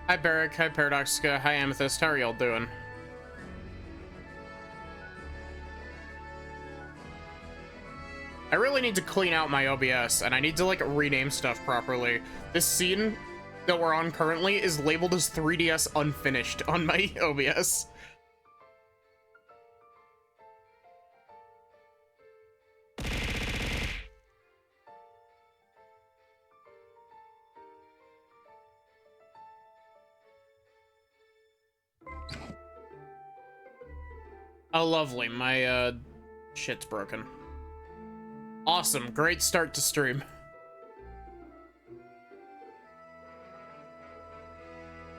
Hi Barrick, hi Paradoxica, hi Amethyst, how are y'all doing? I really need to clean out my OBS, and I need to, like, rename stuff properly. This scene that we're on currently is labeled as 3DS Unfinished on my OBS. Oh, lovely. My, shit's broken. Awesome. Great start to stream.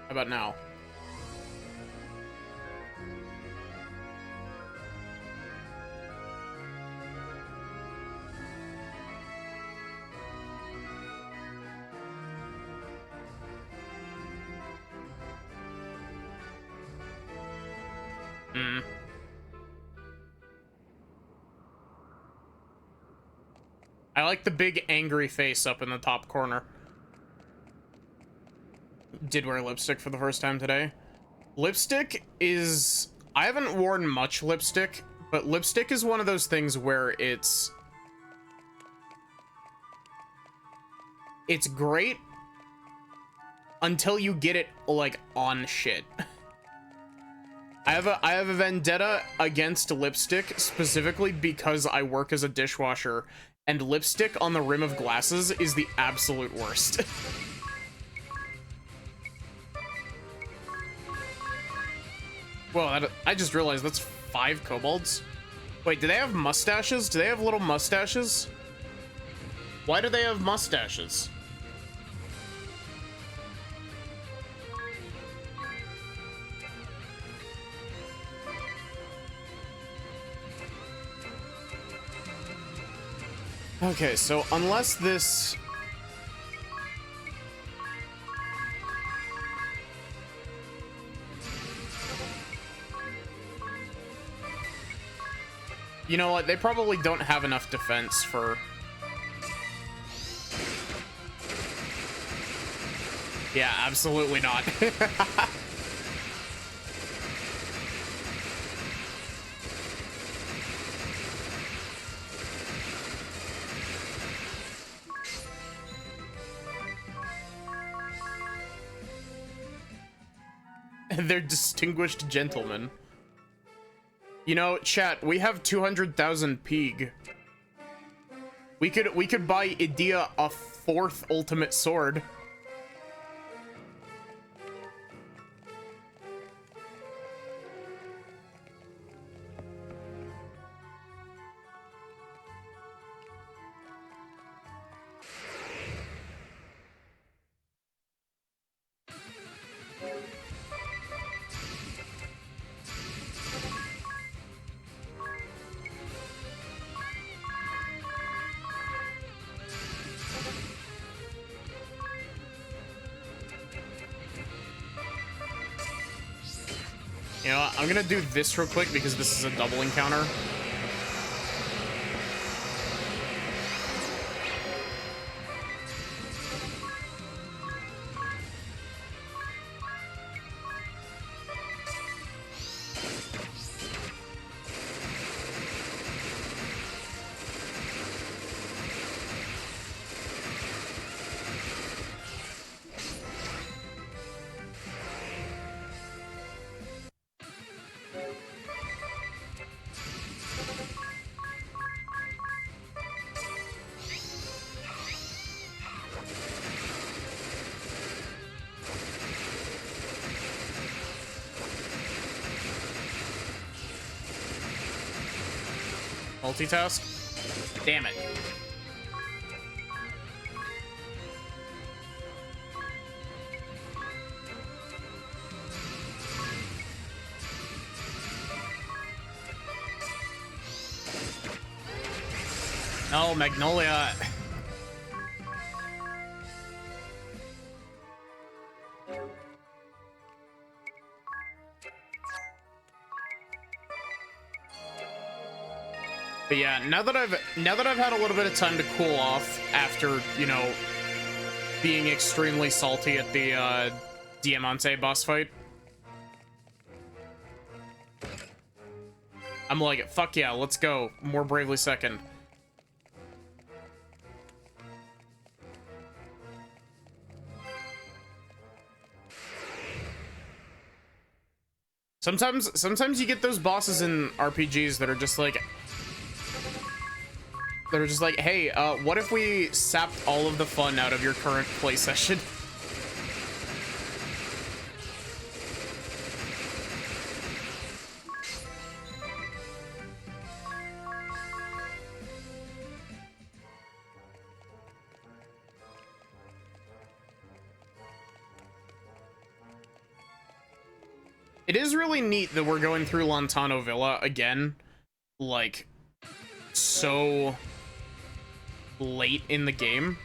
How about now? Hmm. I like the big angry face up in the top corner. Did wear lipstick for the first time today. Lipstick is... I haven't worn much lipstick, but lipstick is one of those things where it's great until you get it, like, on shit. I have a vendetta against lipstick specifically because I work as a dishwasher, and lipstick on the rim of glasses is the absolute worst. Well, I just realized that's 5 kobolds. Wait, do they have mustaches? Do they have little mustaches? Why do they have mustaches? Okay, so unless this... You know what? They probably don't have enough defense for... Yeah, absolutely not. They're distinguished gentlemen. You know, chat, we have 200,000 pig. We could buy Idea a 4th ultimate sword. You know what? I'm gonna do this real quick because this is a double encounter. Multitask? Damn it. Oh, Magnolia. But yeah, now that I've had a little bit of time to cool off after, you know, being extremely salty at the Diamante boss fight. I'm like, fuck yeah, let's go. More Bravely Second. Sometimes you get those bosses in RPGs that are just like, hey, what if we sapped all of the fun out of your current play session? It is really neat that we're going through Lontano Villa again, like, so late in the game.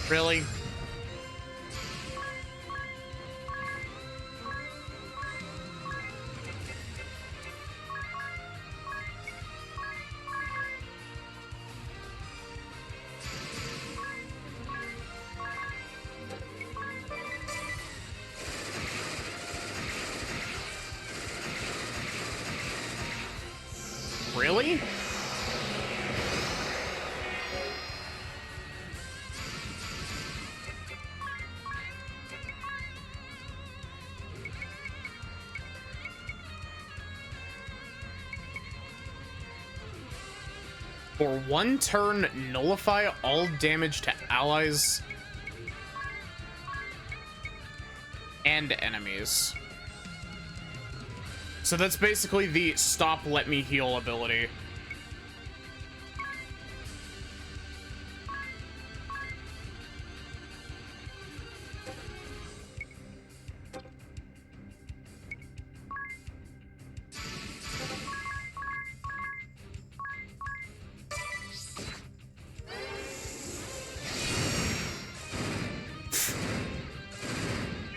Really? Really? For 1 turn, nullify all damage to allies and enemies. So that's basically the stop, let me heal ability.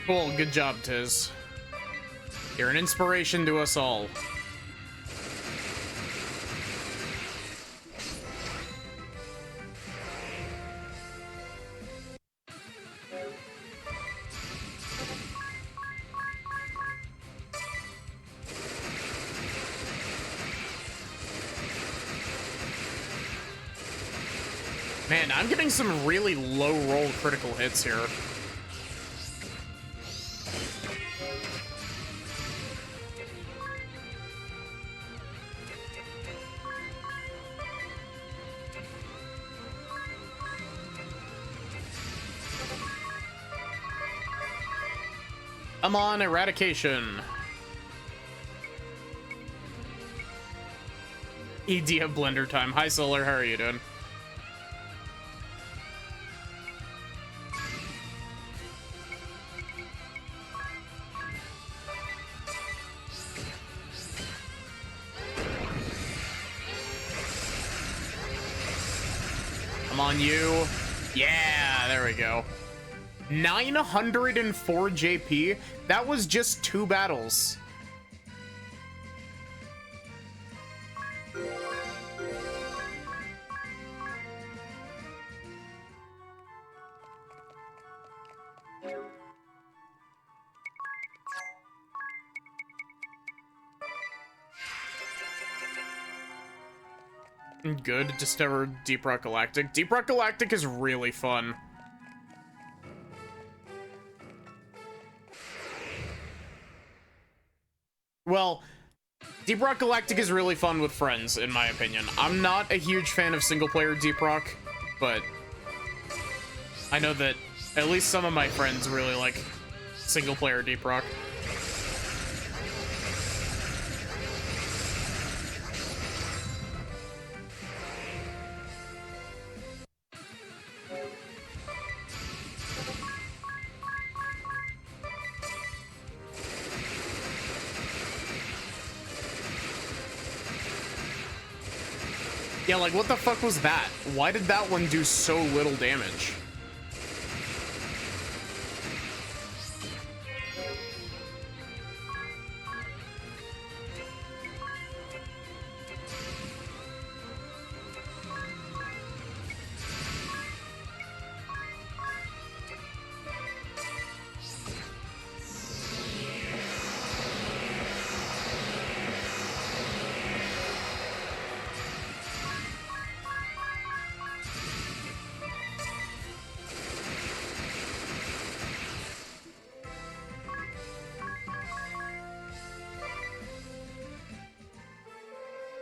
Cool, good job, Tiz. You're an inspiration to us all. Man, I'm getting some really low roll critical hits here. I'm on eradication. ED of Blender time. Hi, Solar. How are you doing? I'm on you. Yeah, there we go. 904 JP. That was just 2 battles. Good. Discovered Deep Rock Galactic. Deep Rock Galactic is really fun. Well, Deep Rock Galactic is really fun with friends, in my opinion. I'm not a huge fan of single-player Deep Rock, but I know that at least some of my friends really like single-player Deep Rock. Yeah, like, what the fuck was that? Why did that one do so little damage?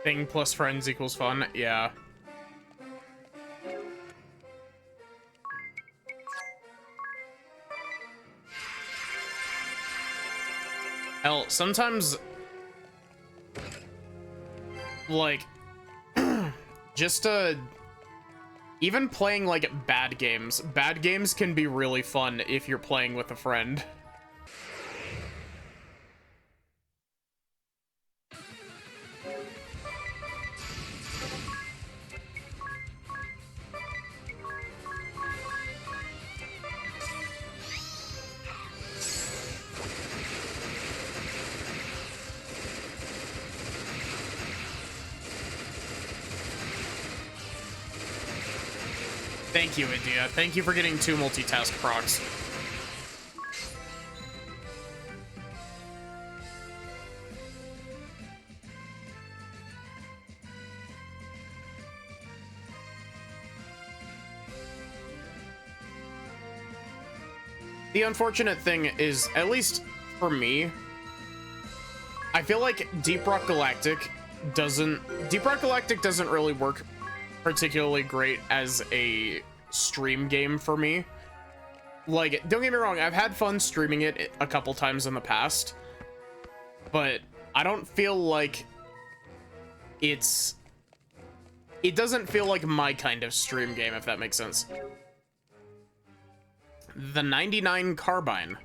Thing plus friends equals fun. Yeah. Hell, sometimes, like, just, even playing, like, bad games can be really fun if you're playing with a friend. Thank you, India. Thank you for getting 2 multitask procs. The unfortunate thing is, at least for me, I feel like Deep Rock Galactic doesn't really work particularly great as a stream game for me. Like, don't get me wrong, I've had fun streaming it a couple times in the past, but I don't feel like it doesn't feel like my kind of stream game, if that makes sense. The 99 Carbine.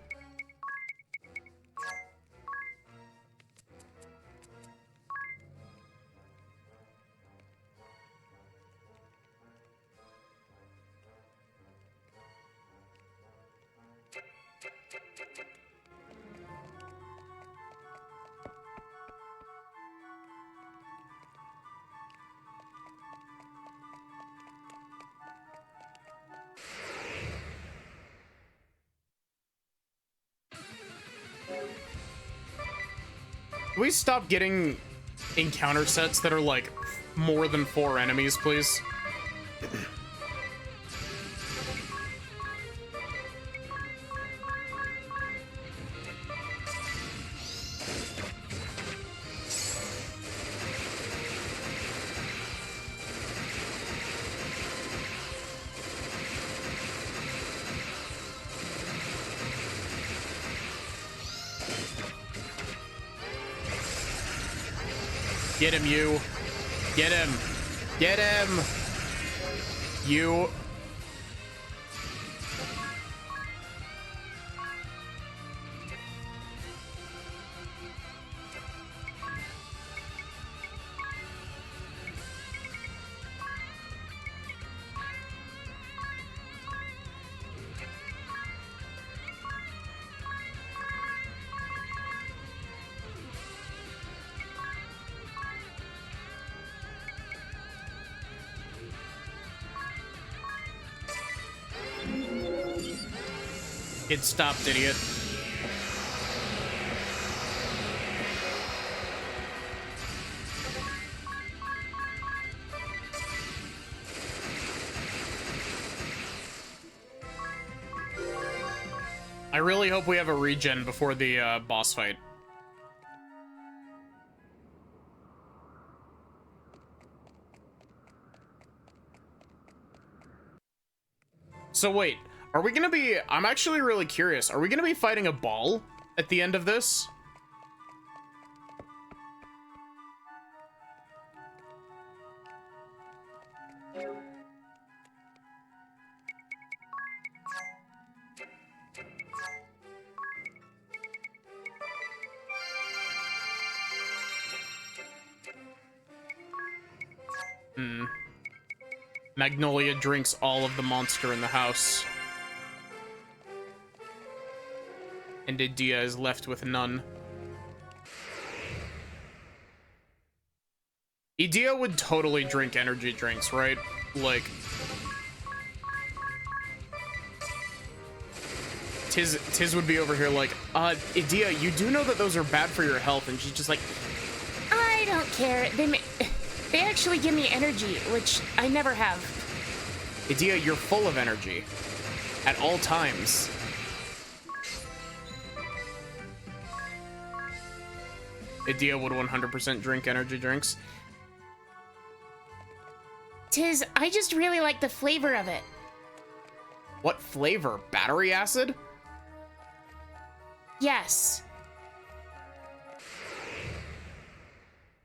Can we stop getting encounter sets that are like more than 4 enemies, please? Get him, you. Get him. Get him. You. It stopped, idiot. I really hope we have a regen before the boss fight. So wait, are we gonna be... I'm actually really curious. Are we gonna be fighting a ball at the end of this? Magnolia drinks all of the monster in the house. And Idia is left with none. Idia would totally drink energy drinks, right? Like... Tiz would be over here like, Idia, you do know that those are bad for your health, and she's just like, I don't care. They actually give me energy, which I never have. Idia, you're full of energy. At all times. Idia would 100% drink energy drinks. Tiz, I just really like the flavor of it. What flavor? Battery acid? Yes.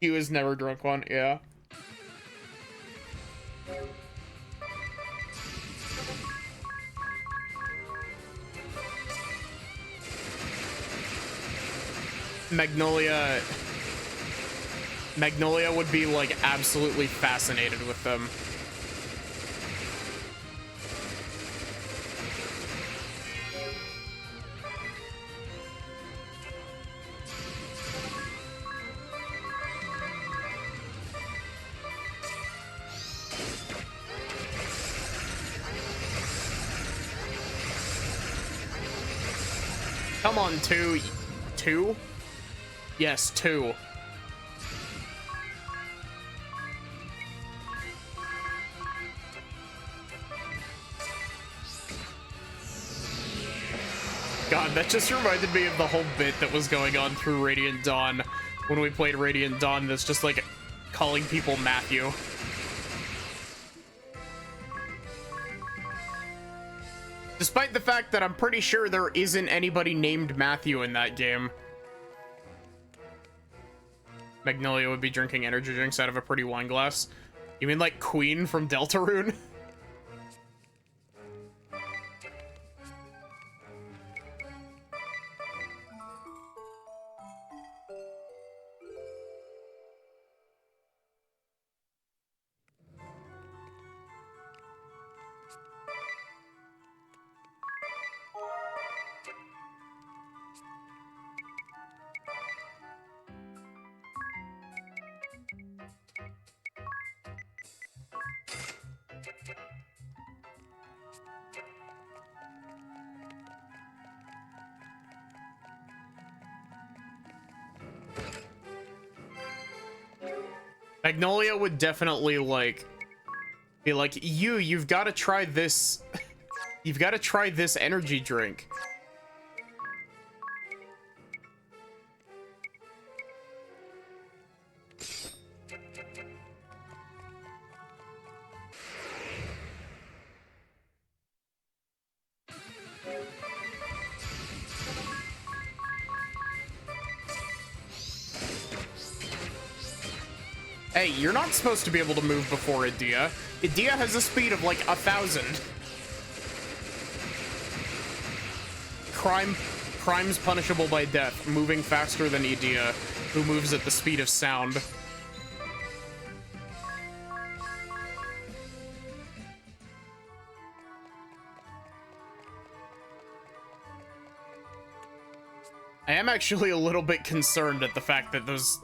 Q has never drunk one, yeah. Magnolia would be like absolutely fascinated with them. Come on, two? Yes, 2. God, that just reminded me of the whole bit that was going on through Radiant Dawn when we played Radiant Dawn. That's just like calling people Matthew. Despite the fact that I'm pretty sure there isn't anybody named Matthew in that game. Magnolia would be drinking energy drinks out of a pretty wine glass. You mean like Queen from Deltarune? Magnolia would definitely like be like, you've got to try this. You've got to try this energy drink. Hey, you're not supposed to be able to move before Edea. Edea has a speed of like 1,000. Crimes punishable by death, moving faster than Edea, who moves at the speed of sound. I am actually a little bit concerned at the fact that those...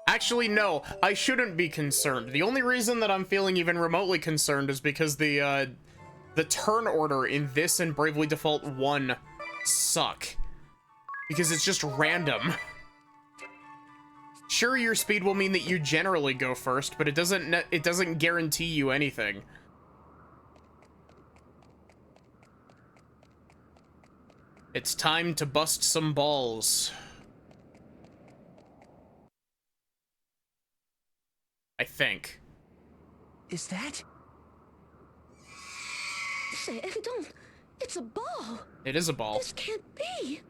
Actually, no, I shouldn't be concerned. The only reason that I'm feeling even remotely concerned is because the turn order in this and Bravely Default 1 suck. Because it's just random. Sure, your speed will mean that you generally go first, but it doesn't guarantee you anything. It's time to bust some balls. I think. Is that? C'est évident. It's a ball. It is a ball. This can't be.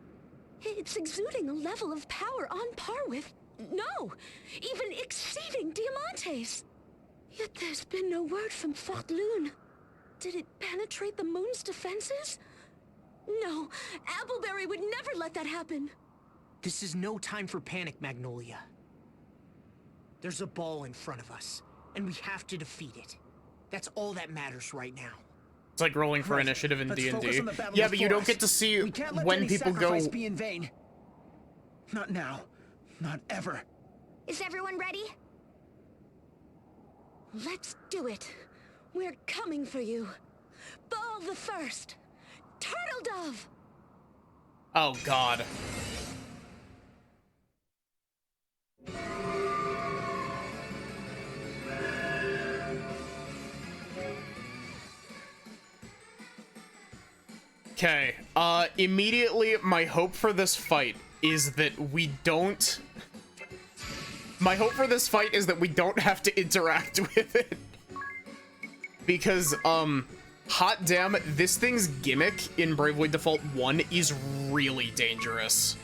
It's exuding a level of power on par with, no, even exceeding Diamante's. Yet there's been no word from Forte Lune. Did it penetrate the moon's defenses? No, Appleberry would never let that happen. This is no time for panic, Magnolia. There's a ball in front of us, and we have to defeat it. That's all that matters right now. It's like rolling for initiative in D&D. Yeah, but you don't get to see when people go... Be in vain. Not now. Not ever. Is everyone ready? Let's do it. We're coming for you. Ball the first. Turtle Dove! Oh, God. Okay, immediately my hope for this fight is that we don't... My hope for this fight is that we don't have to interact with it. because, hot damn, this thing's gimmick in Bravely Default 1 is really dangerous.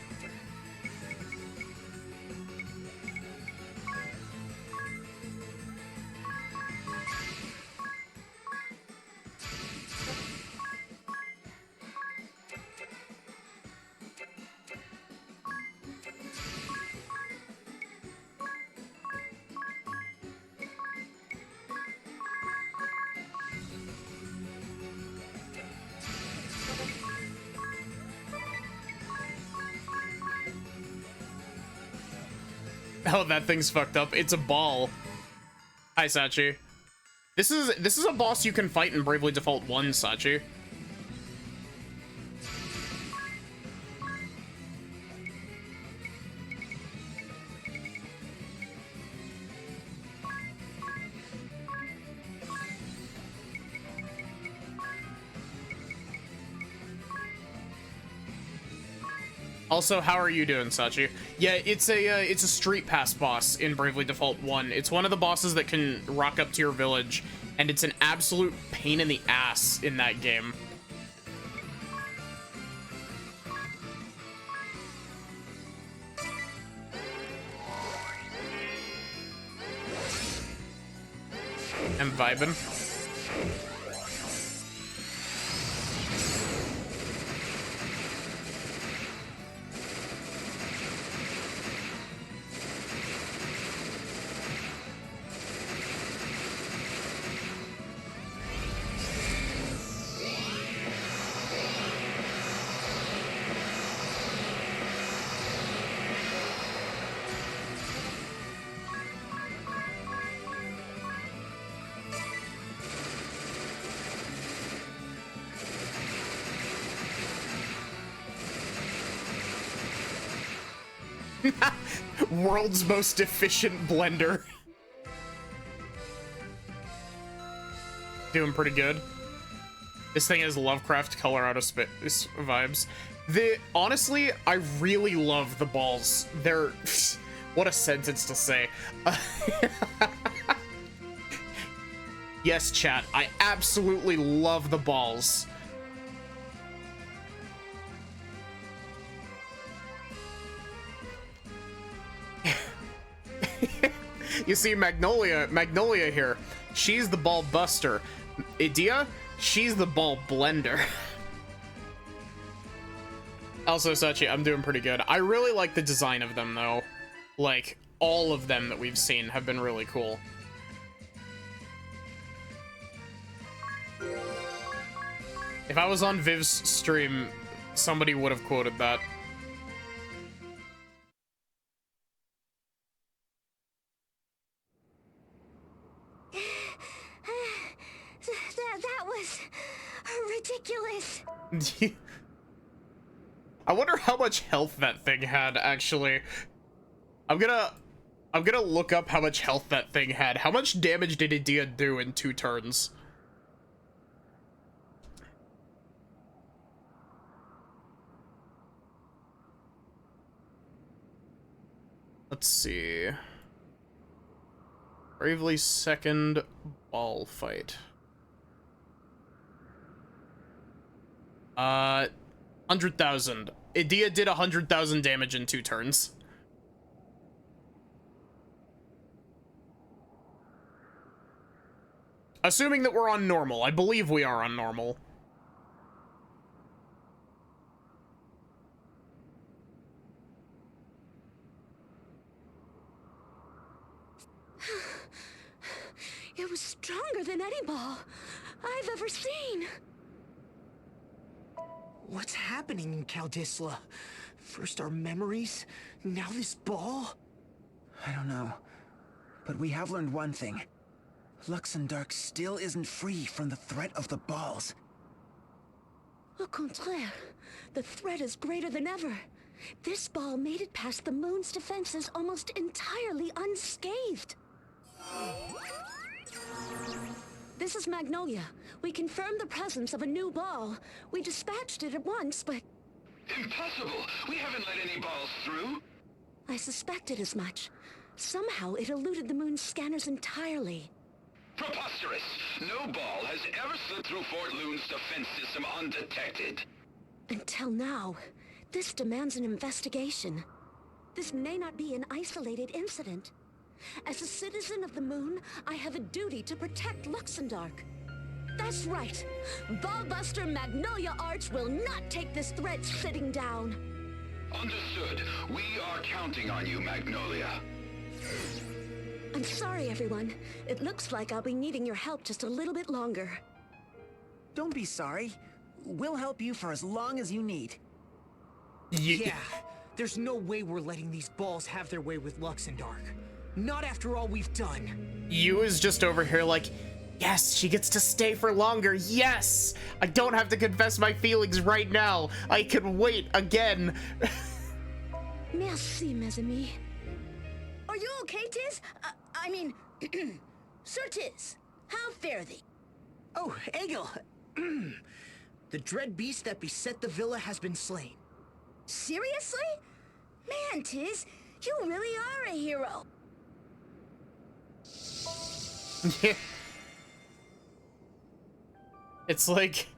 Oh, that thing's fucked up. It's a ball. Hi, Sachi. This is a boss you can fight in Bravely Default 1, Sachi. Also, how are you doing, Sachi? Yeah, it's a street pass boss in Bravely Default 1. It's one of the bosses that can rock up to your village, and it's an absolute pain in the ass in that game. I'm vibing. World's most efficient blender. Doing pretty good. This thing has Lovecraft color out of space vibes. Honestly, I really love the balls. They're what a sentence to say. Yes, chat. I absolutely love the balls. You see, Magnolia here. She's the ball buster. Edea, she's the ball blender. Also, Sachi, I'm doing pretty good. I really like the design of them, though. Like, all of them that we've seen have been really cool. If I was on Viv's stream, somebody would have quoted that. That was ridiculous. I wonder how much health that thing had, actually. I'm gonna look up how much health that thing had. How much damage did Edea do in 2 turns? Let's see. Bravely second ball fight. 100,000. Edea did 100,000 damage in 2 turns. Assuming that we're on normal. I believe we are on normal. It was stronger than any ball I've ever seen. What's happening in Kaldisla? First our memories, now this ball? I don't know. But we have learned one thing. Luxembourg still isn't free from the threat of the balls. Au contraire, the threat is greater than ever. This ball made it past the moon's defenses almost entirely unscathed. This is Magnolia. We confirmed the presence of a new ball. We dispatched it at once, but... Impossible! We haven't let any balls through! I suspected as much. Somehow it eluded the moon's scanners entirely. Preposterous! No ball has ever slipped through Fort Loon's defense system undetected. Until now, this demands an investigation. This may not be an isolated incident. As a citizen of the moon, I have a duty to protect Luxendark. That's right. Ballbuster Magnolia Arts will not take this threat sitting down. Understood. We are counting on you, Magnolia. I'm sorry, everyone. It looks like I'll be needing your help just a little bit longer. Don't be sorry. We'll help you for as long as you need. Yeah, there's no way we're letting these balls have their way with Luxendark. Not after all we've done. You is just over here like, yes, she gets to stay for longer. Yes, I don't have to confess my feelings right now. I can wait again. Merci, mes amis. Are you okay, Tiz? I mean, Sir Tiz, how fare thee? Oh, Egil. The dread beast that beset the villa has been slain. Seriously? Man, Tiz, you really are a hero. Yeah. It's like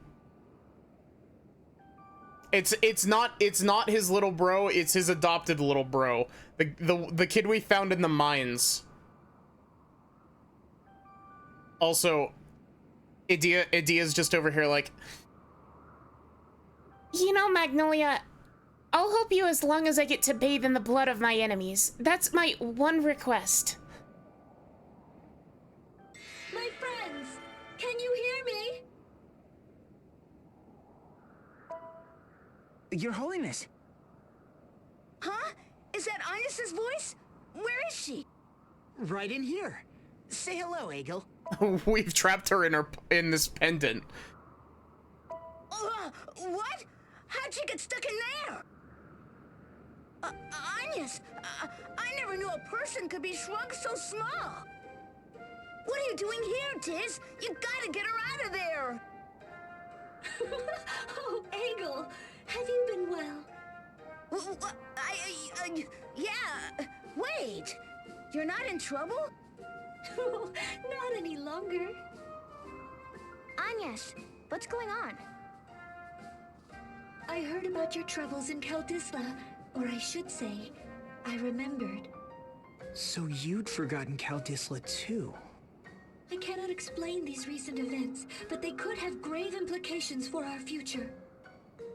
it's not his little bro, it's his adopted little bro. The kid we found in the mines. Also, Idia's just over here like, You know, Magnolia, I'll help you as long as I get to bathe in the blood of my enemies. That's my one request. My friends, can you hear me? Your Holiness. Huh? Is that Inus's voice? Where is she? Right in here. Say hello, Egil. we've trapped her in this pendant. What? How'd she get stuck in there? Inus, I never knew a person could be shrunk so small. What are you doing here, Tiz? You gotta get her out of there. Oh, Egil, have you been well? Yeah. Wait, you're not in trouble? Not any longer. Agnes, what's going on? I heard about your troubles in Kaldisla, or I should say, I remembered. So you'd forgotten Kaldisla too. I cannot explain these recent events, but they could have grave implications for our future.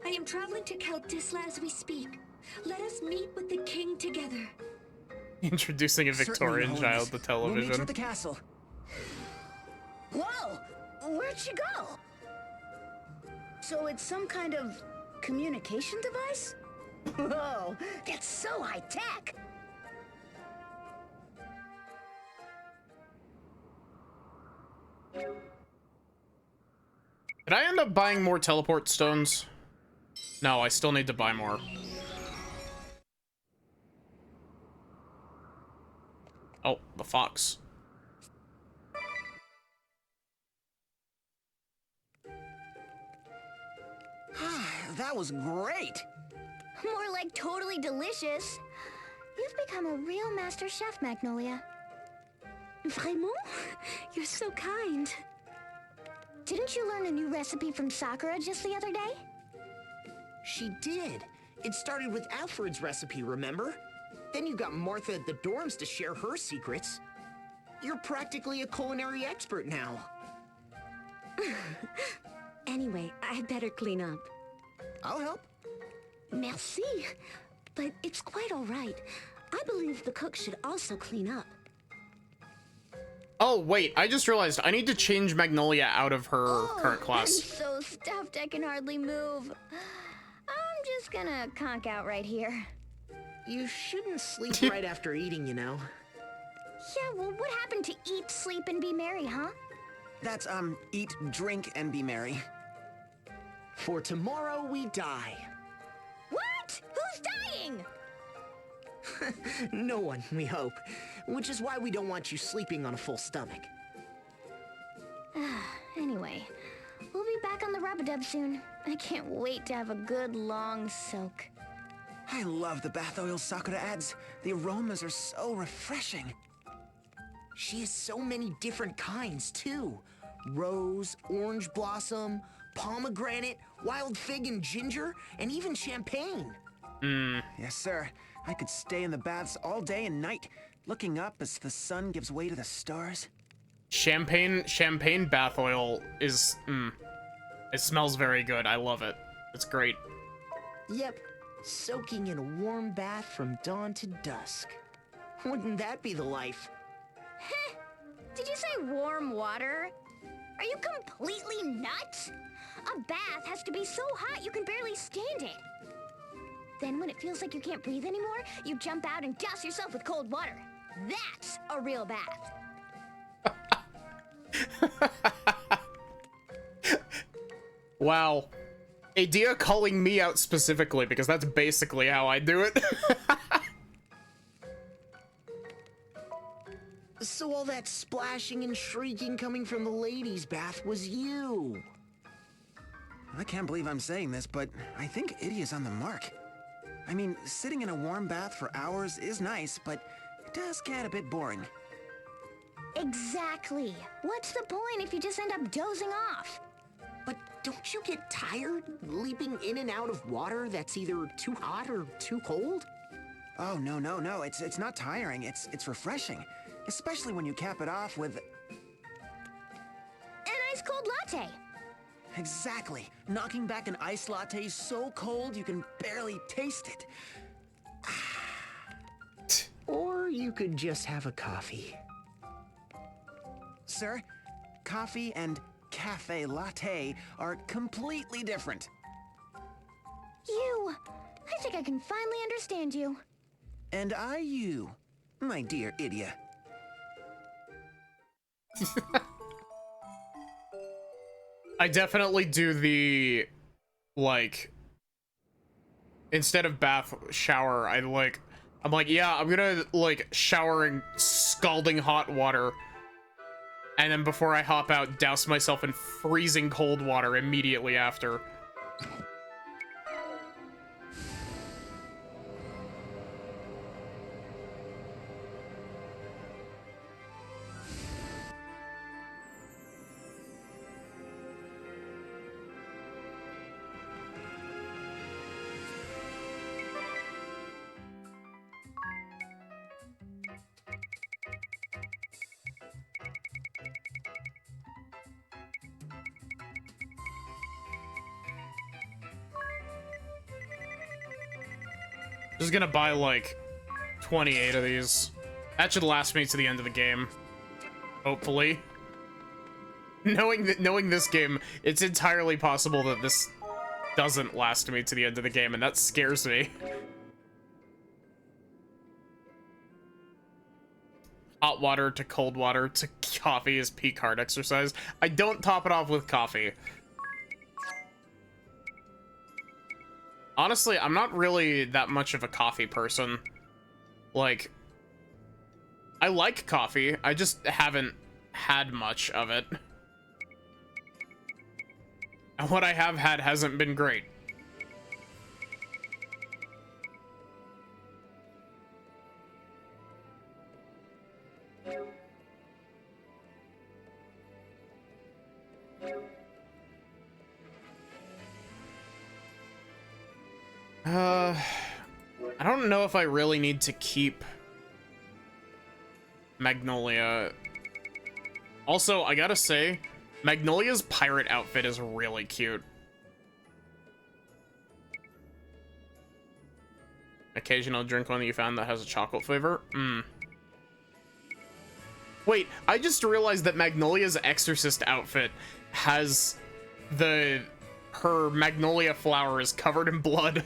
I am traveling to Kaldisla as we speak. Let us meet with the king together. Introducing a Victorian Certainly, child to We'll meet you television. at the castle. Whoa! Where'd she go? So it's some kind of communication device? Whoa, that's so high-tech! Did I end up buying more teleport stones? No, I still need to buy more. Oh, the fox. That was great. More like totally delicious. You've become a real master chef, Magnolia. Vraiment? You're so kind. Didn't you learn a new recipe from Sakura just the other day? She did. It started with Alfred's recipe, remember? Then you got Martha at the dorms to share her secrets. You're practically a culinary expert now. Anyway, I better clean up. I'll help. Merci. But it's quite all right. I believe the cook should also clean up. Oh, wait, I just realized I need to change Magnolia out of her current I'm class. so stuffed I can hardly move. I'm just gonna conk out right here. You shouldn't sleep right after eating, you know. Yeah, well, what happened to eat, sleep, and be merry, huh? That's, eat, drink, and be merry. For tomorrow we die. What? Who's dying? No one, we hope. Which is why we don't want you sleeping on a full stomach. Anyway, we'll be back on the Rub-a-Dub soon. I can't wait to have a good long soak. I love the bath oil Sakura adds. The aromas are so refreshing. She has so many different kinds, too. Rose, orange blossom, pomegranate, wild fig and ginger, and even champagne. Yes, sir. I could stay in the baths all day and night, looking up as the sun gives way to the stars. Champagne bath oil is, it smells very good. I love it. It's great. Yep, soaking in a warm bath from dawn to dusk. Wouldn't that be the life? Did you say warm water? Are you completely nuts? A bath has to be so hot you can barely stand it. Then when it feels like you can't breathe anymore, you jump out and douse yourself with cold water. That's a real bath. Wow. Idea calling me out specifically, because that's basically how I do it. So all that splashing and shrieking coming from the ladies' bath was you. I can't believe I'm saying this, but I think Idia's on the mark. I mean, sitting in a warm bath for hours is nice, but it does get a bit boring. Exactly. What's the point if you just end up dozing off? But don't you get tired leaping in and out of water that's either too hot or too cold? Oh, no. It's not tiring. It's refreshing. Especially when you cap it off with... An ice cold latte. Exactly. Knocking back an iced latte so cold you can barely taste it. Or you could just have a coffee. Sir, coffee and cafe latte are completely different. I think I can finally understand you. And you, my dear Idia. I definitely do the, like, instead of bath, shower, I'm like, yeah, I'm gonna, like, shower in scalding hot water. And then before I hop out, douse myself in freezing cold water immediately after. Just gonna buy like 28 of these. That should last me to the end of the game, hopefully. Knowing this game, it's entirely possible that this doesn't last me to the end of the game, and that scares me. Hot water to cold water to coffee is peak hard exercise. I don't top it off with coffee. Honestly, I'm not really that much of a coffee person. Like, I like coffee, I just haven't had much of it. And what I have had hasn't been great. I don't know if I really need to keep Magnolia. Also, I gotta say, Magnolia's pirate outfit is really cute. Occasional drink one that you found that has a chocolate flavor? Wait, I just realized that Magnolia's exorcist outfit has her magnolia flower is covered in blood.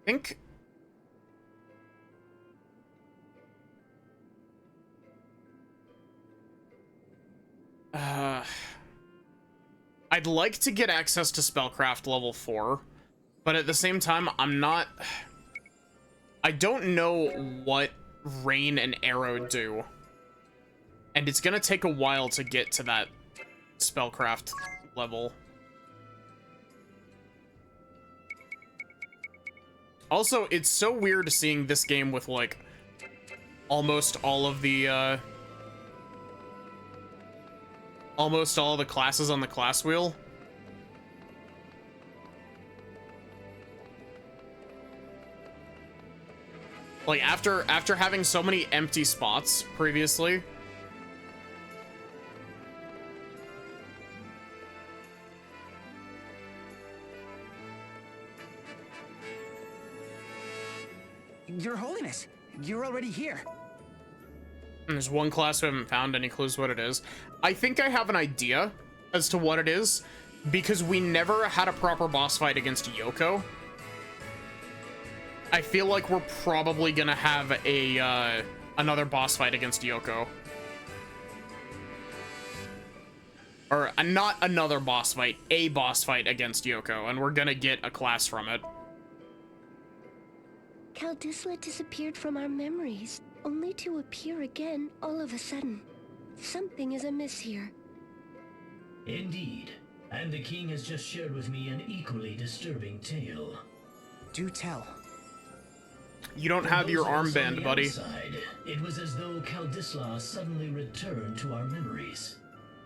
I think I'd like to get access to spellcraft level 4, but at the same time, I don't know what rain and arrow do, and it's gonna take a while to get to that spellcraft level. Also, it's so weird seeing this game with, like, almost all of the classes on the class wheel. Like, after having so many empty spots previously. Your Holiness, you're already here. And there's one class we haven't found any clues what it is. I think I have an idea as to what it is, because we never had a proper boss fight against Yoko. I feel like we're probably gonna have a another boss fight against Yoko. Or not another boss fight, a boss fight against Yoko, and we're gonna get a class from it. Caldisla disappeared from our memories, only to appear again all of a sudden. Something is amiss here. Indeed. And the king has just shared with me an equally disturbing tale. Do tell. You don't have your armband, buddy. Outside, it was as though Caldisla suddenly returned to our memories.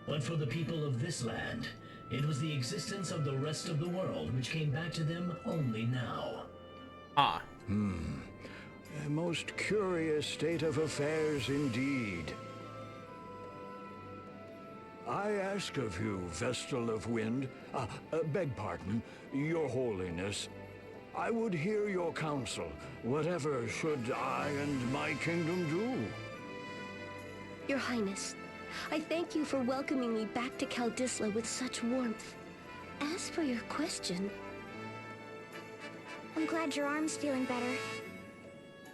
But for the people of this land, it was the existence of the rest of the world which came back to them only now. Ah. A most curious state of affairs indeed. I ask of you, Vestal of Wind, beg pardon, Your Holiness, I would hear your counsel. Whatever should I and my kingdom do? Your Highness, I thank you for welcoming me back to Caldisla with such warmth. As for your question... I'm glad your arm's feeling better.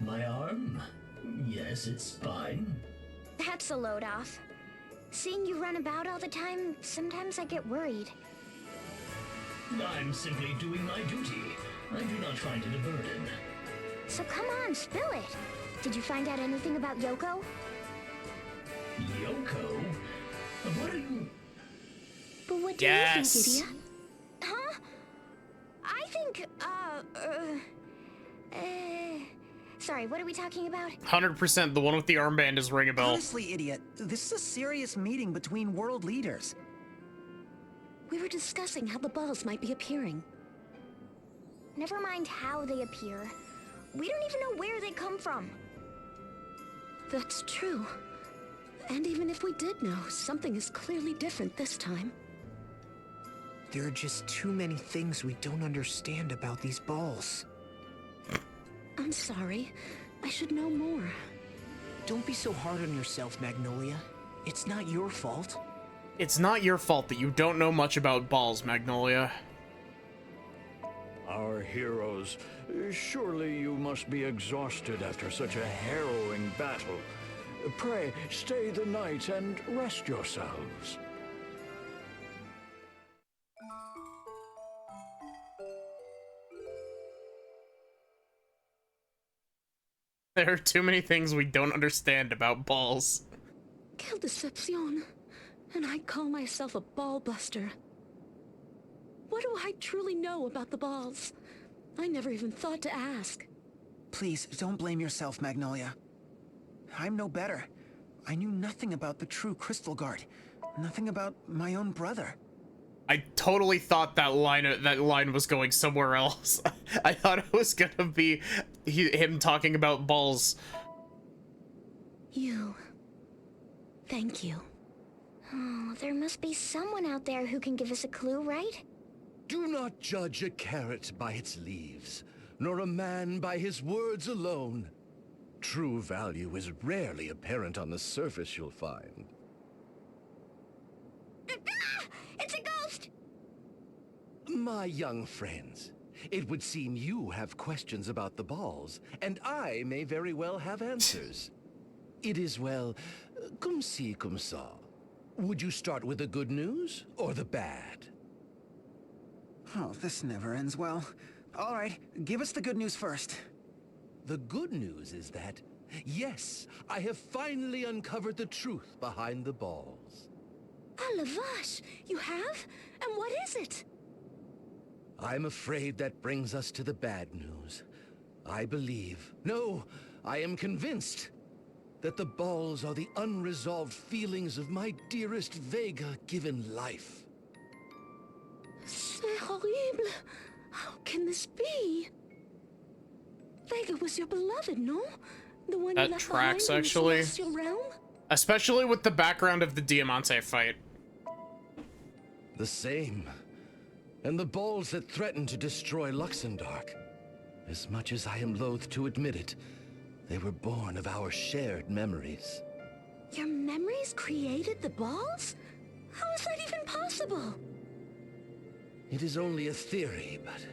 My arm? Yes, it's fine. That's a load off. Seeing you run about all the time, sometimes I get worried. I'm simply doing my duty. I do not find it a burden. So come on, spill it. Did you find out anything about Yoko? Yoko? What are you... But what do Yes. you think, Idia? Huh? I think, sorry, what are we talking about? 100%, the one with the armband is ring a bell. Honestly, idiot, this is a serious meeting between world leaders. We were discussing how the balls might be appearing. Never mind how they appear. We don't even know where they come from. That's true. And even if we did know, something is clearly different this time. There are just too many things we don't understand about these balls. I'm sorry. I should know more. Don't be so hard on yourself, Magnolia. It's not your fault. It's not your fault that you don't know much about balls, Magnolia. Our heroes, surely you must be exhausted after such a harrowing battle. Pray, stay the night and rest yourselves. There are too many things we don't understand about balls. Quelle deception. And I call myself a ball buster. What do I truly know about the balls? I never even thought to ask. Please, don't blame yourself, Magnolia. I'm no better. I knew nothing about the true Crystal Guard. Nothing about my own brother. I totally thought that line was going somewhere else. I thought it was gonna be him talking about balls. You. Thank you. Oh, there must be someone out there who can give us a clue, right? Do not judge a carrot by its leaves, nor a man by his words alone. True value is rarely apparent on the surface, you'll find. It's a ghost! My young friends, it would seem you have questions about the balls, and I may very well have answers. It is, well, comme ci, comme ça. Would you start with the good news or the bad? Oh, this never ends well. All right, give us the good news first. The good news is that, yes, I have finally uncovered the truth behind the balls. Ah, la vache! You have? And what is it? I'm afraid that brings us to the bad news. I believe, no, I am convinced that the balls are the unresolved feelings of my dearest Vega given life. C'est horrible. How can this be? Vega was your beloved, no? The one That you left tracks, behind actually. in the Celestial Realm? Especially with the background of the Diamante fight. The same. And the balls that threatened to destroy Luxendark. As much as I am loath to admit it, they were born of our shared memories. Your memories created the balls? How is that even possible? It is only a theory, but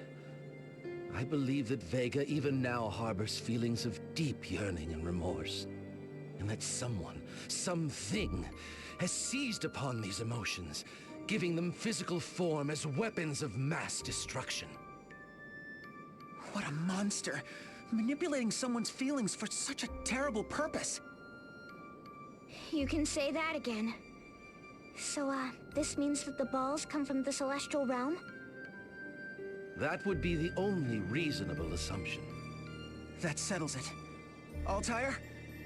I believe that Vega even now harbors feelings of deep yearning and remorse. And that someone, something, has seized upon these emotions, giving them physical form as weapons of mass destruction. What a monster. Manipulating someone's feelings for such a terrible purpose. You can say that again. So, this means that the balls come from the Celestial Realm? That would be the only reasonable assumption. That settles it. Altair,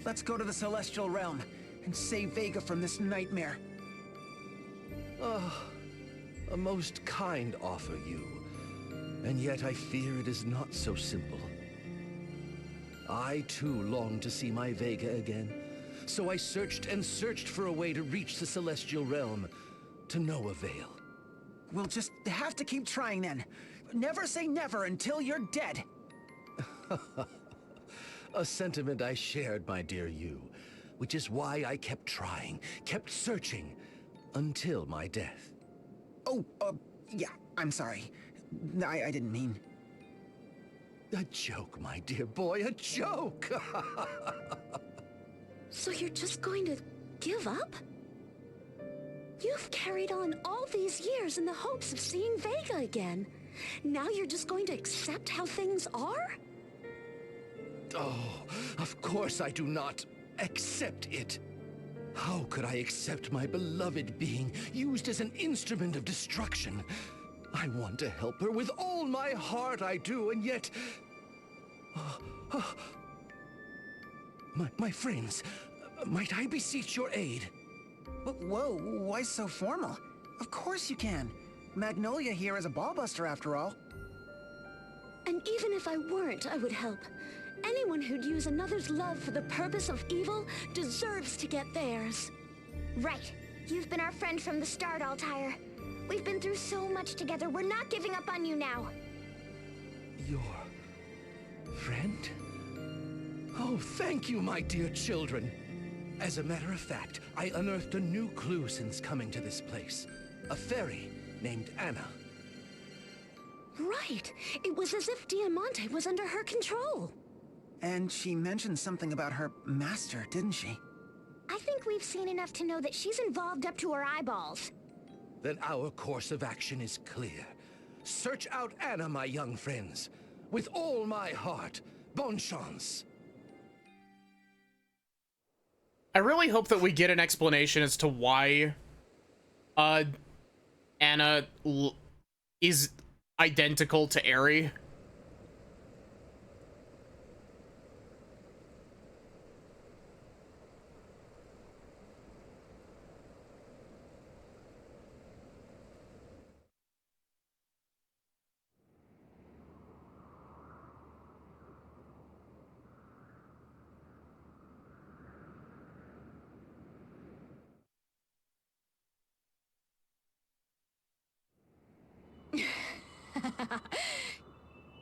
let's go to the Celestial Realm and save Vega from this nightmare. Oh, a most kind offer, you. And yet I fear it is not so simple. I too long to see my Vega again, so I searched and searched for a way to reach the Celestial Realm, to no avail. We'll just have to keep trying then. Never say never until you're dead. A sentiment I shared, my dear you, which is why I kept trying, kept searching, until my death. Oh, yeah, I'm sorry. I didn't mean... A joke, my dear boy, a joke! So you're just going to give up? You've carried on all these years in the hopes of seeing Vega again. Now you're just going to accept how things are? Oh, of course I do not accept it. How could I accept my beloved being used as an instrument of destruction? I want to help her with all my heart, I do, and yet... My friends, might I beseech your aid? Whoa, why so formal? Of course you can. Magnolia here is a ballbuster after all. And even if I weren't, I would help. Anyone who'd use another's love for the purpose of evil deserves to get theirs. Right. You've been our friend from the start, Altair. We've been through so much together. We're not giving up on you now. Your... friend? Oh, thank you, my dear children. As a matter of fact, I unearthed a new clue since coming to this place. A fairy named Anna. Right. It was as if Diamante was under her control. And she mentioned something about her master, didn't she? I think we've seen enough to know that she's involved up to her eyeballs. Then our course of action is clear. Search out Anna, my young friends. With all my heart. Bonne chance. I really hope that we get an explanation as to why Anna is identical to Eri.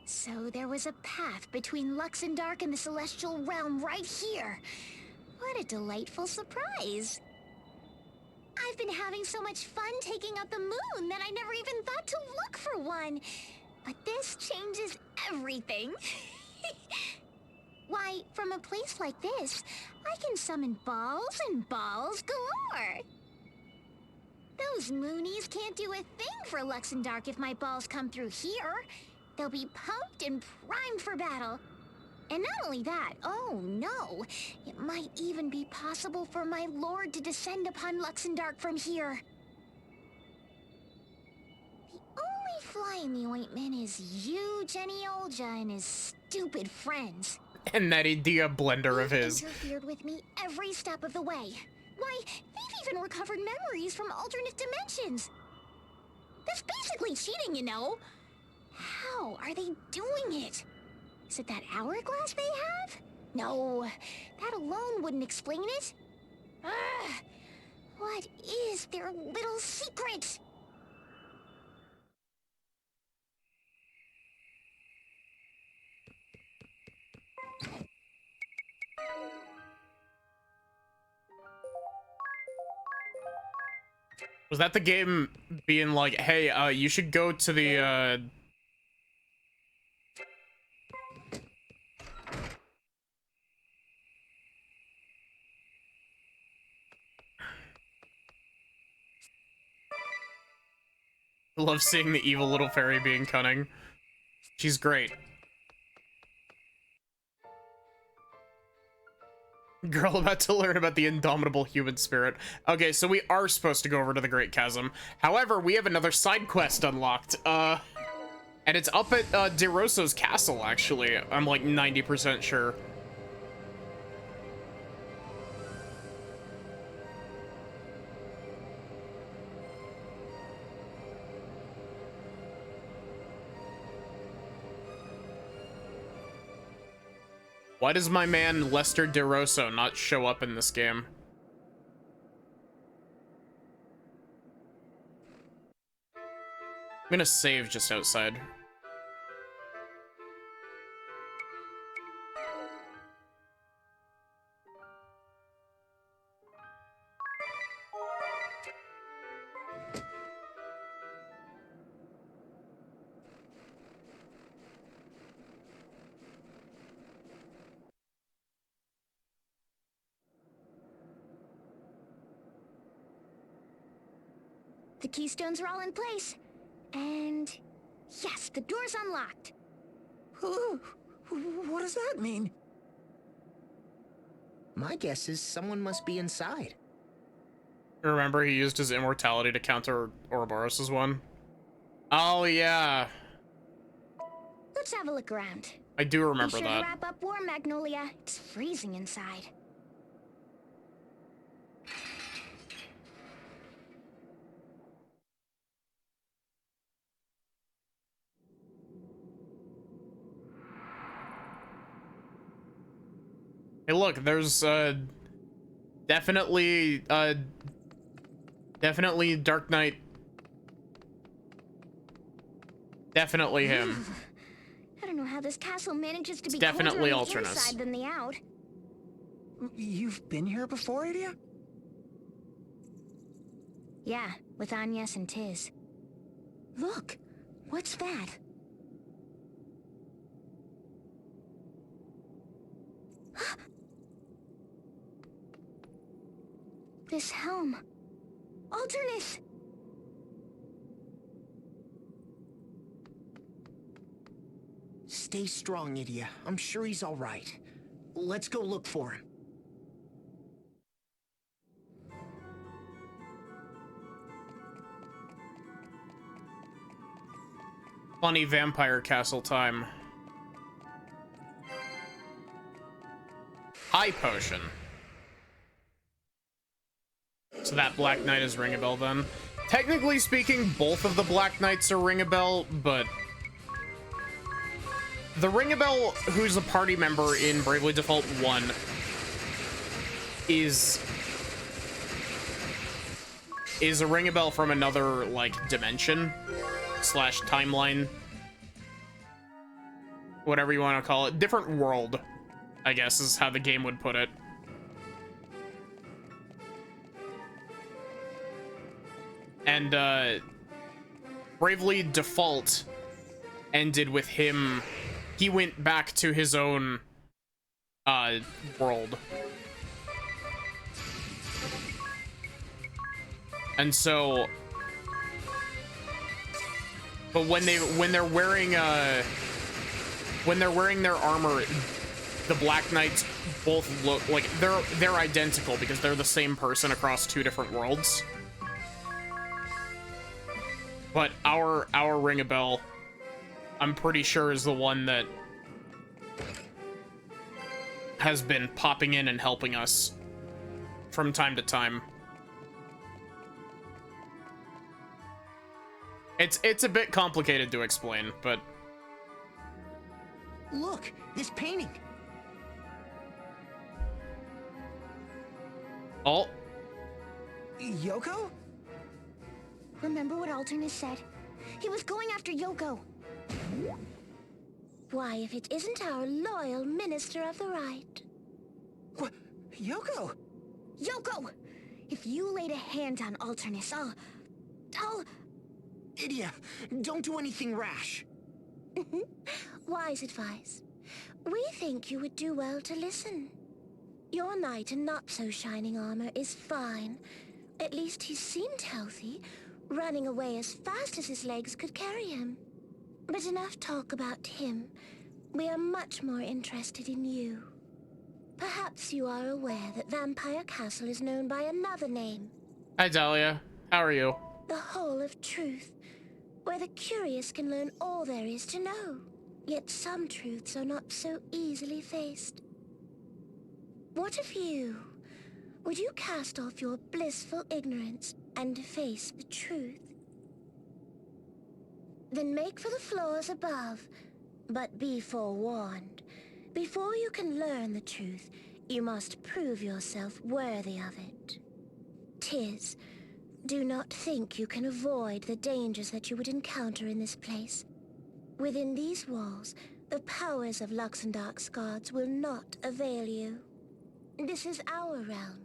So there was a path between Luxendark and the Celestial Realm right here. What a delightful surprise. I've been having so much fun taking out the moon that I never even thought to look for one. But this changes everything. Why, from a place like this, I can summon balls and balls galore. Those moonies can't do a thing for Luxendark if my balls come through here. They'll be pumped and primed for battle. And not only that, oh no, it might even be possible for my lord to descend upon Luxendark from here. The only fly in the ointment is you, Jenny Olja, and his stupid friends. And that idea blender of his. Interfered with me every step of the way. Why, they've even recovered memories from alternate dimensions. That's basically cheating, you know. How are they doing it? Is it that hourglass they have? No, that alone wouldn't explain it. Ugh. What is their little secret? Was that the game being like, hey, you should go to the, I love seeing the evil little fairy being cunning. She's great. Girl about to learn about the indomitable human spirit. Okay, so we are supposed to go over to the Great Chasm. However, we have another side quest unlocked. And it's up at DeRosso's castle, actually. I'm like 90% sure. Why does my man Lester DeRosso not show up in this game? I'm gonna save just outside. The keystones are all in place. And yes, the door's unlocked. What does that mean? My guess is someone must be inside. Remember, he used his immortality to counter Ouroboros' one? Oh, yeah. Let's have a look around. I do remember Be sure that. to wrap up warm, Magnolia. It's freezing inside. Hey, look, there's definitely Dark Knight. Definitely him. I don't know how this castle manages to It's be definitely colder on the Alternus. inside than the out. You've been here before, Idia? Yeah, with Agnes and Tiz. Look, what's that? This helm. Alternus! Stay strong, Idia. I'm sure he's all right. Let's go look for him. Funny vampire castle time. High potion. So that Black Knight is Ring a Bell then. Technically speaking, both of the Black Knights are Ring a Bell, but the Ring a Bell, who's a party member in Bravely Default 1, is a Ring a Bell from another, like, dimension slash timeline, whatever you want to call it. Different world, I guess, is how the game would put it. And Bravely Default ended with him. He went back to his own world. And so, but when they're wearing their armor, the Black Knights both look like they're identical because they're the same person across two different worlds. But our Ring-a-Bell, I'm pretty sure, is the one that has been popping in and helping us from time to time. It's a bit complicated to explain, but... Look, this painting. Oh. Yoko? Remember what Alternus said? He was going after Yoko. Why, if it isn't our loyal Minister of the Right? What? Yoko? Yoko! If you laid a hand on Alternus, I'll... Idia, don't do anything rash. Wise advice. We think you would do well to listen. Your knight in not-so-shining armor is fine. At least he seemed healthy, running away as fast as his legs could carry him. But enough talk about him. We are much more interested in you. Perhaps you are aware that Vampire Castle is known by another name. Hi, Dahlia. How are you? The Hall of Truth, where the curious can learn all there is to know. Yet some truths are not so easily faced. What of you? Would you cast off your blissful ignorance and face the truth? Then make for the floors above, but be forewarned. Before you can learn the truth, you must prove yourself worthy of it. Tis, do not think you can avoid the dangers that you would encounter in this place. Within these walls, the powers of Luxendark's gods will not avail you. This is our realm.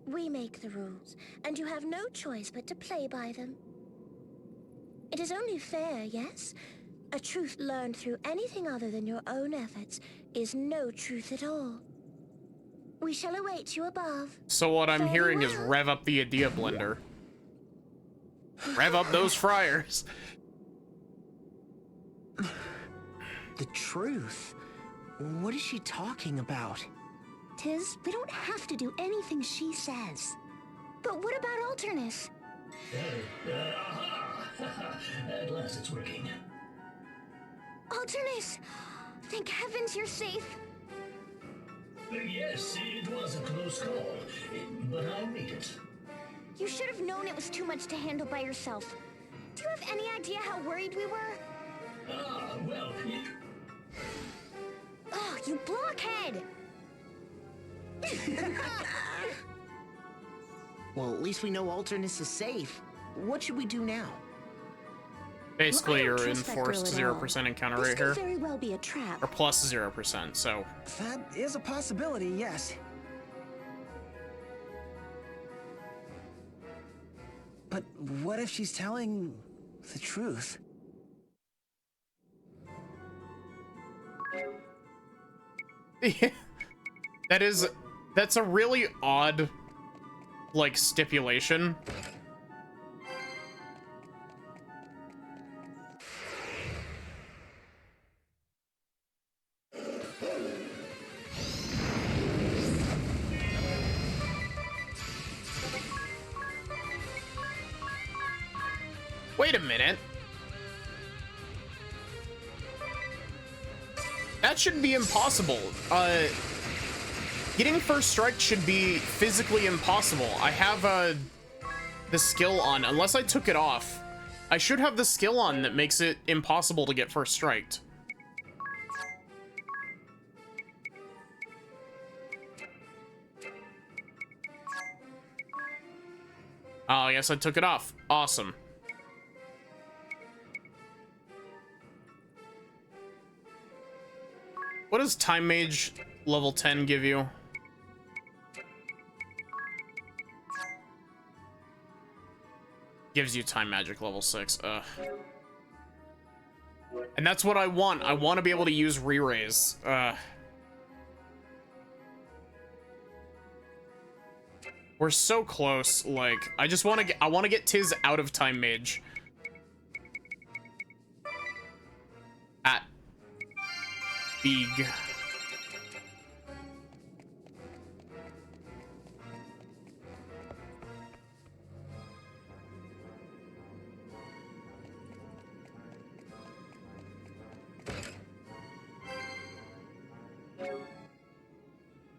We make the rules, and you have no choice but to play by them. It is only fair, yes? A truth learned through anything other than your own efforts is no truth at all. We shall await you above. So what I'm hearing is rev up the Idia blender. Rev up those fryers. The truth? What is she talking about? Tis, we don't have to do anything she says. But what about Alternus? At last it's working. Alternus! Thank heavens you're safe. Yes, it was a close call, but I made it. You should have known it was too much to handle by yourself. Do you have any idea how worried we were? Well, Oh, you blockhead! Well, at least we know Alternus is safe. What should we do now? Basically, Well, I don't you're trust that enforced girl at all. 0% encounter This rate could here. very well be a trap. Or plus 0%, so... That is a possibility, yes. But what if she's telling the truth? That's a really odd, like, stipulation. Wait a minute. That should be impossible. Getting first strike should be physically impossible. I have the skill on, unless I took it off. I should have the skill on that makes it impossible to get first striked. Oh, yes, I took it off. Awesome. What does Time Mage level 10 give you? Gives you Time Magic level 6. Ugh. And that's what I want. I want to be able to use re-raise. We're so close. Like, I just want to get. I want to get Tiz out of Time Mage. At big.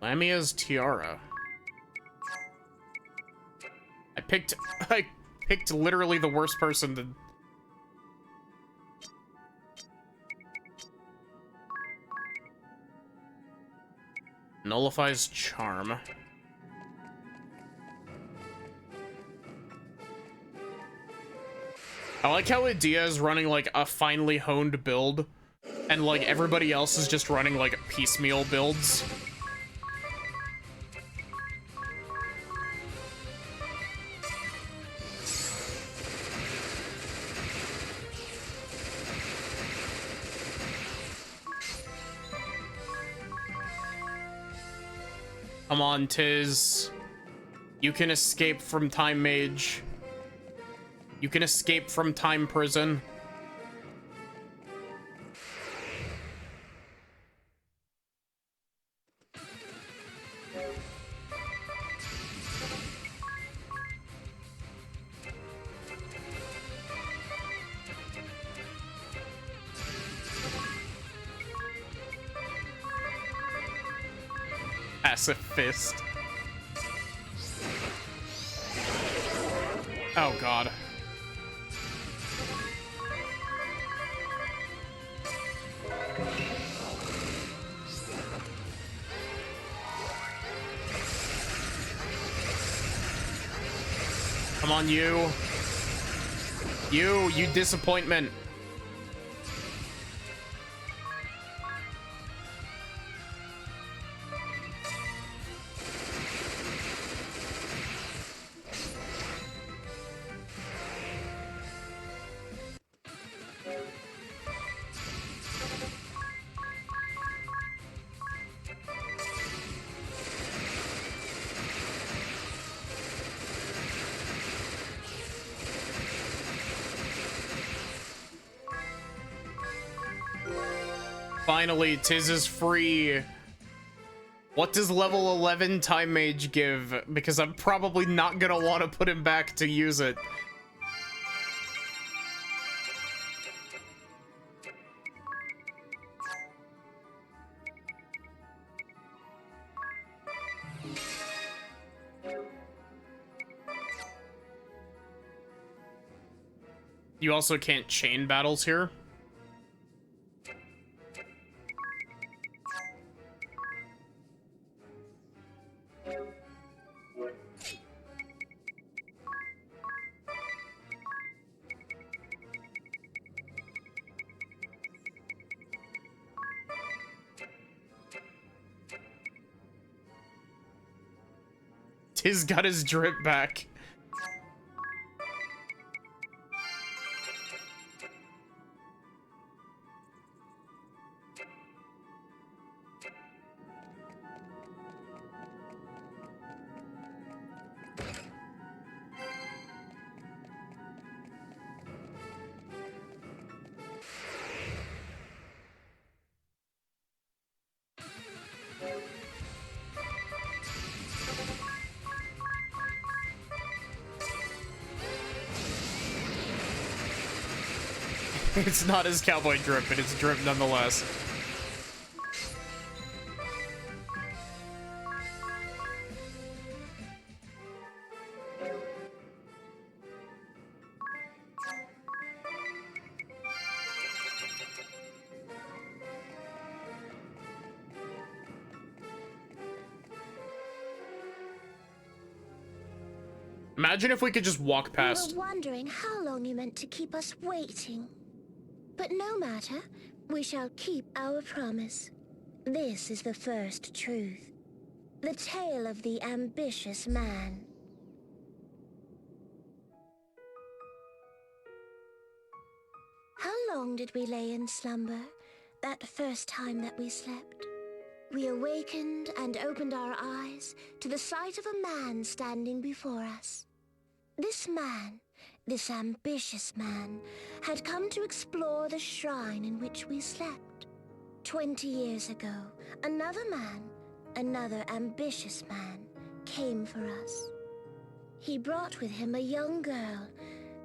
Lamia's tiara. I picked literally the worst person to... Nullifies charm. I like how Edea is running like a finely honed build, and like everybody else is just running like piecemeal builds. Come on, Tiz. You can escape from Time Mage. You can escape from Time Prison. Passive fist. Oh god. Come on, you. You disappointment. Finally, Tiz is free. What does level 11 Time Mage give? Because I'm probably not gonna want to put him back to use it. You also can't chain battles here. Tiz got his drip back. It's not his cowboy drip, but it's drip nonetheless. Imagine if we could just walk past. We were wondering how long you meant to keep us waiting. But no matter, we shall keep our promise. This is the first truth. The tale of the ambitious man. How long did we lay in slumber, that first time that we slept? We awakened and opened our eyes to the sight of a man standing before us. This man, this ambitious man, had come to explore the shrine in which we slept. 20 years ago, another man, another ambitious man, came for us. He brought with him a young girl,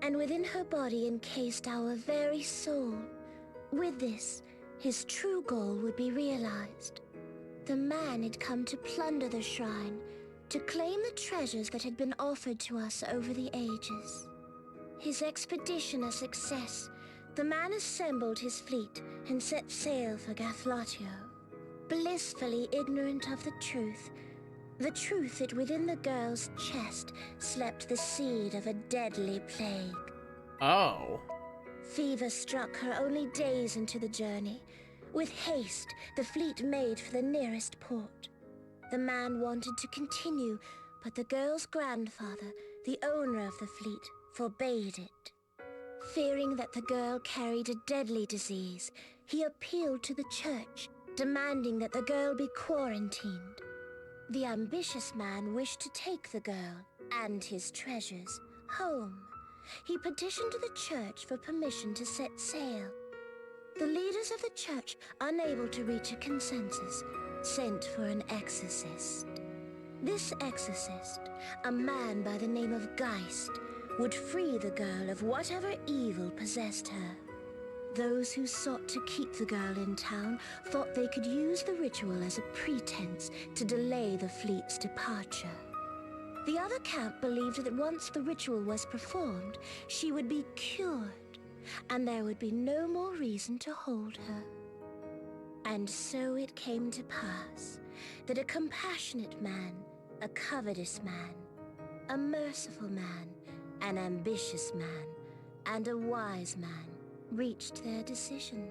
and within her body encased our very soul. With this, his true goal would be realized. The man had come to plunder the shrine, to claim the treasures that had been offered to us over the ages. His expedition a success, the man assembled his fleet and set sail for Gathlatio, blissfully ignorant of the truth that within the girl's chest slept the seed of a deadly plague. Oh. Fever struck her only days into the journey. With haste, the fleet made for the nearest port. The man wanted to continue, but the girl's grandfather, the owner of the fleet, forbade it. Fearing that the girl carried a deadly disease, he appealed to the church, demanding that the girl be quarantined. The ambitious man wished to take the girl and his treasures home. He petitioned the church for permission to set sail. The leaders of the church, unable to reach a consensus, sent for an exorcist. This exorcist, a man by the name of Geist, would free the girl of whatever evil possessed her. Those who sought to keep the girl in town thought they could use the ritual as a pretense to delay the fleet's departure. The other camp believed that once the ritual was performed, she would be cured, and there would be no more reason to hold her. And so it came to pass that a compassionate man, a covetous man, a merciful man, an ambitious man, and a wise man reached their decision.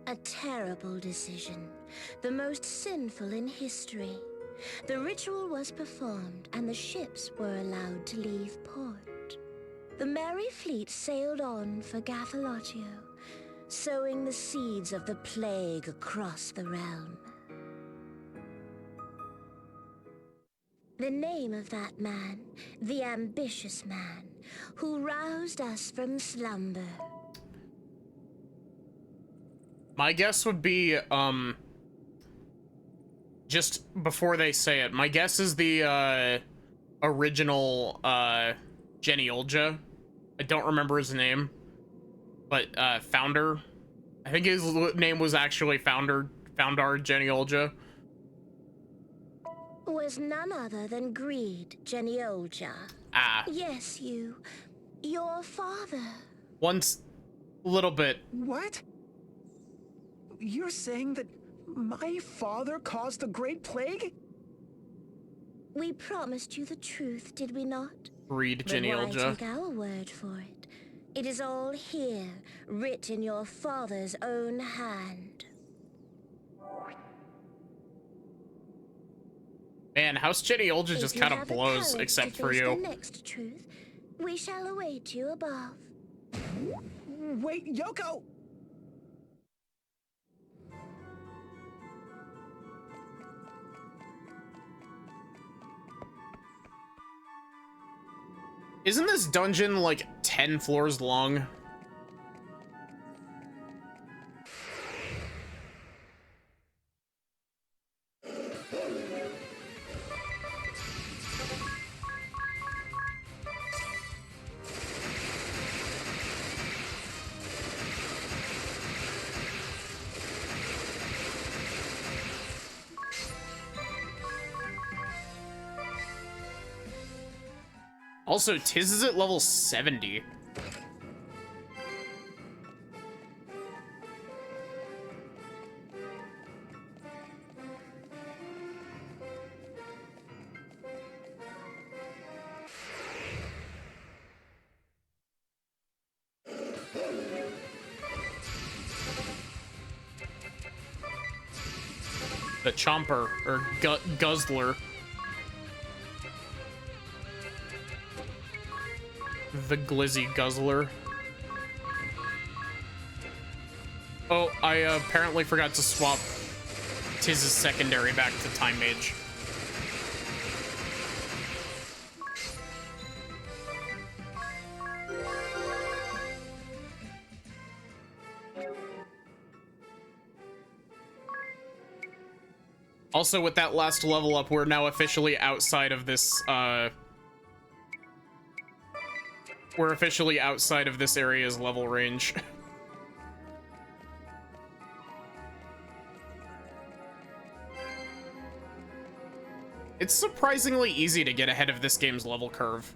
A terrible decision, the most sinful in history. The ritual was performed, and the ships were allowed to leave port. The merry fleet sailed on for Gathlatio, sowing the seeds of the plague across the realm. The name of that man, the ambitious man, who roused us from slumber. My guess would be, just before they say it, my guess is the, original, Jenny Olja. I don't remember his name, but, Founder. I think his name was actually Foundar Jenny Olja. Was none other than Greed Jenny Olja. Ah. Yes, your father. Once, a little bit. What? You're saying that my father caused the Great Plague? We promised you the truth, did we not? Read Jenny But why Olja. take our word for it? It is all here, writ in your father's own hand. Man, House Jenny Olja just kind of blows, except for you. The next truth, we shall await you above. Wait, Yoko! Isn't this dungeon like 10 floors long? Also, Tiz is at level 70. The Chomper, or Guzzler. The Glizzy Guzzler. Oh, I apparently forgot to swap Tiz's secondary back to Time Mage. Also, with that last level up, we're now officially outside of this, we're officially outside of this area's level range. It's surprisingly easy to get ahead of this game's level curve.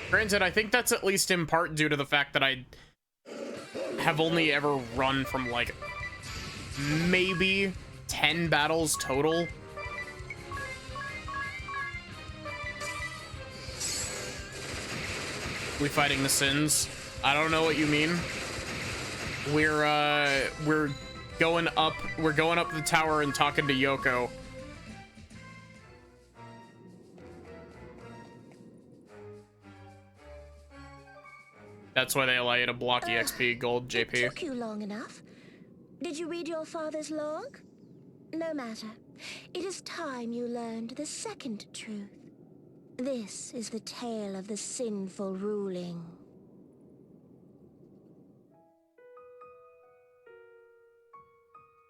Granted, I think that's at least in part due to the fact that I have only ever run from, like, maybe 10 battles total. We fighting the Sins? I don't know what you mean. We're going up the tower and talking to Yoko. That's why they allow you to block EXP gold, JP. It took you long enough. Did you read your father's log? No matter. It is time you learned the second truth. This is the tale of the sinful ruling.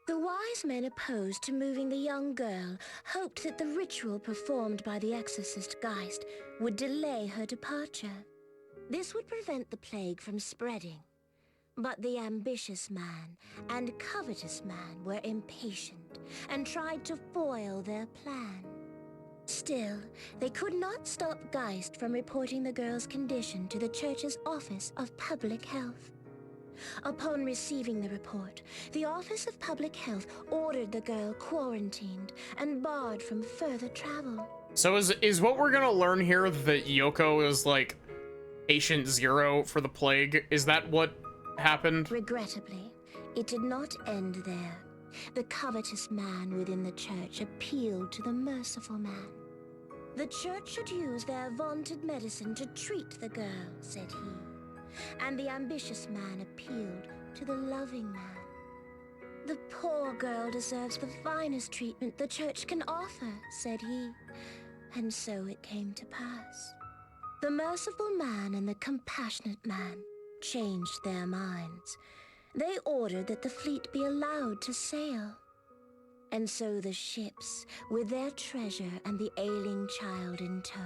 The wise men opposed to moving the young girl hoped that the ritual performed by the exorcist Geist would delay her departure. This would prevent the plague from spreading. But the ambitious man and covetous man were impatient and tried to foil their plan. Still, they could not stop Geist from reporting the girl's condition to the church's Office of Public Health. Upon receiving the report, the Office of Public Health ordered the girl quarantined and barred from further travel. So is what we're gonna learn here that Yoko is like patient zero for the plague? Is that what happened? Regrettably, it did not end there. The covetous man within the church appealed to the merciful man. The church should use their vaunted medicine to treat the girl, said he. And the ambitious man appealed to the loving man. The poor girl deserves the finest treatment the church can offer, said he. And so it came to pass. The merciful man and the compassionate man changed their minds. They ordered that the fleet be allowed to sail. And so the ships, with their treasure and the ailing child in tow,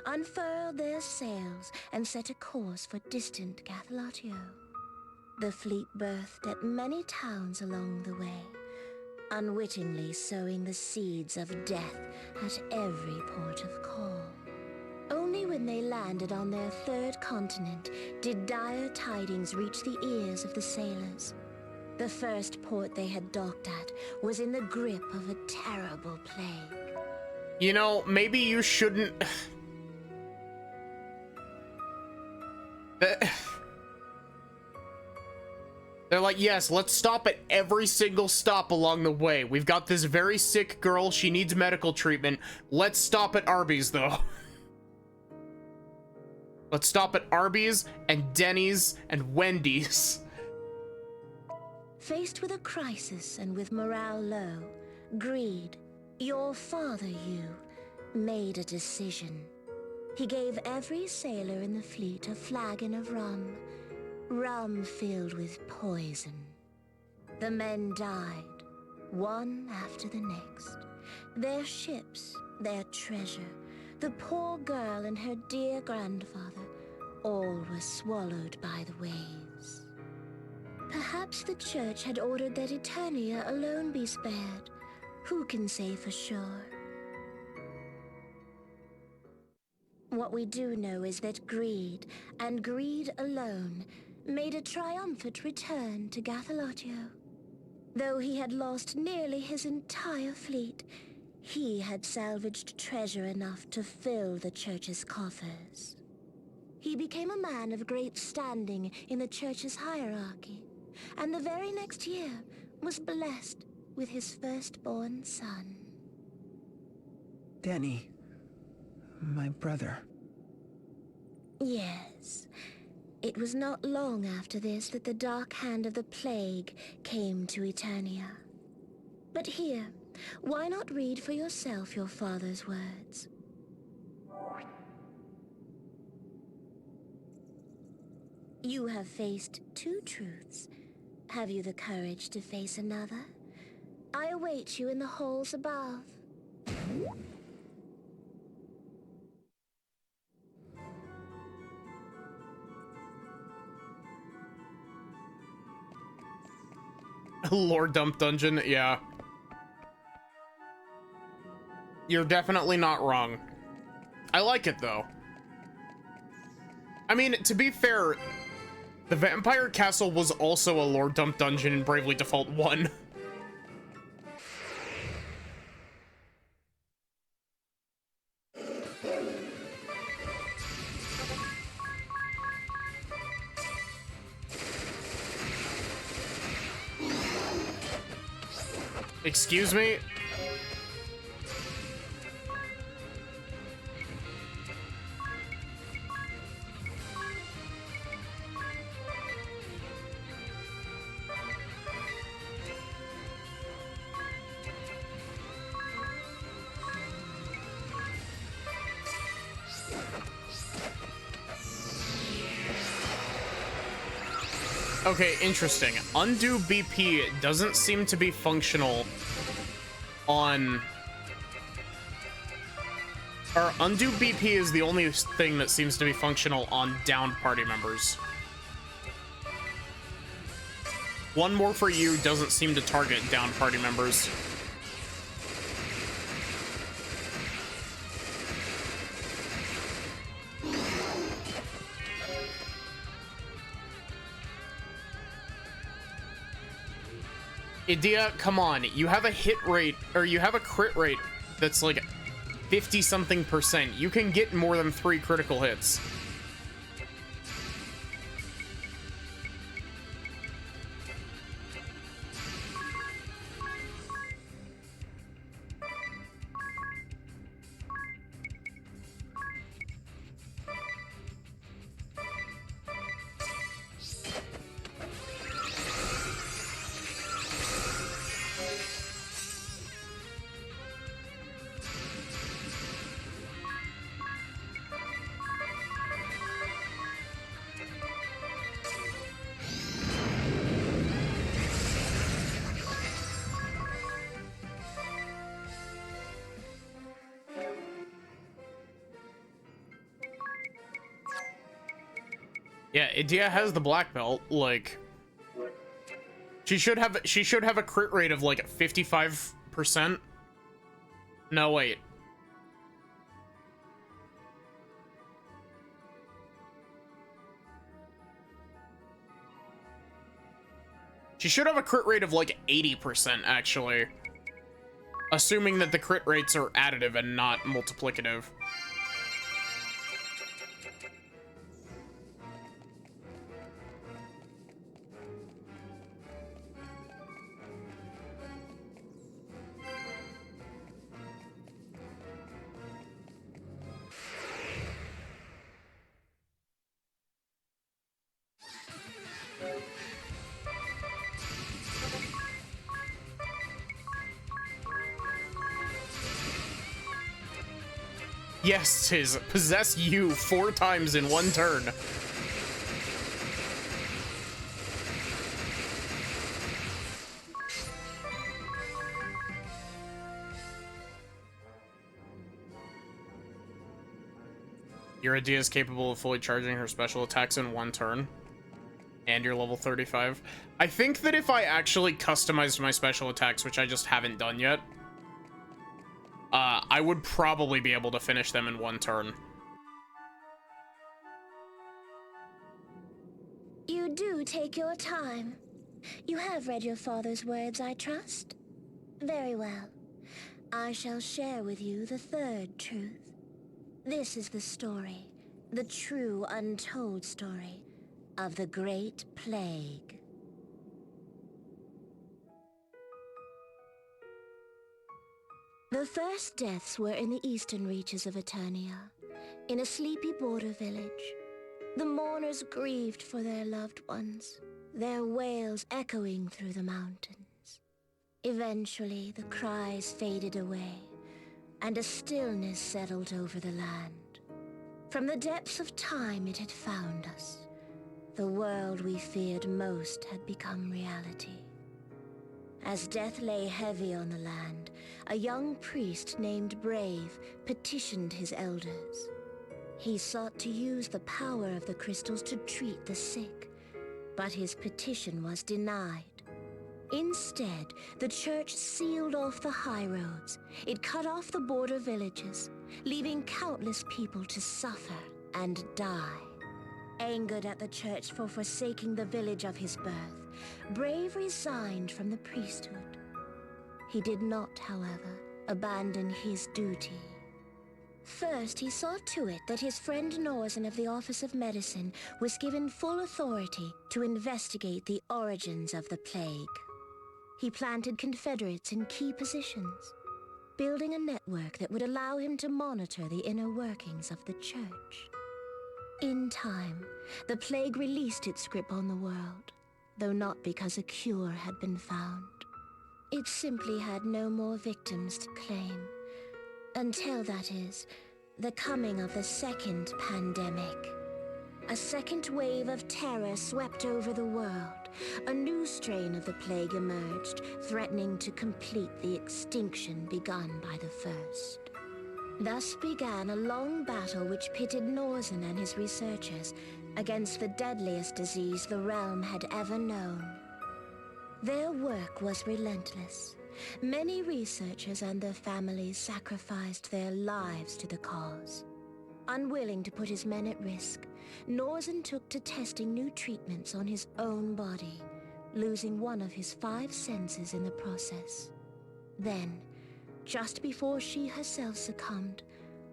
unfurled their sails and set a course for distant Cathalatio. The fleet berthed at many towns along the way, unwittingly sowing the seeds of death at every port of call. Only when they landed on their third continent did dire tidings reach the ears of the sailors. The first port they had docked at was in the grip of a terrible plague. You know, maybe you shouldn't... They're like, yes, let's stop at every single stop along the way. We've got this very sick girl. She needs medical treatment. Let's stop at Arby's, though. Let's stop at Arby's and Denny's and Wendy's. Faced with a crisis and with morale low, Greed, your father, made a decision. He gave every sailor in the fleet a flagon of rum. Rum filled with poison. The men died, one after the next. Their ships, their treasure, the poor girl and her dear grandfather, all were swallowed by the waves. Perhaps the church had ordered that Eternia alone be spared. Who can say for sure? What we do know is that Greed, and Greed alone, made a triumphant return to Cathalatio. Though he had lost nearly his entire fleet, he had salvaged treasure enough to fill the church's coffers. He became a man of great standing in the church's hierarchy, and the very next year was blessed with his firstborn son. Denny, my brother. Yes. It was not long after this that the dark hand of the plague came to Eternia. But here, why not read for yourself your father's words? You have faced two truths. Have you the courage to face another? I await you in the halls above. Lore dump dungeon, yeah. You're definitely not wrong. I like it, though. I mean, to be fair, the Vampire Castle was also a lore dump dungeon in Bravely Default 1. Excuse me? Okay, interesting. Undo BP doesn't seem to be functional on... Or Undo BP is the only thing that seems to be functional on downed party members. One More For You doesn't seem to target downed party members. Idea, come on. You have a hit rate, or you have a crit rate that's like 50-something%. You can get more than 3 critical hits. Yeah, Idea has the black belt, like... She should have a crit rate of like 55%. No, wait. She should have a crit rate of like 80%, actually. Assuming that the crit rates are additive and not multiplicative. Yes, Tiz, possess you 4 times in 1 turn. Your Idea is capable of fully charging her special attacks in 1 turn. And you're level 35. I think that if I actually customized my special attacks, which I just haven't done yet, I would probably be able to finish them in 1 turn. You do take your time. You have read your father's words, I trust? Very well. I shall share with you the 3rd truth. This is the story, the true untold story, of the Great Plague. The first deaths were in the eastern reaches of Eternia, in a sleepy border village. The mourners grieved for their loved ones, their wails echoing through the mountains. Eventually, the cries faded away, and a stillness settled over the land. From the depths of time it had found us. The world we feared most had become reality. As death lay heavy on the land, a young priest named Brave petitioned his elders. He sought to use the power of the crystals to treat the sick, but his petition was denied. Instead, the church sealed off the high roads. It cut off the border villages, leaving countless people to suffer and die. Angered at the church for forsaking the village of his birth, Brave resigned from the priesthood. He did not, however, abandon his duty. First, he saw to it that his friend Norzen of the Office of Medicine was given full authority to investigate the origins of the plague. He planted Confederates in key positions, building a network that would allow him to monitor the inner workings of the church. In time, the plague released its grip on the world, though not because a cure had been found. It simply had no more victims to claim. Until, that is, the coming of the second pandemic. A second wave of terror swept over the world. A new strain of the plague emerged, threatening to complete the extinction begun by the first. Thus began a long battle which pitted Norzen and his researchers against the deadliest disease the realm had ever known. Their work was relentless. Many researchers and their families sacrificed their lives to the cause. Unwilling to put his men at risk, Norzen took to testing new treatments on his own body, losing one of his 5 senses in the process. Then, just before she herself succumbed,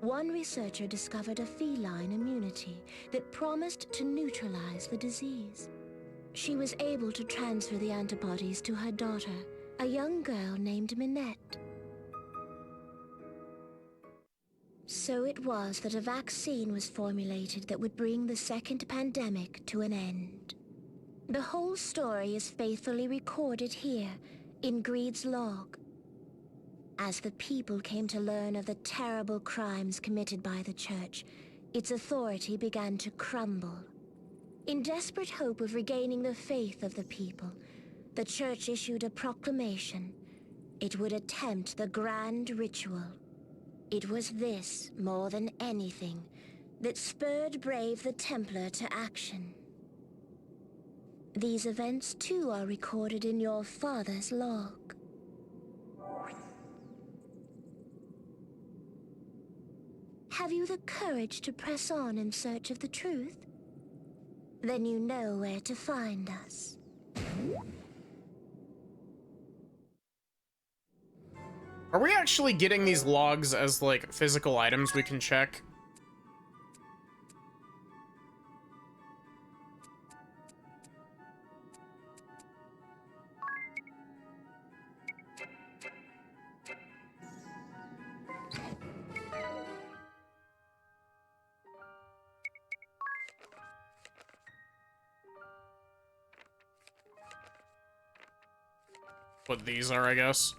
one researcher discovered a feline immunity that promised to neutralize the disease. She was able to transfer the antibodies to her daughter, a young girl named Minette. So it was that a vaccine was formulated that would bring the second pandemic to an end. The whole story is faithfully recorded here, in Greed's log. As the people came to learn of the terrible crimes committed by the church, its authority began to crumble. In desperate hope of regaining the faith of the people, the church issued a proclamation. It would attempt the grand ritual. It was this, more than anything, that spurred Brave the Templar to action. These events too are recorded in your father's log. Have you the courage to press on in search of the truth? Then you know where to find us. Are we actually getting these logs as, like, physical items we can check? What these are, I guess.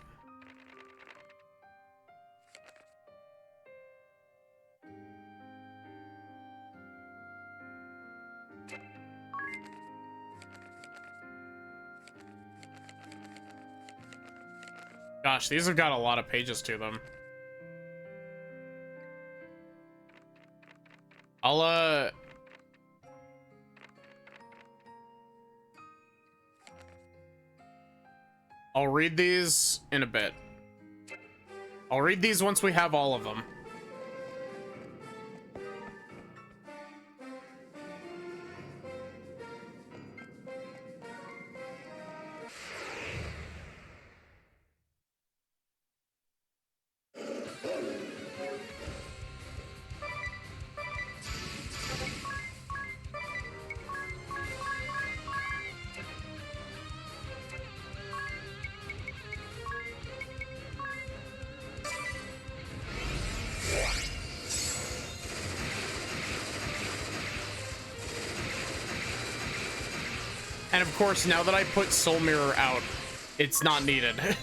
Gosh, these have got a lot of pages to them. I'll read these in a bit. I'll read these once we have all of them. And of course, now that I put Soul Mirror out, it's not needed. Is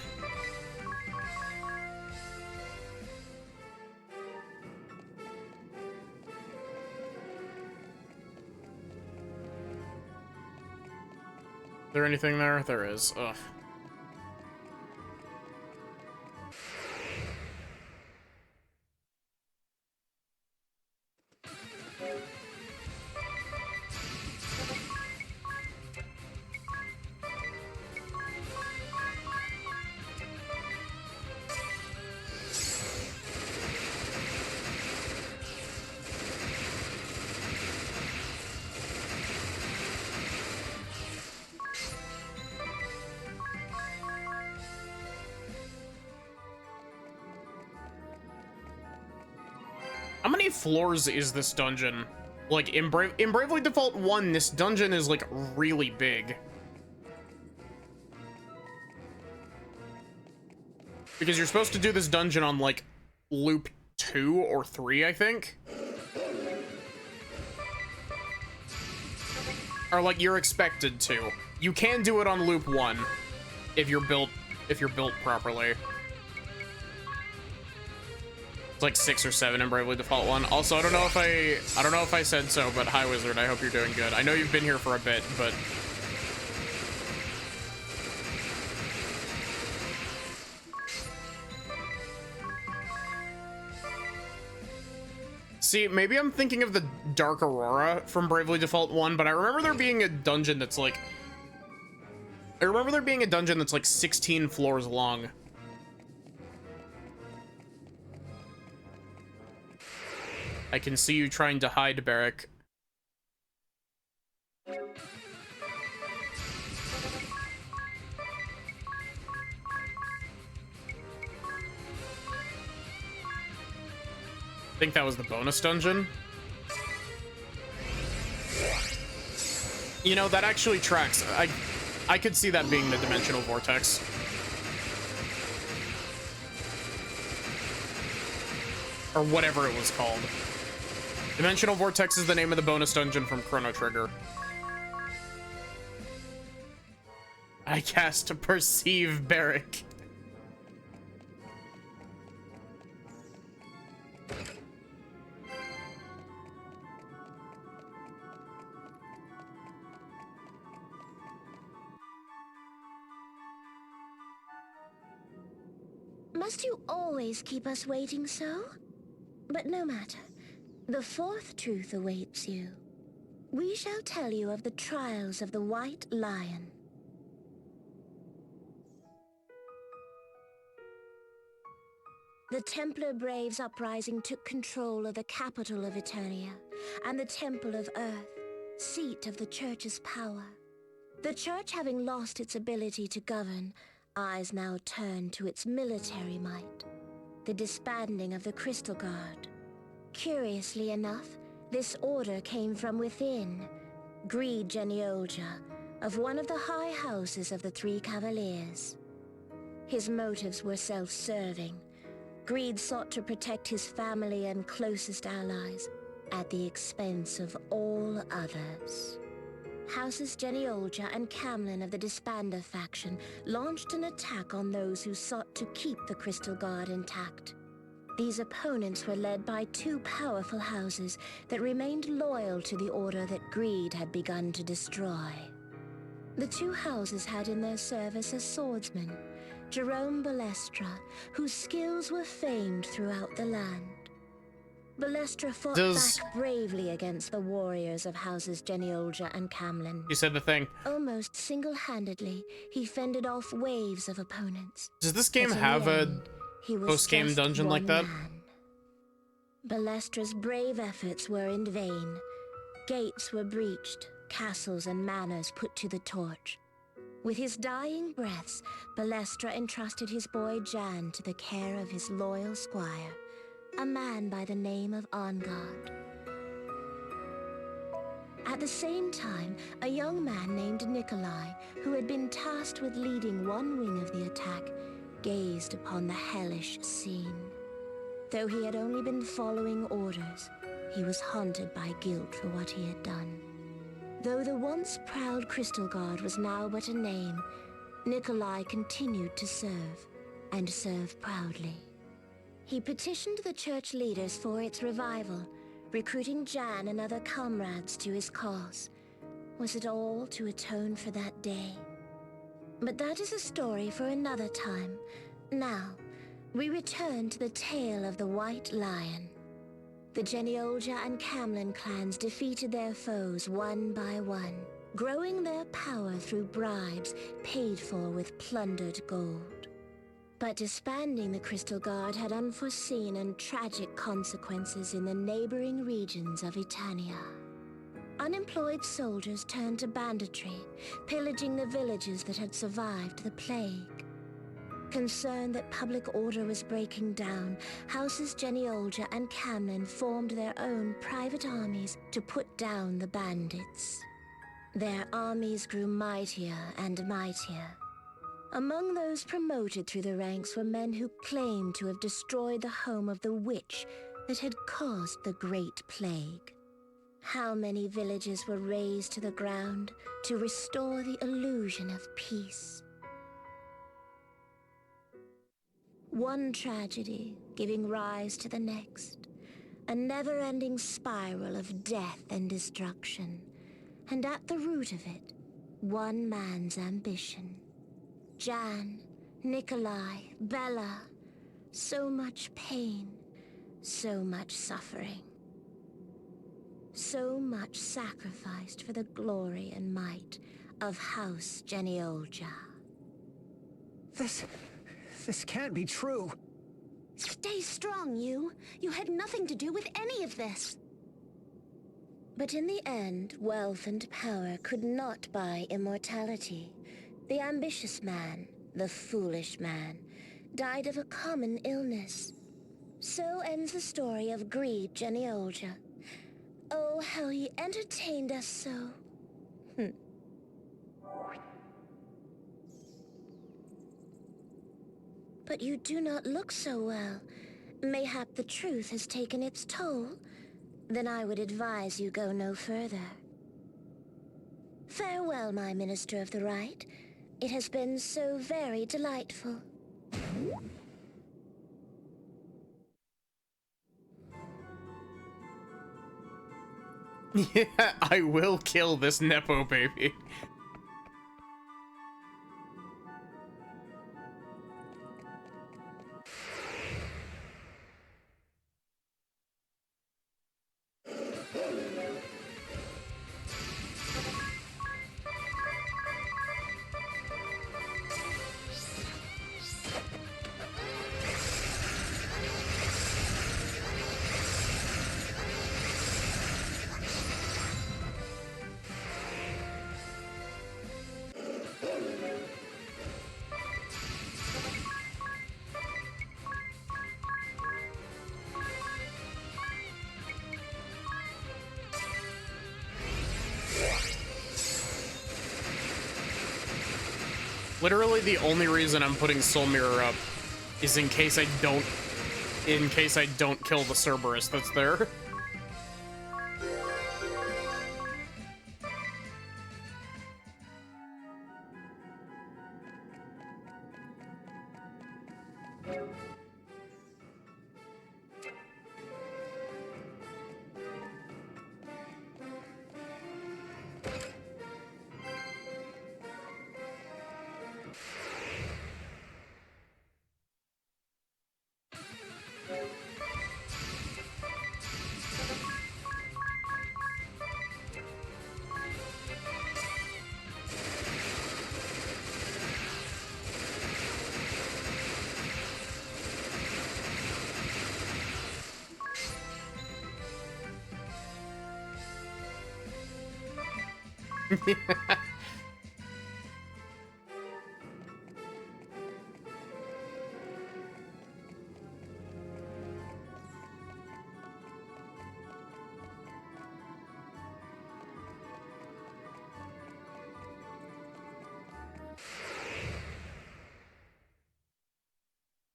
there anything there? There is. Ugh. How many floors is this dungeon? Like, in Bravely Default 1, this dungeon is, like, really big. Because you're supposed to do this dungeon on, like, loop 2 or 3, I think. Or, like, you're expected to. You can do it on loop 1 if you're built properly. It's like 6 or 7 in Bravely Default 1. Also, I don't know if I said so, but hi Wizard, I hope you're doing good. I know you've been here for a bit, but see, maybe I'm thinking of the Dark Aurora from Bravely Default 1, but I remember there being a dungeon that's like 16 floors long. I can see you trying to hide, Barrick. I think that was the bonus dungeon. You know, that actually tracks. I could see that being the Dimensional Vortex. Or whatever it was called. Dimensional Vortex is the name of the bonus dungeon from Chrono Trigger. I cast to perceive Barrick. Must you always keep us waiting so? But no matter. The fourth truth awaits you. We shall tell you of the trials of the White Lion. The Templar Braves uprising took control of the capital of Eternia and the Temple of Earth, seat of the Church's power. The Church, having lost its ability to govern, eyes now turn to its military might, the disbanding of the Crystal Guard. Curiously enough, this order came from within, Greed Geniolja, of one of the high houses of the Three Cavaliers. His motives were self-serving. Greed sought to protect his family and closest allies at the expense of all others. Houses Geniolja and Camlin of the Disbander faction launched an attack on those who sought to keep the Crystal Guard intact. These opponents were led by two powerful houses that remained loyal to the order that Greed had begun to destroy. The two houses had in their service a swordsman, Jerome Balestra, whose skills were famed throughout the land. Balestra fought back bravely against the warriors of houses Geniolja and Camlin. You said the thing. Almost single-handedly, he fended off waves of opponents. Does this game have a post-game dungeon like that? Balestra's brave efforts were in vain. Gates were breached, castles and manors put to the torch. With his dying breaths, Balestra entrusted his boy Jan to the care of his loyal squire, a man by the name of Angard. At the same time, a young man named Nikolai, who had been tasked with leading one wing of the attack, gazed upon the hellish scene. Though he had only been following orders, he was haunted by guilt for what he had done. Though the once proud Crystal Guard was now but a name, Nikolai continued to serve, and serve proudly. He petitioned the church leaders for its revival, recruiting Jan and other comrades to his cause. Was it all to atone for that day? But that is a story for another time. Now, we return to the tale of the White Lion. The Geniolja and Camlin clans defeated their foes one by one, growing their power through bribes paid for with plundered gold. But disbanding the Crystal Guard had unforeseen and tragic consequences in the neighboring regions of Eternia. Unemployed soldiers turned to banditry, pillaging the villages that had survived the plague. Concerned that public order was breaking down, Houses Genealja and Camlin formed their own private armies to put down the bandits. Their armies grew mightier and mightier. Among those promoted through the ranks were men who claimed to have destroyed the home of the witch that had caused the Great Plague. How many villages were razed to the ground to restore the illusion of peace? One tragedy giving rise to the next, a never-ending spiral of death and destruction, and at the root of it, one man's ambition. Jan, Nikolai, Bella, so much pain, so much suffering. So much sacrificed for the glory and might of House Genealja. This can't be true. Stay strong, you. You had nothing to do with any of this. But in the end, wealth and power could not buy immortality. The ambitious man, the foolish man, died of a common illness. So ends the story of Greed Genealja. Oh, how he entertained us so. But you do not look so well. Mayhap the truth has taken its toll? Then I would advise you go no further. Farewell, my Minister of the Right. It has been so very delightful. Yeah, I will kill this Nepo baby. Literally the only reason I'm putting Soul Mirror up is in case I don't kill the Cerberus that's there.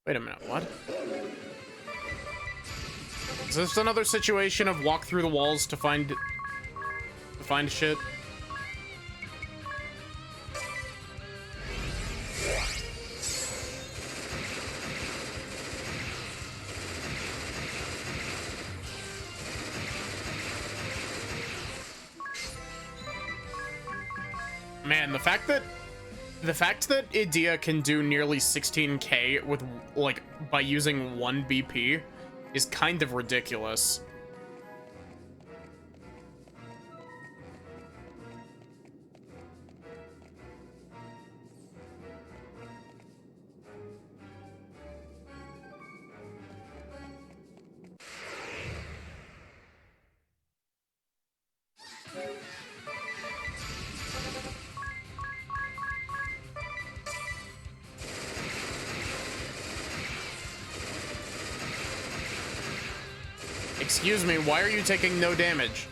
Wait a minute, what? Is this another situation of walk through the walls to find shit? Man, the fact that Edea can do nearly 16k with, like, by using 1 BP is kind of ridiculous. Excuse me, why are you taking no damage?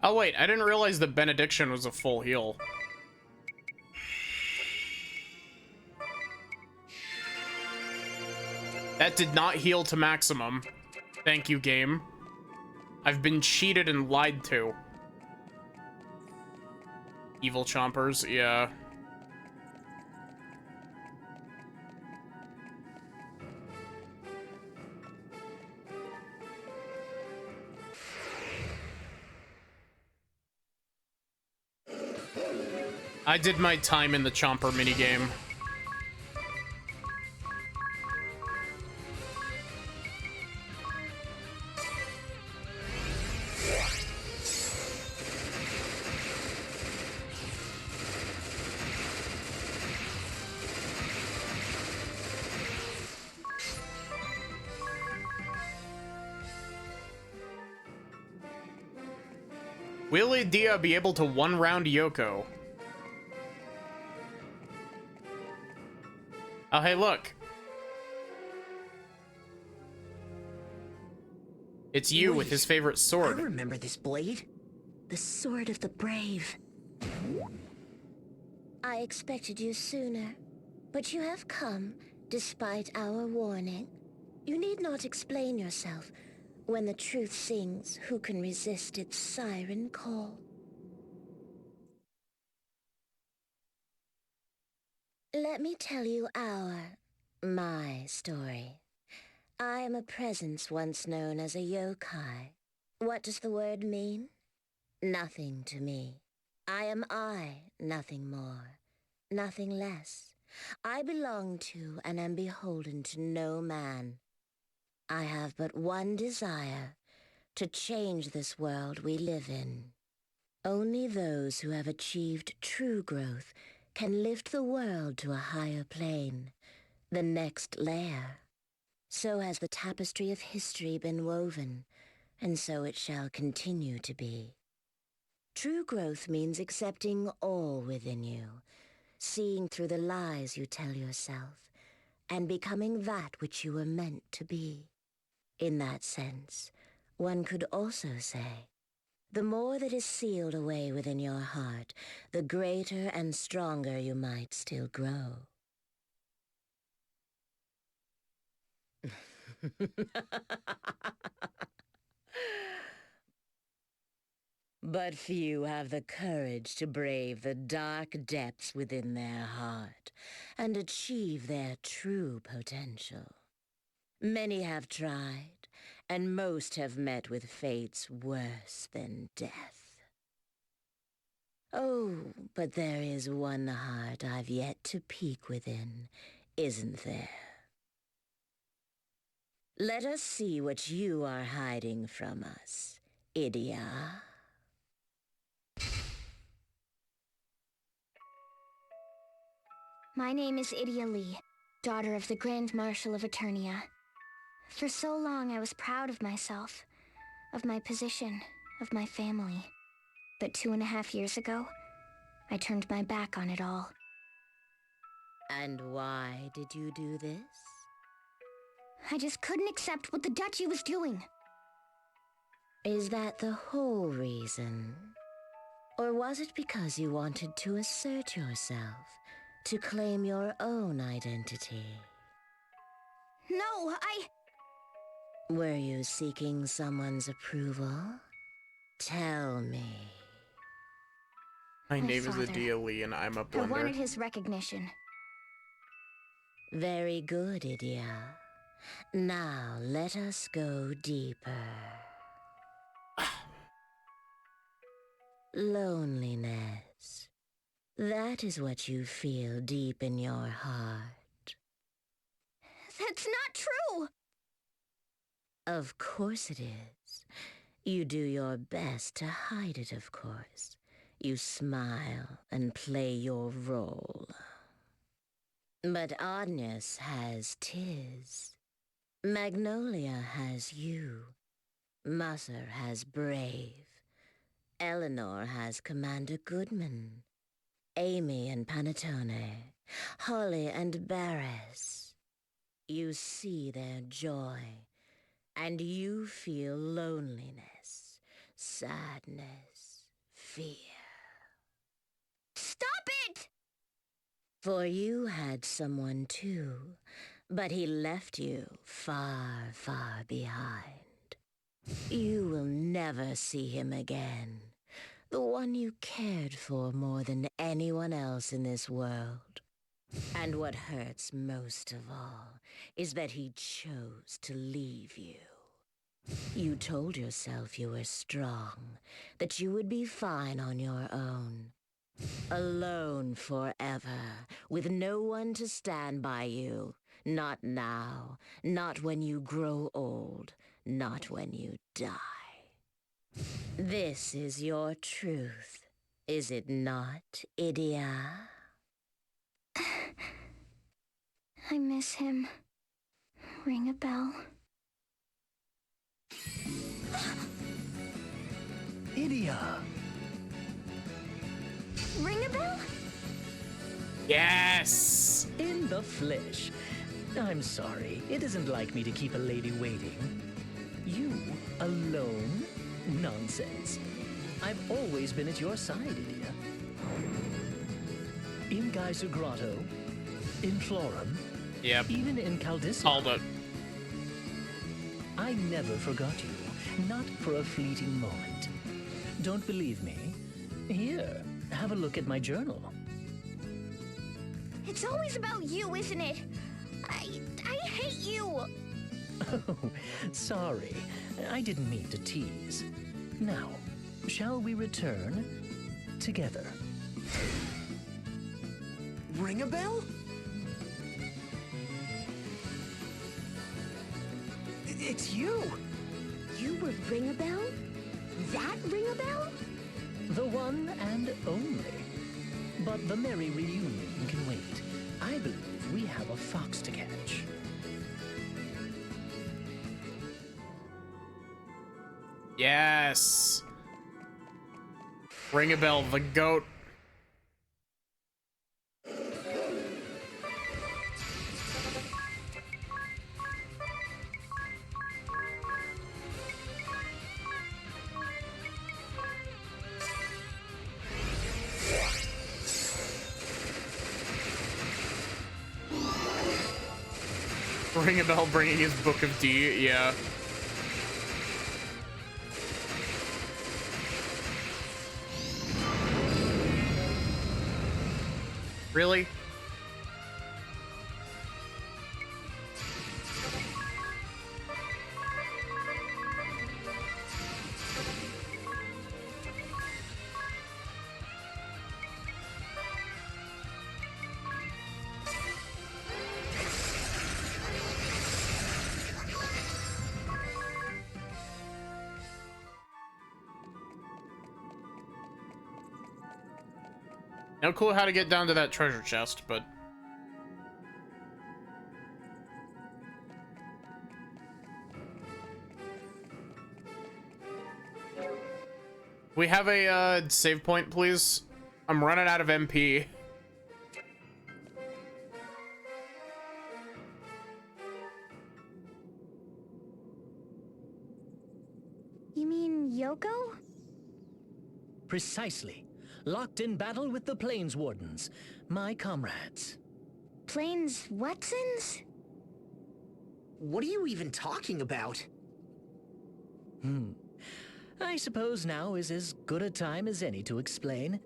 Oh wait, I didn't realize that Benediction was a full heal. That did not heal to maximum. Thank you, game. I've been cheated and lied to. Evil chompers, yeah. I did my time in the chomper minigame. Will Edea be able to one-round Yoko? Oh, hey, look. It's you with his favorite sword. I remember this blade. The sword of the brave. I expected you sooner, but you have come, despite our warning. You need not explain yourself. When the truth sings, who can resist its siren call? Let me tell you my story. I am a presence once known as a yokai. What does the word mean? Nothing to me. I am I, nothing more, nothing less. I belong to and am beholden to no man. I have but one desire, to change this world we live in. Only those who have achieved true growth can lift the world to a higher plane, the next layer. So has the tapestry of history been woven, and so it shall continue to be. True growth means accepting all within you, seeing through the lies you tell yourself, and becoming that which you were meant to be. In that sense, one could also say, the more that is sealed away within your heart, the greater and stronger you might still grow. But few have the courage to brave the dark depths within their heart and achieve their true potential. Many have tried, and most have met with fates worse than death. Oh, but there is one heart I've yet to peek within, isn't there? Let us see what you are hiding from us, Edea. My name is Edea Lee, daughter of the Grand Marshal of Eternia. For so long I was proud of myself, of my position, of my family. But 2.5 years ago, I turned my back on it all. And why did you do this? I just couldn't accept what the Duchy was doing. Is that the whole reason? Or was it because you wanted to assert yourself, to claim your own identity? No, Were you seeking someone's approval? Tell me. My My name is father. Edea Lee and I'm a I wanted blender. his recognition. Very good, Edea. Now let us go deeper. Loneliness. That is what you feel deep in your heart. That's not true! Of course it is. You do your best to hide it, of course. You smile and play your role. But Oddness has Tiz. Magnolia has you. Musser has Brave. Eleanor has Commander Goodman. Amy and Panettone. Holly and Barris. You see their joy, and you feel loneliness, sadness, fear. Stop it! For you had someone too, but he left you far, far behind. You will never see him again. The one you cared for more than anyone else in this world. And what hurts most of all is that he chose to leave you. You told yourself you were strong, that you would be fine on your own. Alone forever, with no one to stand by you. Not now, not when you grow old, not when you die. This is your truth, is it not, Idia? I miss him. Ring a bell. Idia! Ring a bell? Yes! In the flesh. I'm sorry, it isn't like me to keep a lady waiting. You alone? Nonsense. I've always been at your side, Idia. In Geyser Grotto, in Florum, yep. Even in Caldisla. Called it. I never forgot you, not for a fleeting moment. Don't believe me? Here, have a look at my journal. It's always about you, isn't it? I hate you! Oh, sorry. I didn't mean to tease. Now, shall we return together? Ring a bell? It's you! You were Ring-a-Bell? That Ring-a-Bell? The one and only. But the merry reunion can wait. I believe we have a fox to catch. Yes. Ring a bell, the goat. Ring a bell bringing his Book of D, yeah. Really? No clue how to get down to that treasure chest, but... We have a save point, please. I'm running out of MP. You mean Yoko? Precisely. Locked in battle with the Plains Wardens, my comrades. Plains Watsons? What are you even talking about? I suppose now is as good a time as any to explain.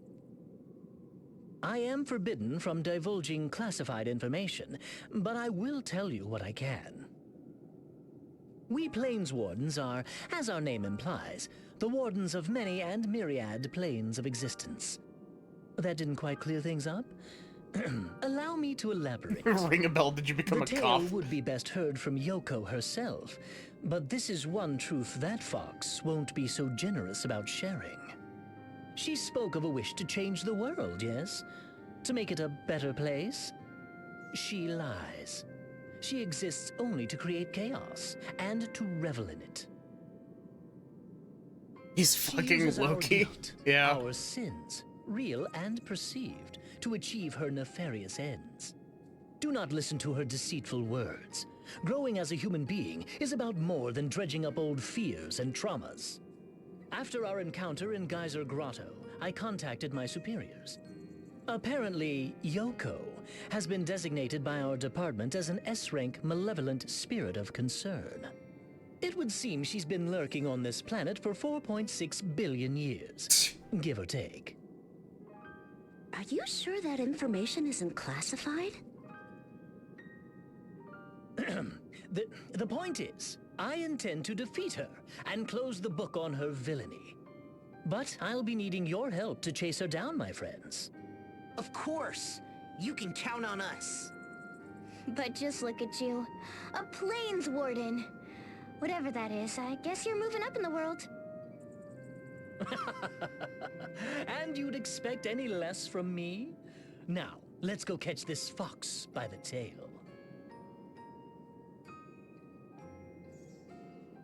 I am forbidden from divulging classified information, but I will tell you what I can. We Plains Wardens are, as our name implies, the wardens of many and myriad planes of existence. That didn't quite clear things up? Allow me to elaborate. Ring a bell, did you become The a tale cop? would be best heard from Yoko herself, but this is one truth that fox won't be so generous about sharing. She spoke of a wish to change the world, yes? To make it a better place? She lies. She exists only to create chaos and to revel in it. He's She fucking uses our Loki. guilt, Yeah. our sins, real and perceived, to achieve her nefarious ends. Do not listen to her deceitful words. Growing as a human being is about more than dredging up old fears and traumas. After our encounter in Geyser Grotto, I contacted my superiors. Apparently, Yoko has been designated by our department as an S-rank malevolent spirit of concern. It would seem she's been lurking on this planet for 4.6 billion years, give or take. Are you sure that information isn't classified? The point is, I intend to defeat her and close the book on her villainy. But I'll be needing your help to chase her down, my friends. Of course. You can count on us. But just look at you. A plains warden. Whatever that is, I guess you're moving up in the world. And you'd expect any less from me? Now, let's go catch this fox by the tail.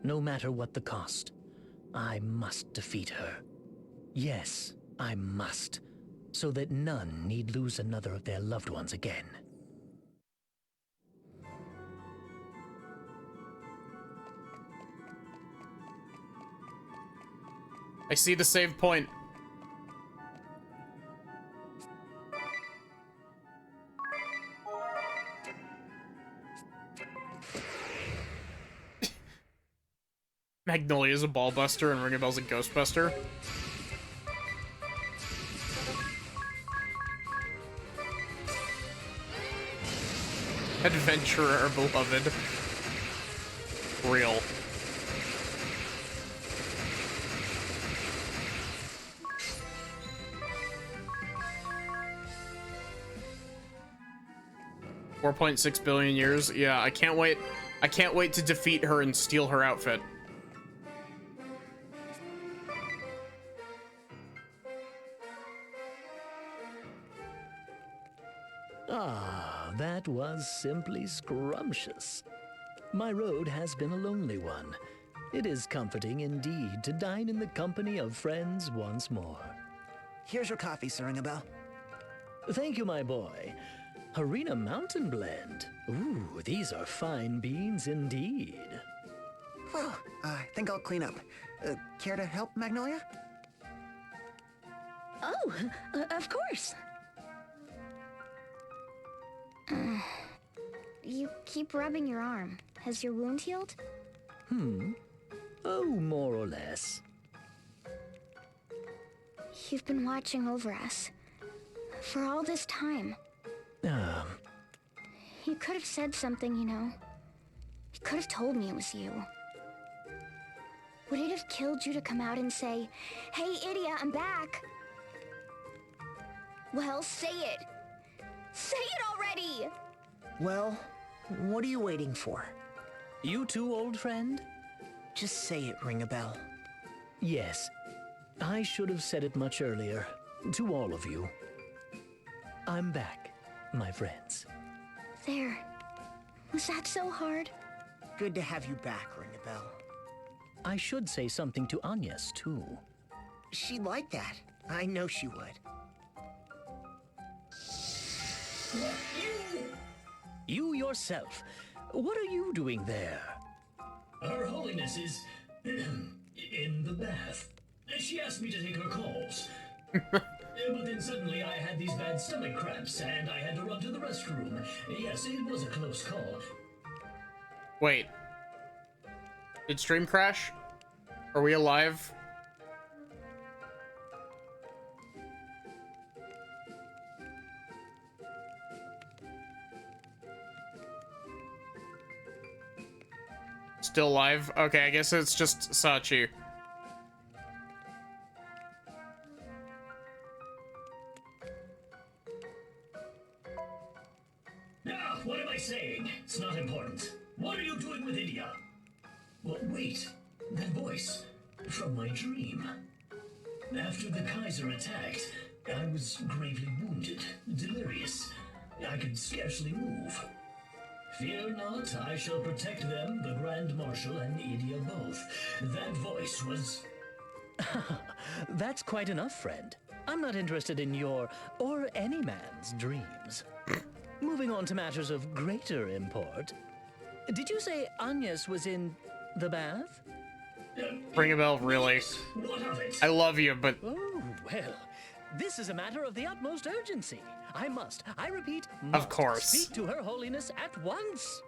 No matter what the cost, I must defeat her. Yes, I must, so that none need lose another of their loved ones again. I see the save point. Magnolia's a ball buster and Ring a Bell's a ghost buster. Adventurer beloved. Real. $4.6 billion years. Yeah, I can't wait. I can't wait to defeat her and steal her outfit. Ah, that was simply scrumptious. My road has been a lonely one. It is comforting indeed to dine in the company of friends once more. Here's your coffee, Sir Ringabel. Thank you, my boy. Harina Mountain Blend. Ooh, these are fine beans indeed. Well, I think I'll clean up. Care to help, Magnolia? Oh, of course. You keep rubbing your arm. Has your wound healed? Oh, more or less. You've been watching over us. For all this time. You could have said something, you know. You could have told me it was you. Would it have killed you to come out and say, "Hey, Idia, I'm back"? Well, say it. Say it already! Well, what are you waiting for? You too, old friend? Just say it, Ringabel. Yes. I should have said it much earlier. To all of you. I'm back, my friends. There. Was that so hard? Good to have you back, Ringabel. I should say something to Agnes, too. She'd like that. I know she would. You yourself. What are you doing there? Her Holiness is in the bath. She asked me to take her calls. But then suddenly I had these bad stomach cramps and I had to run to the restroom. Yes, it was a close call. Wait. Did stream crash? Are we alive? Still alive? Okay, I guess it's just Sachi. Now, what am I saying? It's not important. What are you doing with India? Well, wait. That voice. From my dream. After the Kaiser attacked, I was gravely wounded, delirious. I could scarcely move. Fear not, I shall protect them, the Grand Marshal and Idia both. That voice was... That's quite enough, friend. I'm not interested in your, or any man's, dreams. Moving on to matters of greater import. Did you say Agnes was in the bath? Ring a bell, really. What of it? I love you, but... Oh, well, this is a matter of the utmost urgency. I repeat, Of course. speak to Her Holiness at once.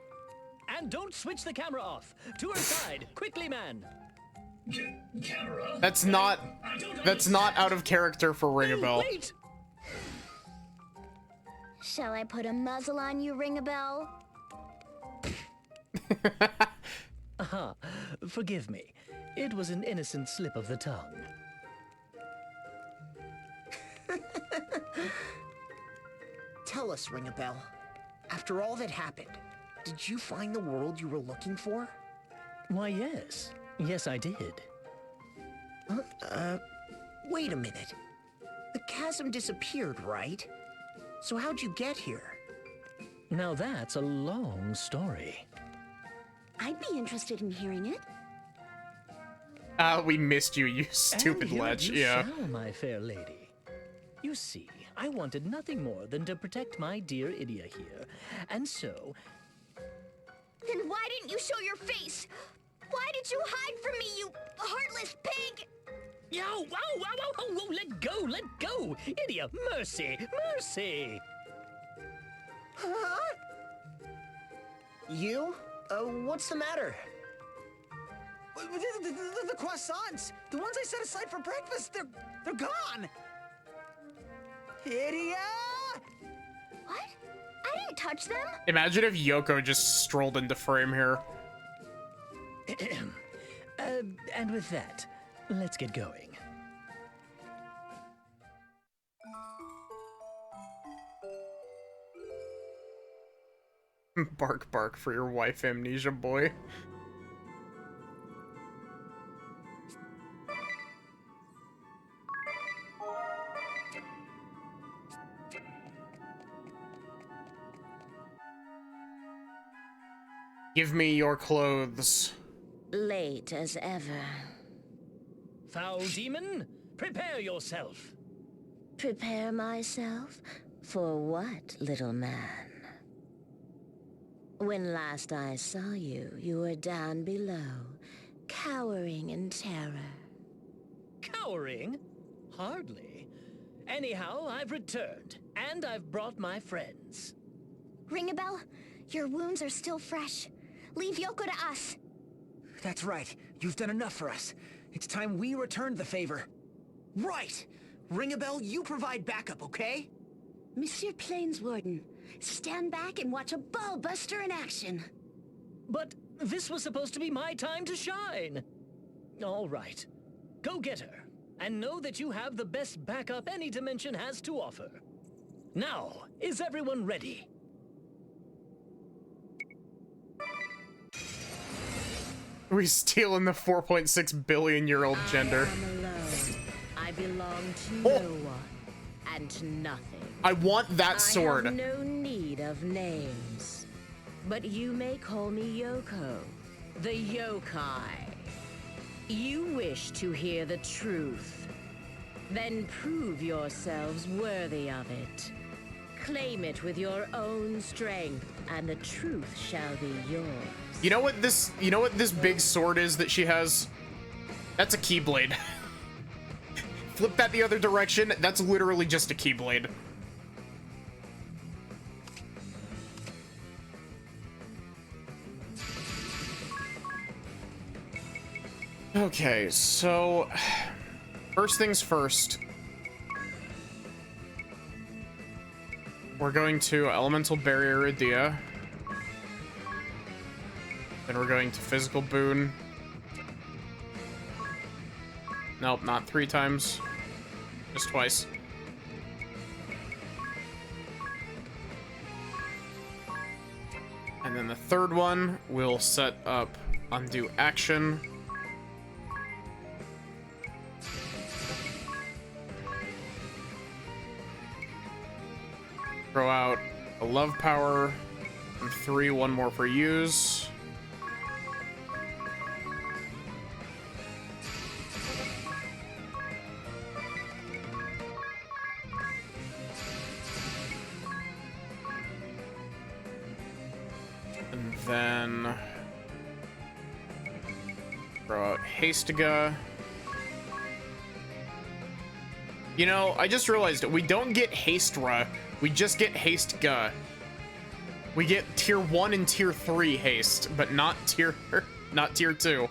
And don't switch the camera off. To her side, quickly, man. Camera? That's not out of character for Ring a Bell. Wait! Shall I put a muzzle on you, Ring-a-Bell? Aha, forgive me. It was an innocent slip of the tongue. Tell us, Ring-a-Bell. After all that happened, did you find the world you were looking for? Why, yes. Yes, I did. Wait a minute. The chasm disappeared, right? So how'd you get here? Now that's a long story. I'd be interested in hearing it. We missed you, you stupid And here lech. you Yeah. shall, my fair lady. You see, I wanted nothing more than to protect my dear Idia here, and so... Then why didn't you show your face? Why did you hide from me, you heartless pig? Yo, whoa, let go! Idia, mercy, mercy! Huh? You? What's the matter? The croissants! The ones I set aside for breakfast, they're gone! Idia! What? I didn't touch them. Imagine if Yoko just strolled into frame here. And with that, let's get going. Bark, bark for your wife, Amnesia Boy. Give me your clothes. Late as ever. Foul demon, prepare yourself. Prepare myself? For what, little man? When last I saw you, you were down below, cowering in terror. Cowering? Hardly. Anyhow, I've returned, and I've brought my friends. Ring-a-Bell, your wounds are still fresh. Leave Yoko to us. That's right. You've done enough for us. It's time we returned the favor. Right! Ring-a-Bell, you provide backup, okay? Monsieur Plainswarden, stand back and watch a ball-buster in action. But this was supposed to be my time to shine. All right. Go get her, and know that you have the best backup any dimension has to offer. Now, is everyone ready? We stealing the 4.6 billion-year-old gender. I am alone. I belong to no one and to nothing. I want that sword. I have no need of names. But you may call me Yoko, the yokai. You wish to hear the truth. Then prove yourselves worthy of it. Claim it with your own strength, and the truth shall be yours. You know what this big sword is that she has? That's a Keyblade. Flip that the other direction, that's literally just a Keyblade. Okay, so first things first. We're going to Elemental Barrier Idia. Then we're going to Physical Boon. Nope, not 3 times. Just twice. And then the third one, we'll set up Undo Action. Throw out a love power. And 3, one more for use. And then throw out Hastega. You know, I just realized we don't get Hastra, we just get Hastega. We get tier 1 and tier 3 haste, but not tier 2.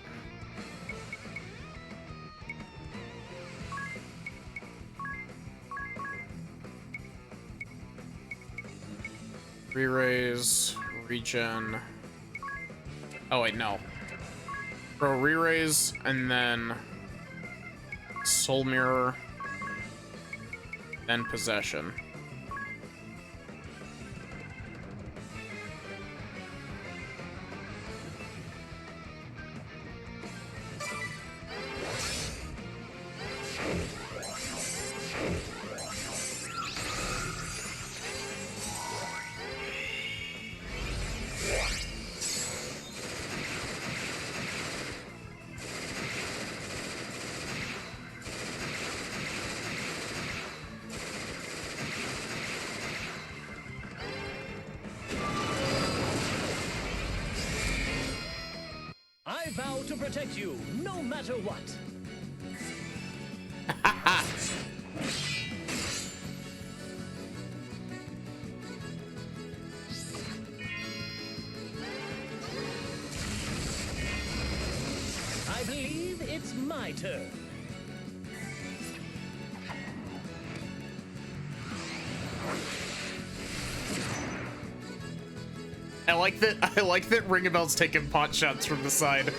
Re-raise, regen. Oh wait, no. Throw re-raise and then soul mirror, then possession. I vow to protect you, no matter what. I believe it's my turn. I like that Ringabel's taking pot shots from the side.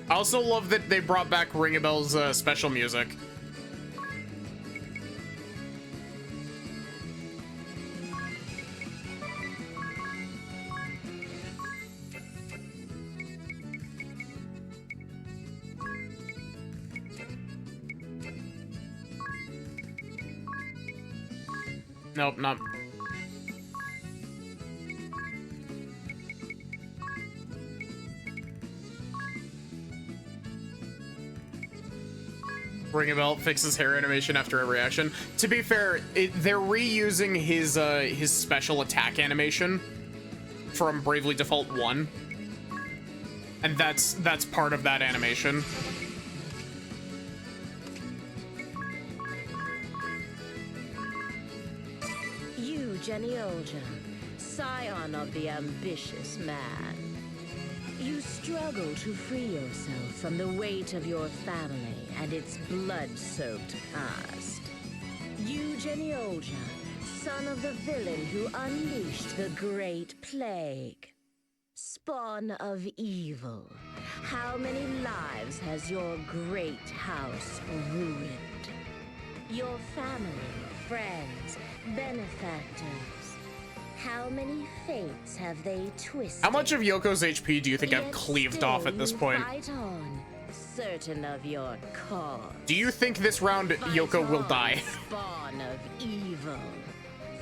I also love that they brought back Ringabel's special music. Nope, not. Ringabel fixes hair animation after every action. To be fair, they're reusing his special attack animation from Bravely Default 1. And that's part of that animation. You, Genioja, scion of the ambitious man. You struggle to free yourself from the weight of your family and its blood-soaked past. You, Genioja, son of the villain who unleashed the Great Plague. Spawn of evil, how many lives has your great house ruined? Your family, friends, benefactors. How many fates have they twisted? How much of Yoko's HP do you think I've Yet cleaved off at this still point? you fight on, certain of your cause. Do you think this round Yoko will die? Spawn of evil.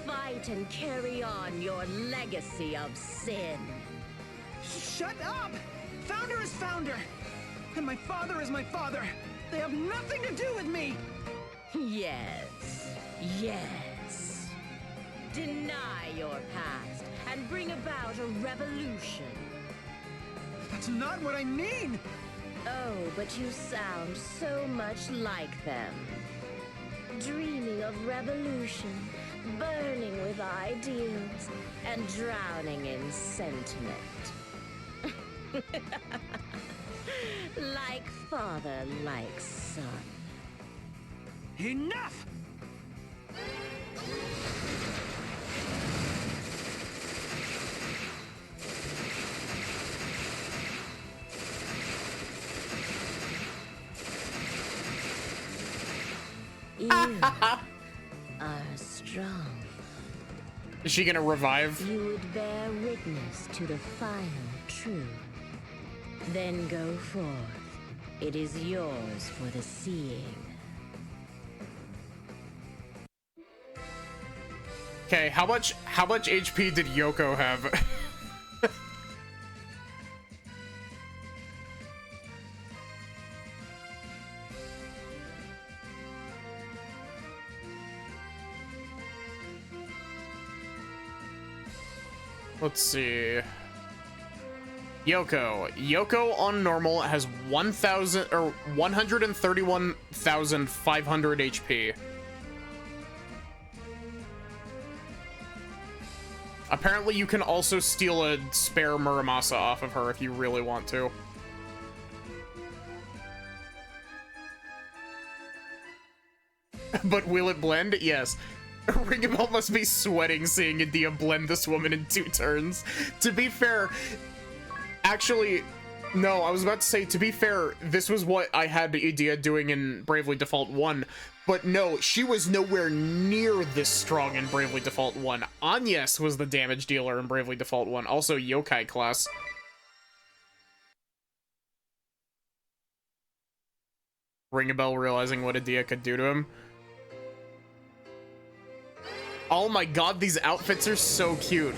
Fight and carry on your legacy of sin. Shut up! Founder is founder! And my father is my father! They have nothing to do with me! Yes, yes. Deny your past and bring about a revolution. That's not what I mean! Oh, but you sound so much like them. Dreaming of revolution, burning with ideals, and drowning in sentiment. Like father, like son. Enough! You are strong. Is she gonna revive? You would bear witness to the final truth. Then go forth It is yours for the seeing. Okay, how much HP did Yoko have? Let's see. Yoko on normal has 131,500 HP. Apparently you can also steal a spare Muramasa off of her if you really want to. But will it blend? Yes. Ringabel must be sweating seeing Edea blend this woman in 2 turns. To be fair, actually, no, I was about to say, to be fair, this was what I had Edea doing in Bravely Default 1, but no, she was nowhere near this strong in Bravely Default 1. Agnes was the damage dealer in Bravely Default 1, also Yokai class. Ringabel realizing what Edea could do to him. Oh my god, these outfits are so cute.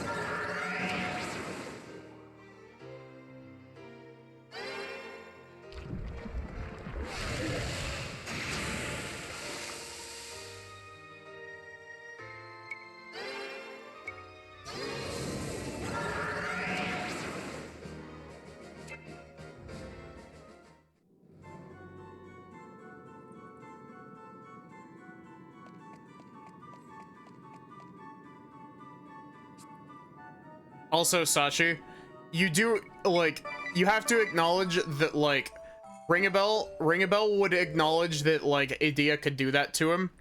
Also, Sachi, you do, like, you have to acknowledge that, like, Ringabel would acknowledge that, like, Edea could do that to him,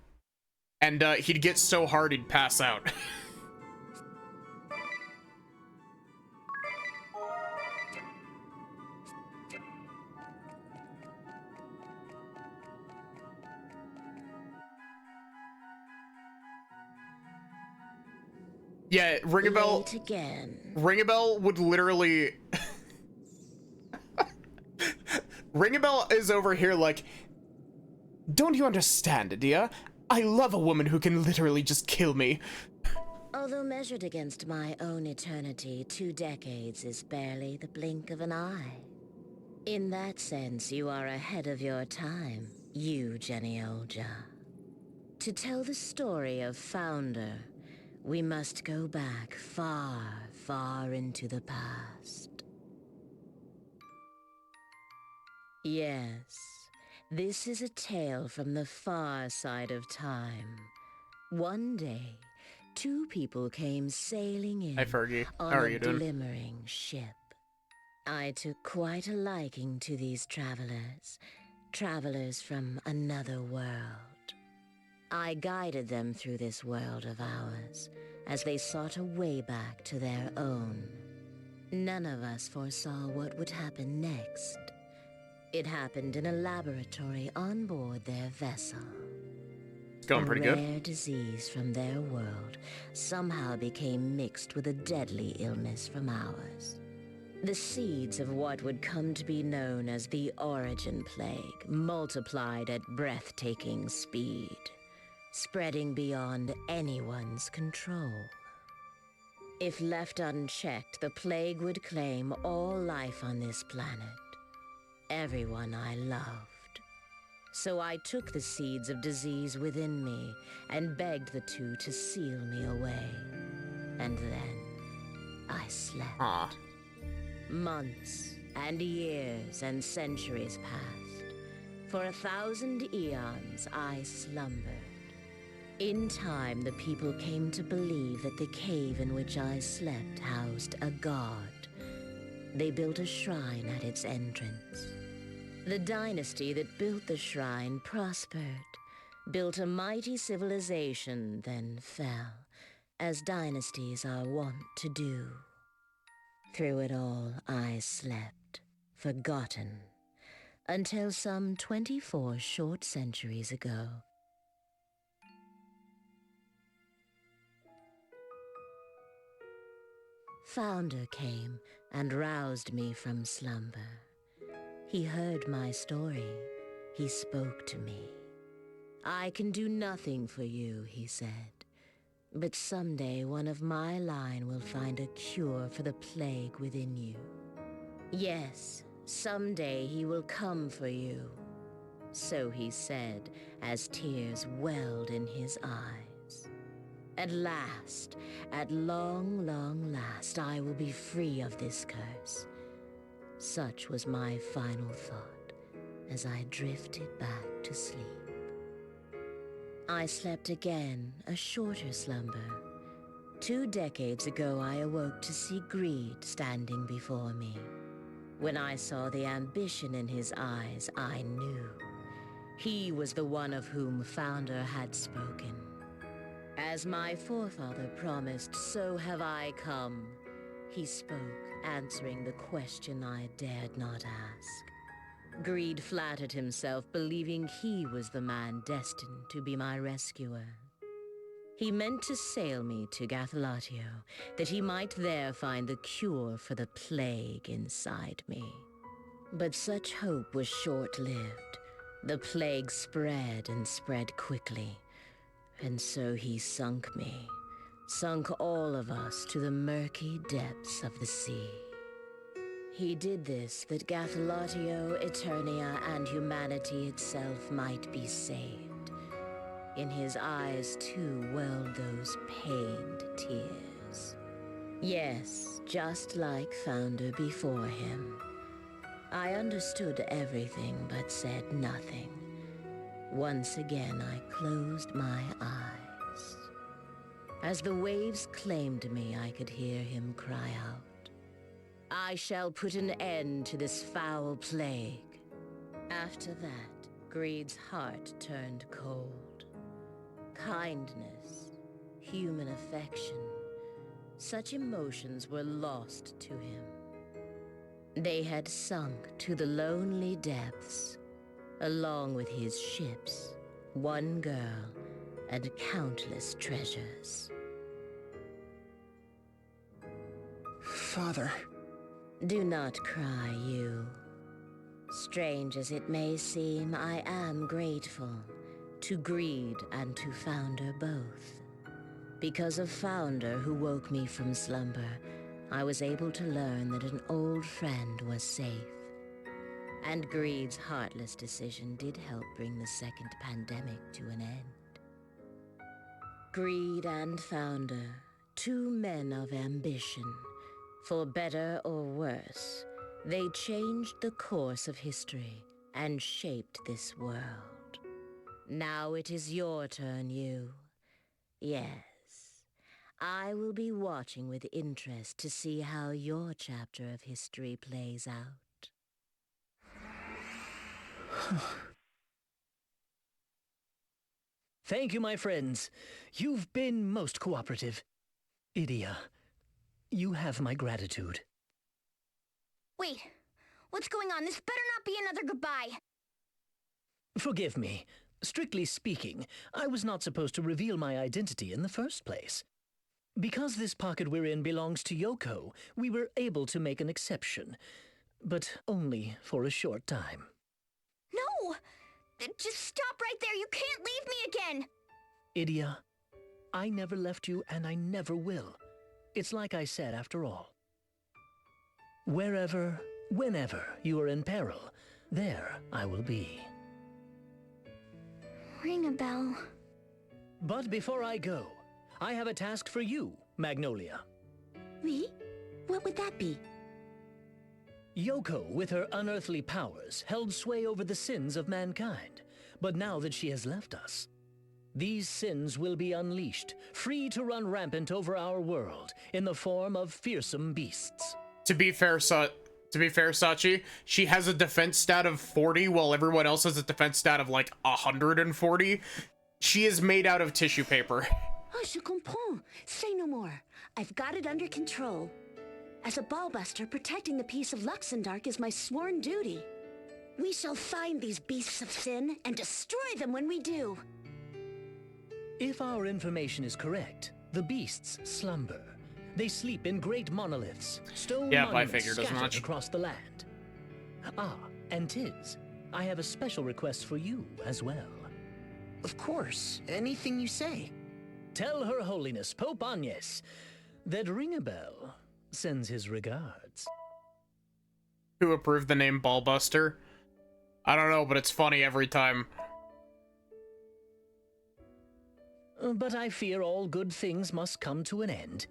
and, he'd get so hard he'd pass out. Yeah, Ringabel would literally... Ringabel is over here like, don't you understand, Edea? I love a woman who can literally just kill me. Although measured against my own eternity, 2 decades is barely the blink of an eye. In that sense, you are ahead of your time, you, Genioja. To tell the story of Founder, we must go back far, far into the past. Yes, this is a tale from the far side of time. One day, 2 people came sailing in Hi, Fergie. on How are a you doing? glimmering ship. I took quite a liking to these travelers from another world. I guided them through this world of ours, as they sought a way back to their own. None of us foresaw what would happen next. It happened in a laboratory on board their vessel. It's going pretty good. A rare disease from their world somehow became mixed with a deadly illness from ours. The seeds of what would come to be known as the Origin Plague multiplied at breathtaking speed, spreading beyond anyone's control. If left unchecked, the plague would claim all life on this planet, everyone I loved. So I took the seeds of disease within me and begged the 2 to seal me away. And then I slept. Months and years and centuries passed. For 1,000 eons I slumbered. In time, the people came to believe that the cave in which I slept housed a god. They built a shrine at its entrance. The dynasty that built the shrine prospered, built a mighty civilization, then fell, as dynasties are wont to do. Through it all, I slept, forgotten, until some 24 short centuries ago. Founder came and roused me from slumber. He heard my story. He spoke to me. I can do nothing for you, he said. But someday one of my line will find a cure for the plague within you. Yes, someday he will come for you. So he said, as tears welled in his eyes. At last, at long, long last, I will be free of this curse. Such was my final thought as I drifted back to sleep. I slept again, a shorter slumber. 2 decades ago, I awoke to see greed standing before me. When I saw the ambition in his eyes, I knew. He was the one of whom Founder had spoken. As my forefather promised, so have I come. He spoke, answering the question I dared not ask. Greed flattered himself, believing he was the man destined to be my rescuer. He meant to sail me to Gathelatio, that he might there find the cure for the plague inside me. But such hope was short-lived. The plague spread and spread quickly, and so he sunk me, sunk all of us to the murky depths of the sea. He did this that Gathelatio, Eternia, and humanity itself might be saved. In his eyes, too, welled those pained tears. Yes, just like Founder before him. I understood everything but said nothing. Once again, I closed my eyes. As the waves claimed me, I could hear him cry out, I shall put an end to this foul plague. After that, Greed's heart turned cold. Kindness, human affection, such emotions were lost to him. They had sunk to the lonely depths, along with his ships, one girl, and countless treasures. Father. Do not cry, you. Strange as it may seem, I am grateful to Greed and to Founder both. Because of Founder, who woke me from slumber, I was able to learn that an old friend was safe. And Greed's heartless decision did help bring the second pandemic to an end. Greed and Founder, 2 men of ambition. For better or worse, they changed the course of history and shaped this world. Now it is your turn, you. Yes, I will be watching with interest to see how your chapter of history plays out. Thank you, my friends. You've been most cooperative. Idia, you have my gratitude. Wait, what's going on? This better not be another goodbye. Forgive me. Strictly speaking, I was not supposed to reveal my identity in the first place. Because this pocket we're in belongs to Yoko, we were able to make an exception, but only for a short time. No! Just stop right there. You can't leave me again. Idia, I never left you and I never will. It's like I said after all. Wherever, whenever you are in peril, there I will be. Ring a bell. But before I go, I have a task for you, Magnolia. Me? What would that be? Yoko, with her unearthly powers, held sway over the sins of mankind. But now that she has left us, these sins will be unleashed, free to run rampant over our world, in the form of fearsome beasts. To be fair, Sachi, she has a defense stat of 40, while everyone else has a defense stat of like 140. She is made out of tissue paper. Oh, je comprends. Say no more. I've got it under control. As a ballbuster, protecting the peace of Luxendark is my sworn duty. We shall find these beasts of sin and destroy them when we do. If our information is correct, the beasts slumber. They sleep in great monoliths, stone I monuments figured as scattered much. across the land. Ah, And Tiz, I have a special request for you as well. Of course, anything you say. Tell Her Holiness Pope Agnes that Ringabel sends his regards. Who approved the name Ballbuster? I don't know, but it's funny every time. But I fear all good things must come to an end.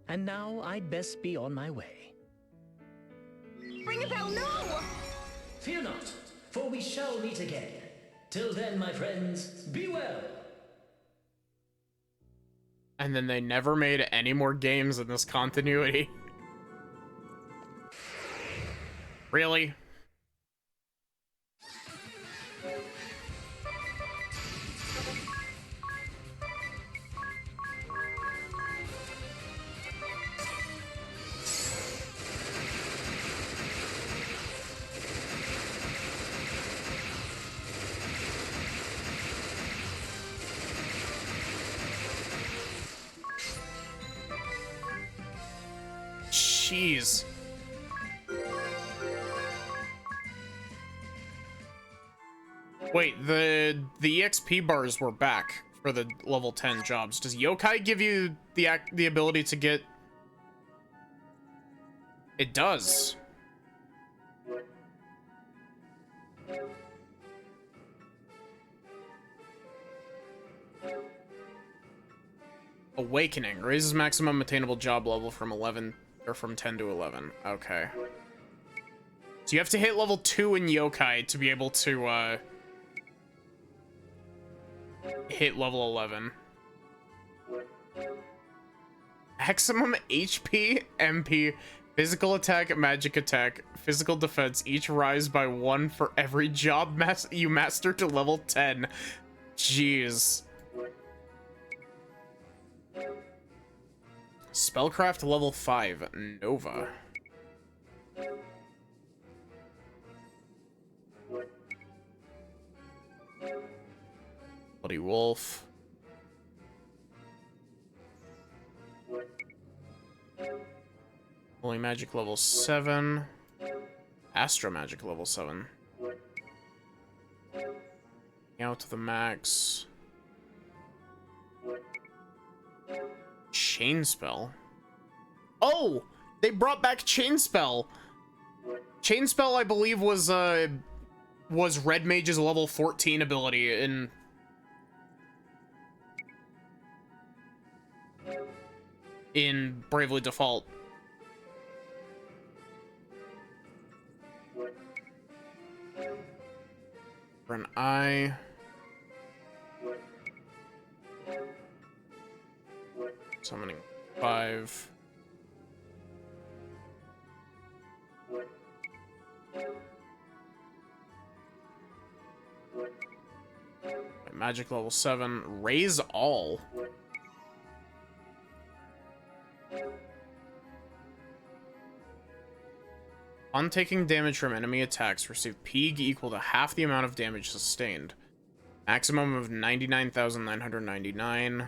And now I'd best be on my way. Ring a bell, no! Fear not, for we shall meet again. Till then, my friends, be well. And then they never made any more games in this continuity. Really? Jeez. Wait, the EXP bars were back for the level 10 jobs. Does Yokai give you the ability to get... It does. Awakening raises maximum attainable job level from 11 or from 10 to 11. Okay. So you have to hit level 2 in Yokai to be able to hit level 11. Maximum HP, MP, physical attack, magic attack, physical defense each rise by 1 for every job you master to level 10. Jeez. Spellcraft level 5, Nova. Bloody Wolf. Holy Magic level 7. Astro Magic level 7. Out to the max. Chain Spell. Oh, they brought back Chain Spell. Chain Spell, I believe, was Red Mage's level 14 ability in Bravely Default. For an eye. Summoning 5. Magic level 7. Raise all. On taking damage from enemy attacks, receive Peeg equal to half the amount of damage sustained. Maximum of 99,999.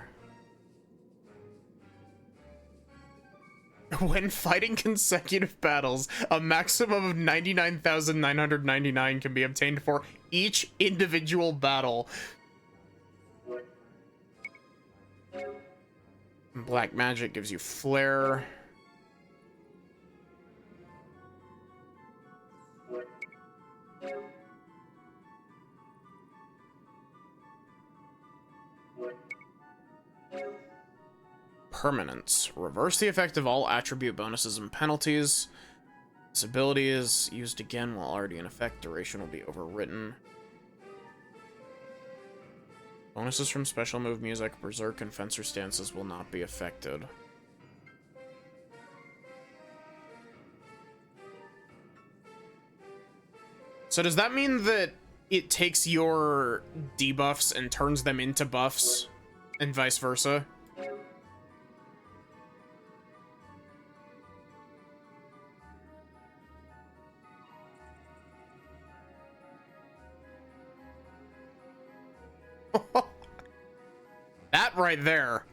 When fighting consecutive battles, a maximum of 99,999 can be obtained for each individual battle. Black Magic gives you Flare. Permanence. Reverse the effect of all attribute bonuses and penalties. This ability is used again while already in effect. Duration will be overwritten. Bonuses from special move music, Berserk, and Fencer stances will not be affected. So does that mean that it takes your debuffs and turns them into buffs, and vice versa? That right there,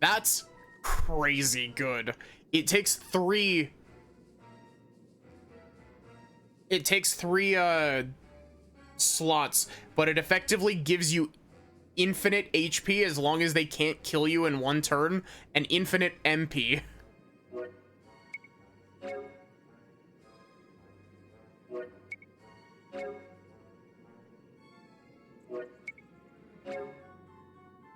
that's crazy good. It takes 3 It takes 3 slots, but it effectively gives you infinite HP as long as they can't kill you in 1 turn, and infinite MP.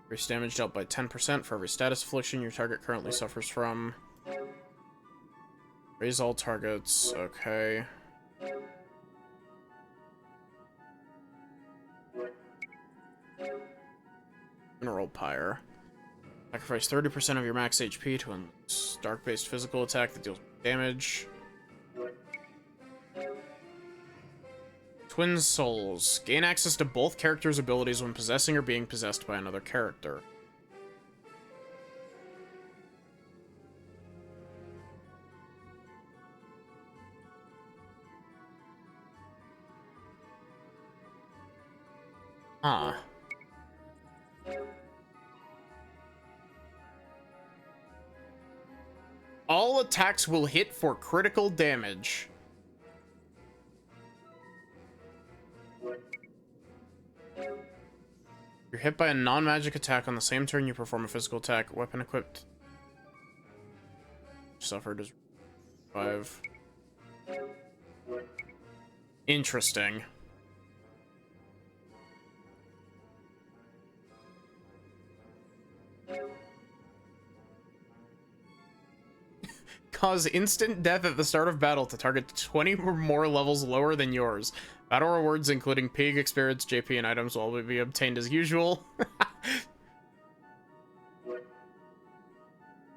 Increase damage dealt by 10% for every status affliction your target currently suffers from. Raise all targets, okay. Mineral Pyre. Sacrifice 30% of your max HP to a dark-based physical attack that deals damage. Twin Souls. Gain access to both characters' abilities when possessing or being possessed by another character. Huh. All attacks will hit for critical damage. You're hit by a non-magic attack on the same turn you perform a physical attack. Weapon equipped. Suffered as 5. Interesting. Cause instant death at the start of battle to target 20 or more levels lower than yours. Battle rewards including pig, experience, JP, and items will be obtained as usual.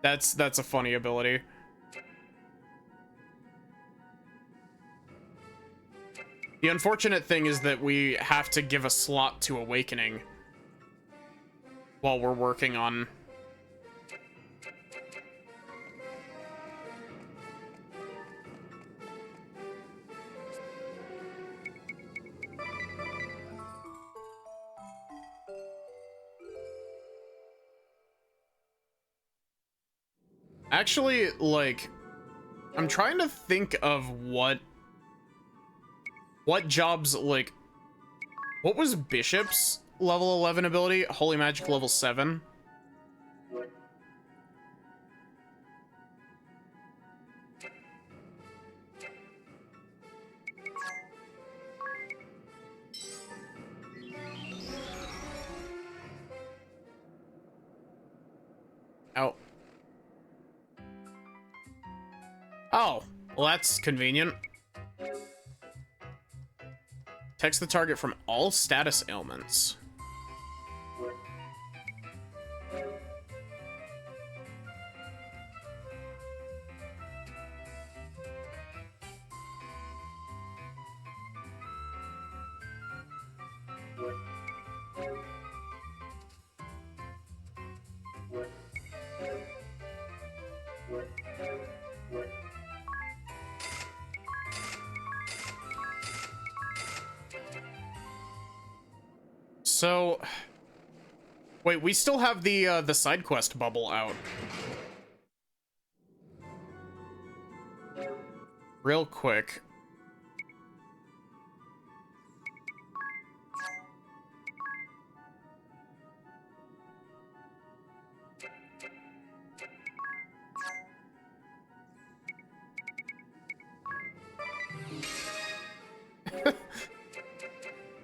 That's a funny ability. The unfortunate thing is that we have to give a slot to Awakening while we're working on... Actually, like, I'm trying to think of what jobs, like, what was Bishop's level 11 ability? Holy Magic level 7? Oh. Oh, well that's convenient. Text the target from all status ailments. So, wait, we still have the side quest bubble out. Real quick.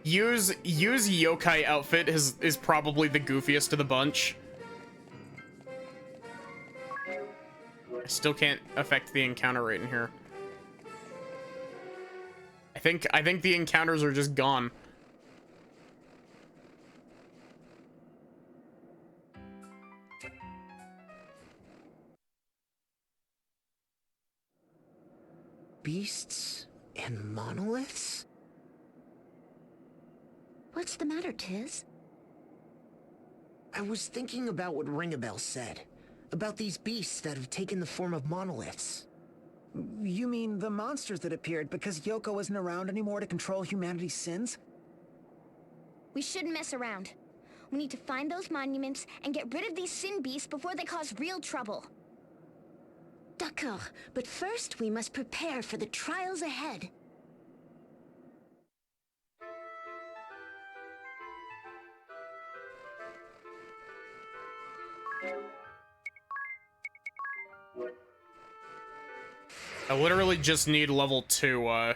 Use yokai outfit is probably the goofiest of the bunch. I still can't affect the encounter rate in here. I think the encounters are just gone. Beasts and monoliths? What's the matter, Tiz? I was thinking about what Ringabel said. About these beasts that have taken the form of monoliths. You mean the monsters that appeared because Yoko isn't around anymore to control humanity's sins? We shouldn't mess around. We need to find those monuments and get rid of these sin beasts before they cause real trouble. D'accord, but first we must prepare for the trials ahead. I literally just need level 2,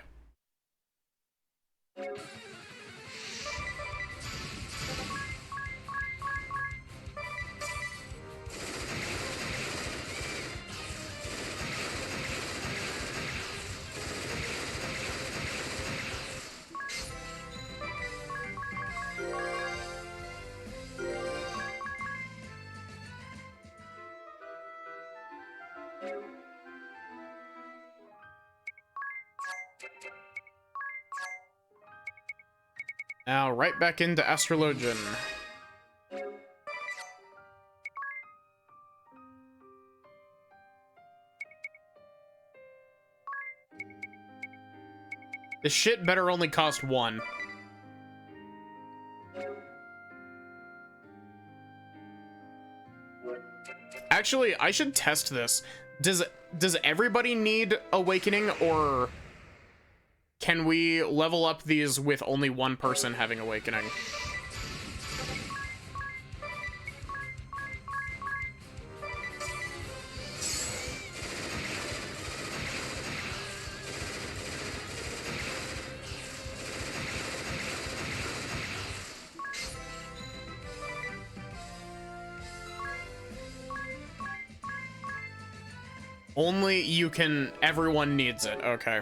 Now, right back into Astrologian. This shit better only cost 1. Actually, I should test this. Does everybody need Awakening, or can we level up these with only one person having Awakening? Only you can, everyone needs it, okay.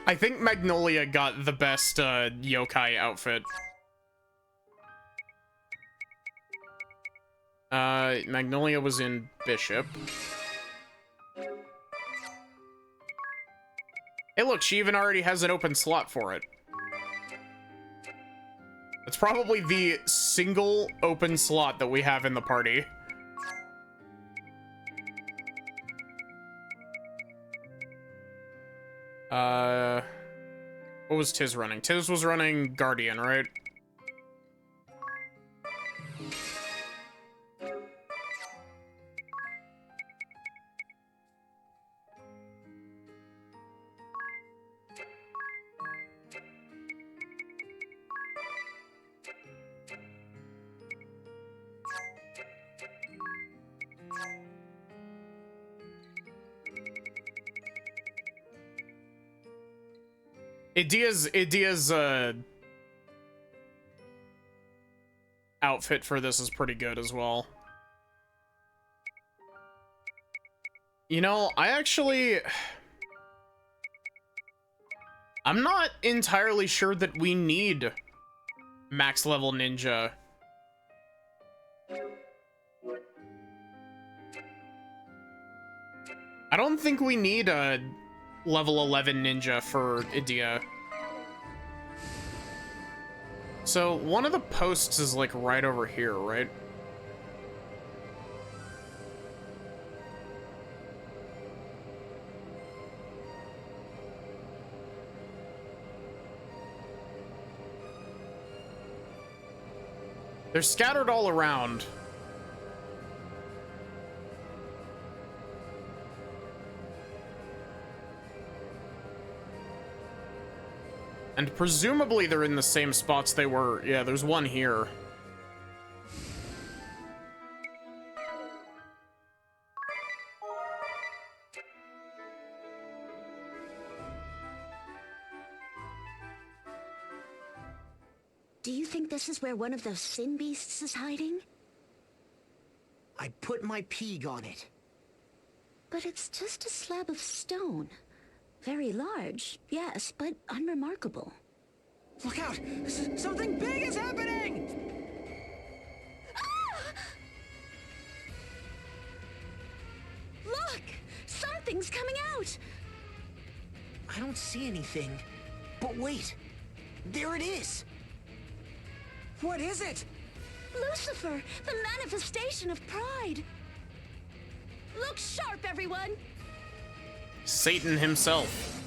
I think Magnolia got the best yokai outfit. Magnolia was in Bishop. Hey look, she even already has an open slot for it. It's probably the single open slot that we have in the party. What was Tiz running? Tiz was running Guardian, right? Idia's outfit for this is pretty good as well. You know, I'm not entirely sure that we need max level ninja. I don't think we need a level 11 ninja for Idia. So one of the posts is like right over here, right? They're scattered all around. And presumably they're in the same spots they were. Yeah, there's one here. Do you think this is where one of those sin beasts is hiding? I put my peeg on it. But it's just a slab of stone. Very large, yes, but unremarkable. Look out! Something big is happening! Ah! Look! Something's coming out! I don't see anything. But wait. There it is. What is it? Lucifer, the manifestation of pride. Look sharp, everyone! Satan himself.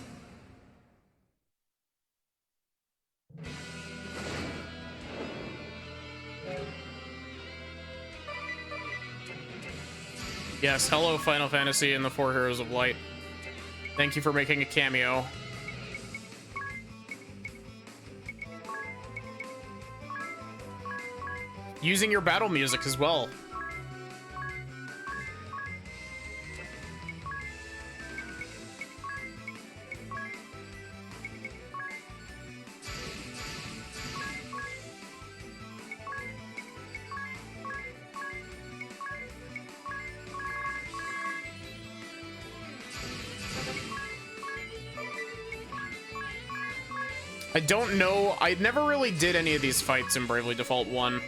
Yes, hello Final Fantasy and the Four Heroes of Light. Thank you for making a cameo. Using your battle music as well. I don't know. I never really did any of these fights in Bravely Default 1.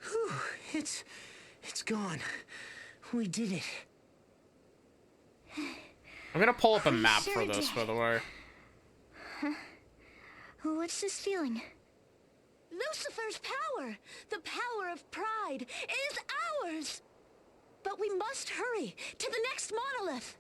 Whew, it's gone. We did it. I'm gonna pull up a map for this, by the way. Huh? What's this feeling? Lucifer's power! The power of pride is ours! But we must hurry to the next monolith!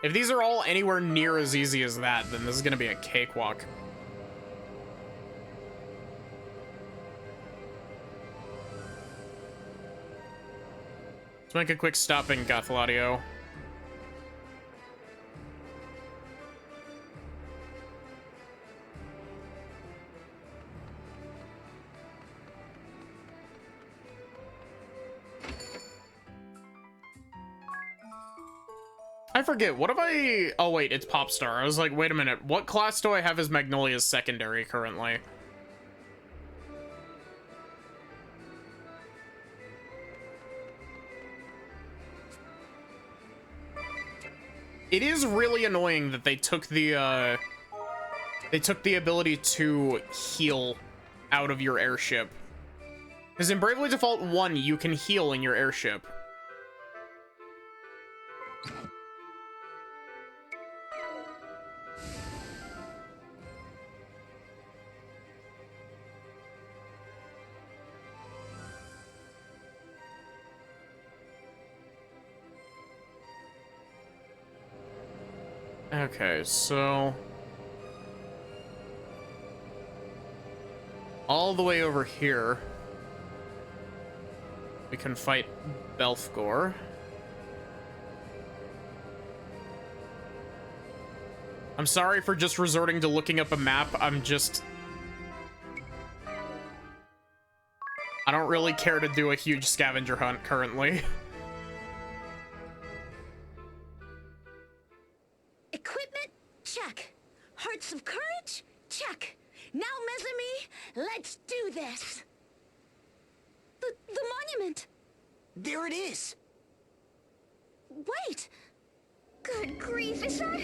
If these are all anywhere near as easy as that, then this is gonna be a cakewalk. Let's make a quick stop in Gothaladio. I forget, what have I... Oh, wait, it's Popstar. I was like, wait a minute, what class do I have as Magnolia's secondary currently? It is really annoying that they took the ability to heal out of your airship. Because in Bravely Default 1, you can heal in your airship. Okay, so... all the way over here, we can fight Belfgor. I'm sorry for just resorting to looking up a map. I don't really care to do a huge scavenger hunt currently. Equipment? Check. Hearts of courage? Check. Now, Mesame, let's do this. The monument. There it is. Wait. Good grief, is that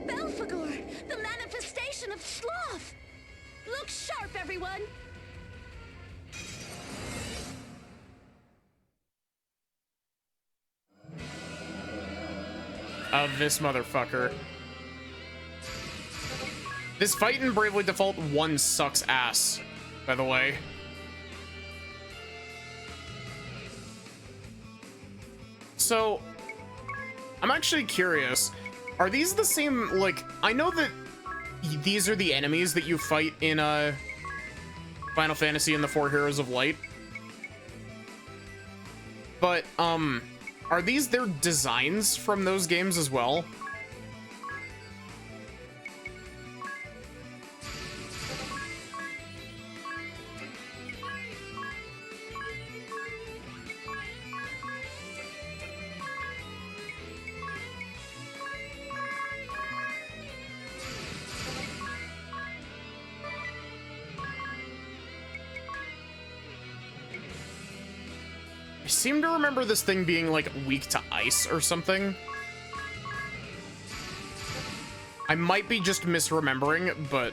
Belphegor, the manifestation of sloth? Look sharp, everyone. This motherfucker. This fight in Bravely Default 1 sucks ass, by the way. So, I'm actually curious. Are these the same, like, I know that these are the enemies that you fight in Final Fantasy and the Four Heroes of Light. But, are these their designs from those games as well? I seem to remember this thing being, like, weak to ice or something. I might be just misremembering, but...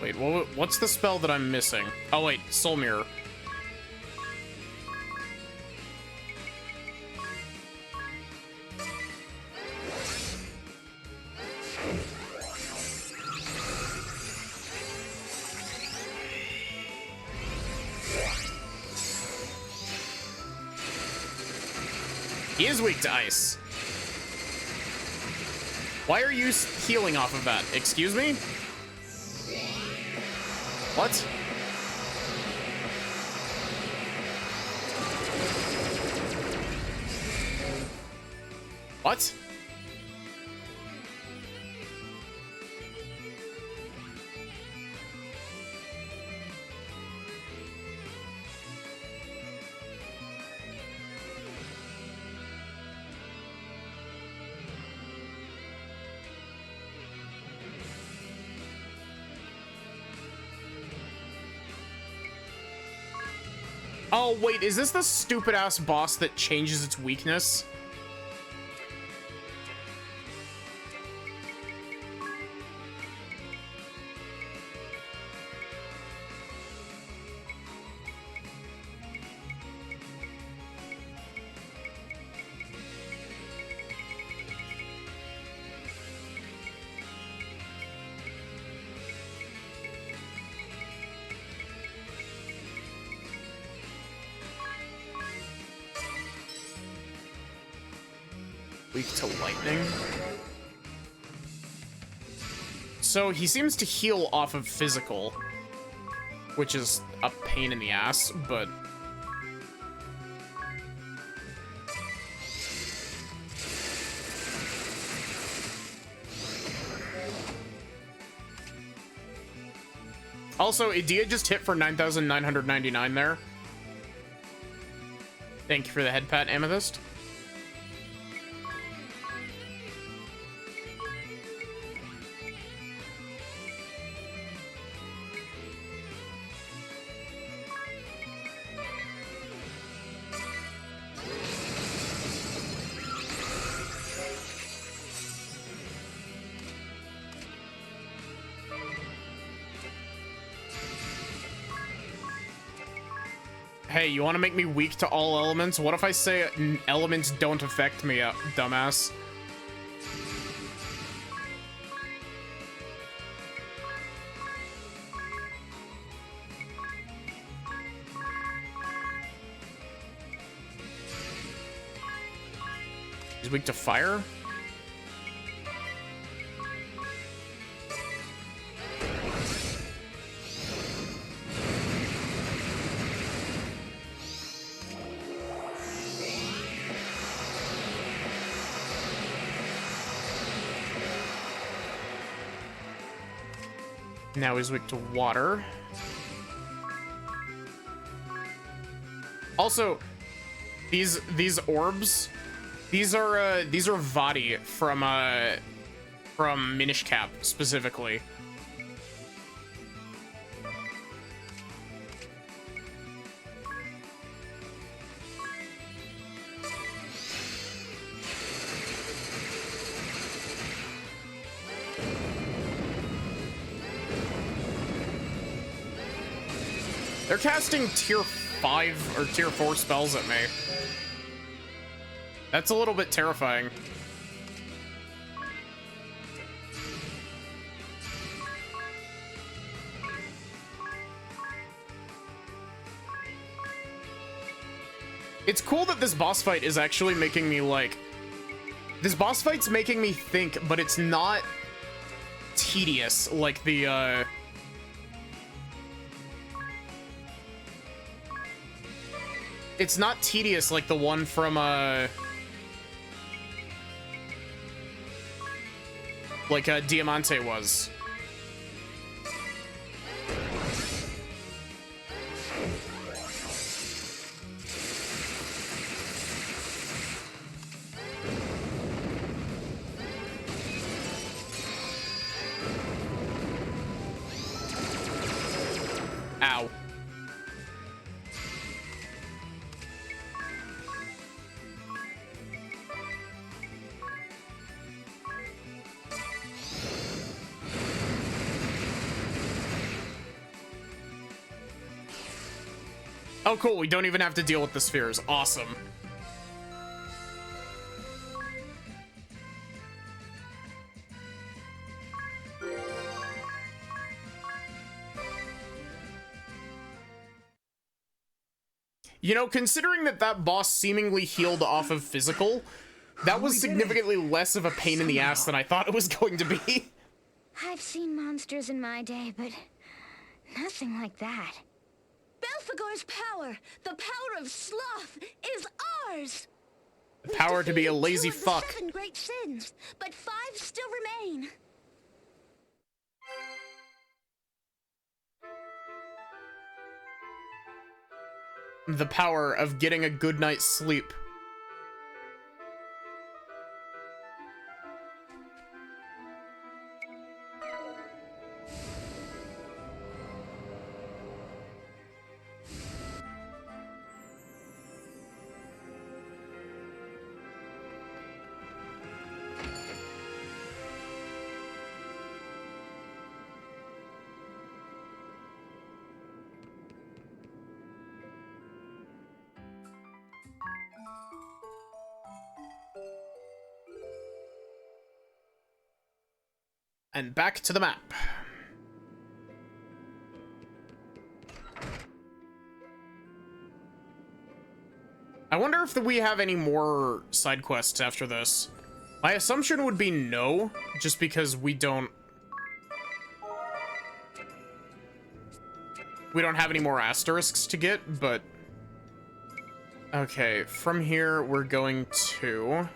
Wait, what's the spell that I'm missing? Oh, wait, Soul Mirror. He is weak to ice. Why are you healing off of that? Excuse me? What? What? Oh, wait, is this the stupid-ass boss that changes its weakness? Weak to lightning. So he seems to heal off of physical, which is a pain in the ass, but... Also, Idia just hit for 9,999 there. Thank you for the head pat, Amethyst. Hey, you want to make me weak to all elements? What if I say elements don't affect me, dumbass? weak to fire. Now he's weak to water. Also, these orbs, these are Vadi from Minish Cap specifically. They're casting tier 5 or tier 4 spells at me. That's a little bit terrifying. It's cool that this boss fight is actually making me like... This boss fight's making me think, but it's not tedious like the, It's not tedious like the one from, Diamante was. Ow. Oh, cool. We don't even have to deal with the spheres. Awesome. You know, considering that boss seemingly healed off of physical, that was significantly less of a pain in the ass than I thought it was going to be. I've seen monsters in my day, but nothing like that. Belphegor's power, the power of sloth, is ours! The power to be a lazy fuck. 7 great sins, but 5 still remain. The power of getting a good night's sleep. And back to the map. I wonder if we have any more side quests after this. My assumption would be no, just because we don't have any more asterisks to get, but okay, from here we're going to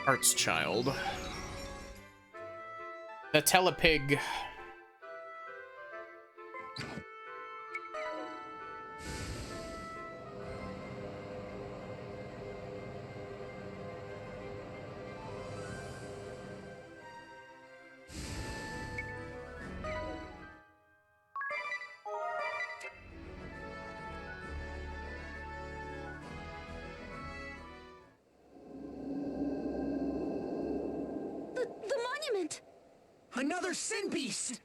Heart's Child. The Telepig. The monument! Another sin beast!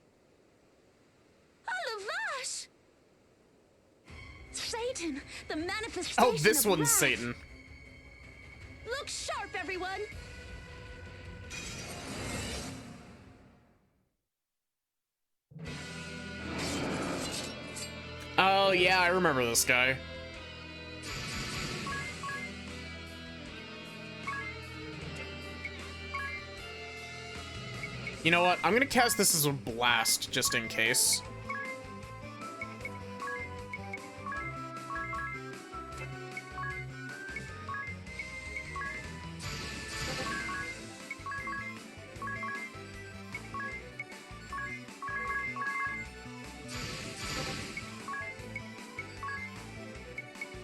Alavash! Satan, the manifestation Oh, this of one's wrath. Satan. Look sharp, everyone! Oh, yeah, I remember this guy. You know what? I'm gonna cast this as a blast just in case.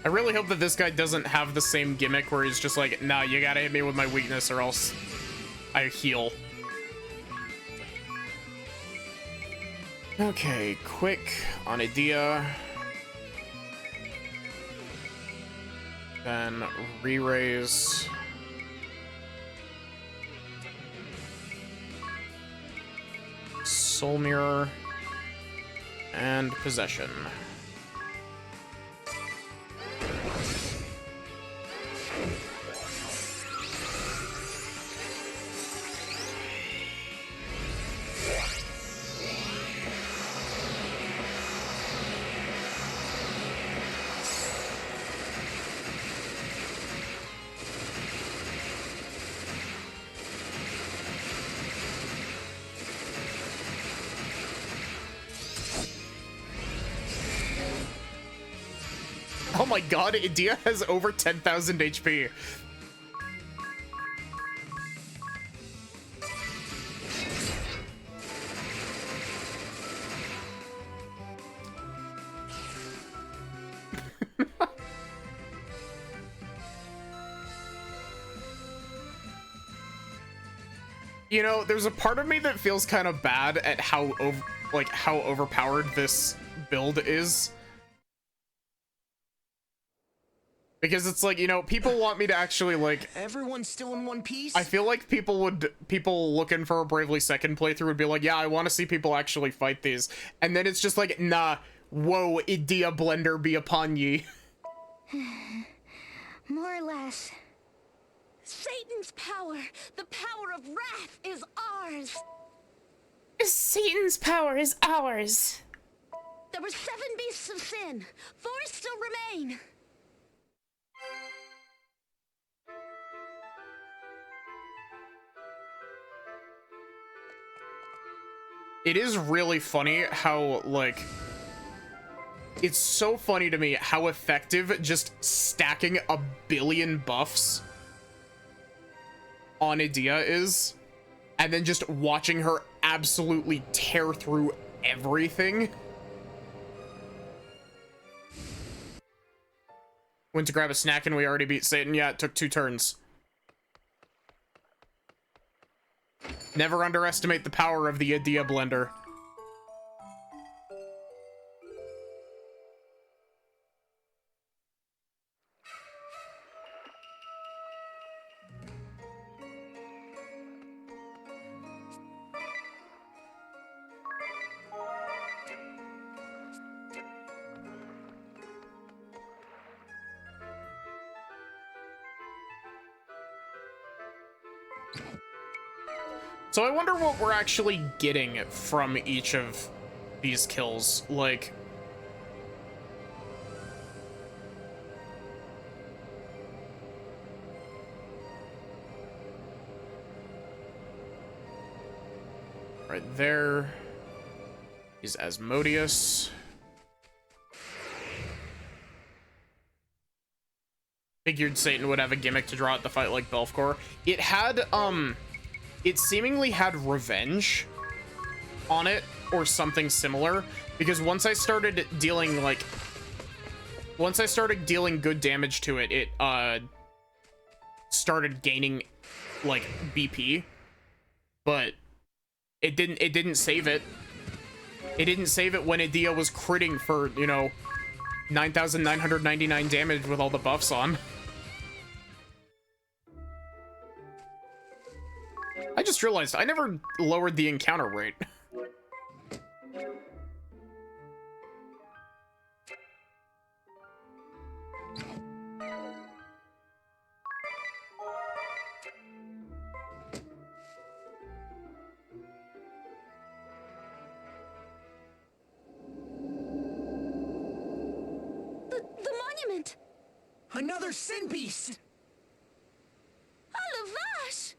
I really hope that this guy doesn't have the same gimmick where he's just like, nah, you gotta hit me with my weakness or else I heal. Okay, quick on Edea. Then re-raise. Soul Mirror. And Possession. Oh my god, Edea has over 10,000 HP. You know, there's a part of me that feels kind of bad at how overpowered this build is. Because it's like, you know, people want me to actually, like... Everyone's still in one piece? I feel like people looking for a Bravely Second playthrough would be like, yeah, I want to see people actually fight these. And then it's just like, nah, whoa, Edea Blender be upon ye. More or less. Satan's power, the power of wrath, is ours. Satan's power is ours. There were 7 beasts of sin. 4 still remain. It is really funny how, like... It's so funny to me how effective just stacking a billion buffs on Edea is, and then just watching her absolutely tear through everything. Went to grab a snack and we already beat Satan. Yeah, it took 2 turns. Never underestimate the power of the Edea Blender. So I wonder what we're actually getting from each of these kills. Like, right there is Asmodeus. Figured Satan would have a gimmick to draw out the fight like Belfcore. It had, it seemingly had revenge on it or something similar, because once I started dealing good damage to it, it started gaining like BP, but it didn't save it. It didn't save it when Edea was critting for, you know, 9,999 damage with all the buffs on. I just realized I never lowered the encounter rate. The monument! Another sin beast! Alavash!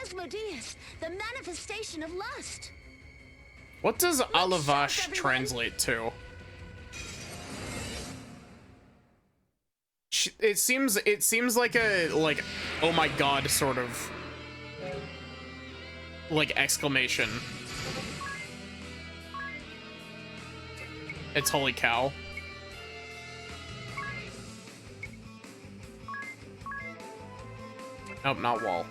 Asmodeus, the manifestation of lust. What does Alavash translate to? It seems like a, like, oh my god sort of, like, exclamation. It's holy cow. Nope, not wall.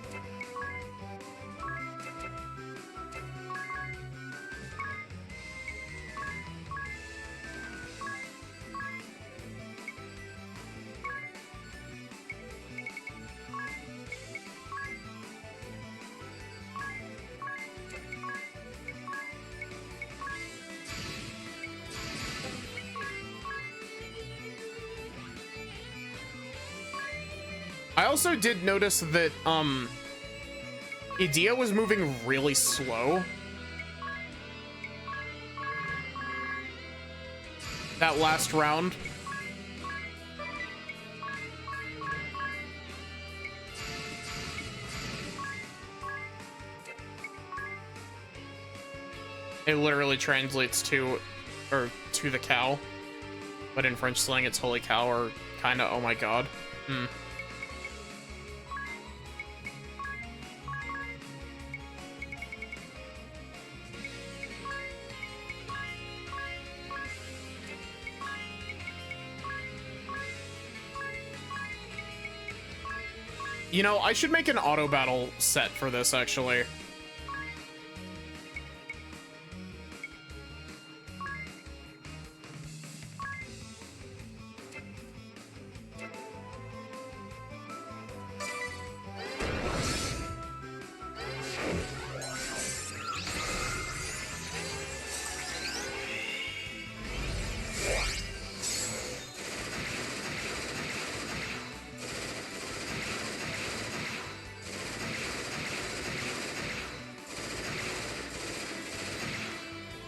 I also did notice that, Edea was moving really slow. That last round. It literally translates to, or to the cow. But in French slang, it's holy cow, or kinda oh my god. You know, I should make an auto battle set for this, actually.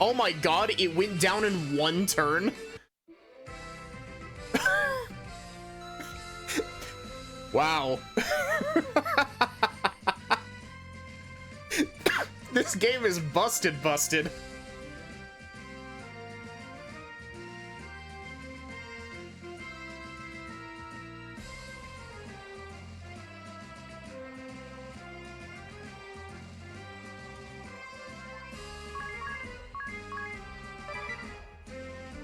Oh my god, it went down in one turn? Wow. This game is busted.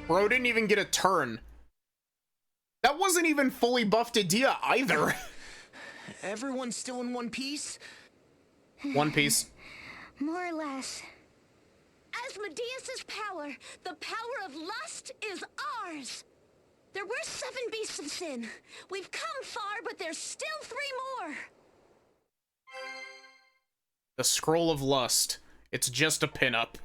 Bro didn't even get a turn. That wasn't even fully buffed Edea either. Everyone's still in one piece? One piece. More or less. Asmodeus's power, the power of lust, is ours. There were 7 beasts of sin. We've come far, but there's still 3 more. The Scroll of Lust. It's just a pinup.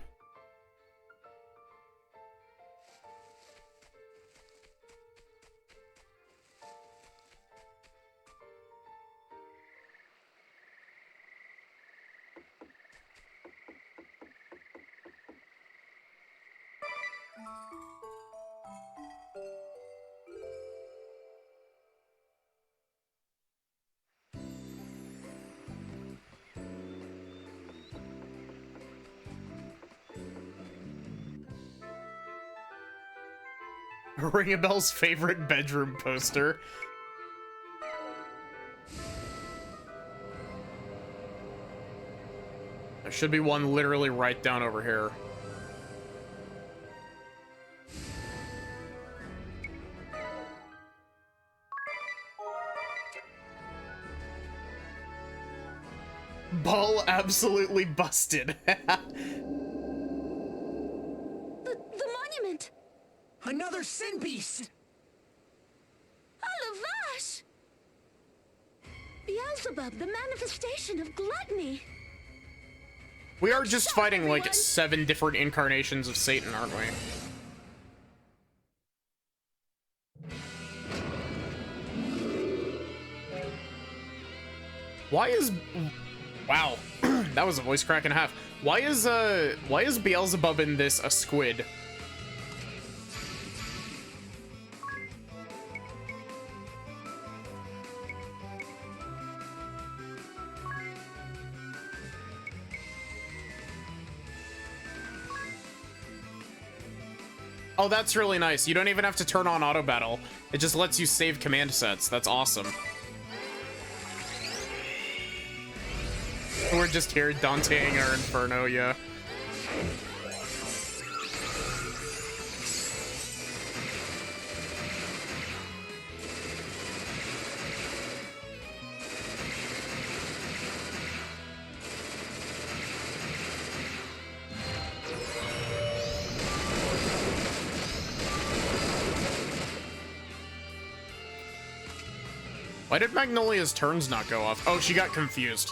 Ringabel's favorite bedroom poster. There should be one literally right down over here. Ball absolutely busted. The monument! Another sin beast! Alavash! Beelzebub, the manifestation of gluttony. We are just fighting like 7 different incarnations of Satan, aren't we? Why is... Wow. That was a voice crack and a half. Why is Beelzebub in this a squid? Oh, that's really nice. You don't even have to turn on auto battle. It just lets you save command sets. That's awesome. We're just here Danteing our Inferno, yeah. Why did Magnolia's turns not go off? Oh, she got confused.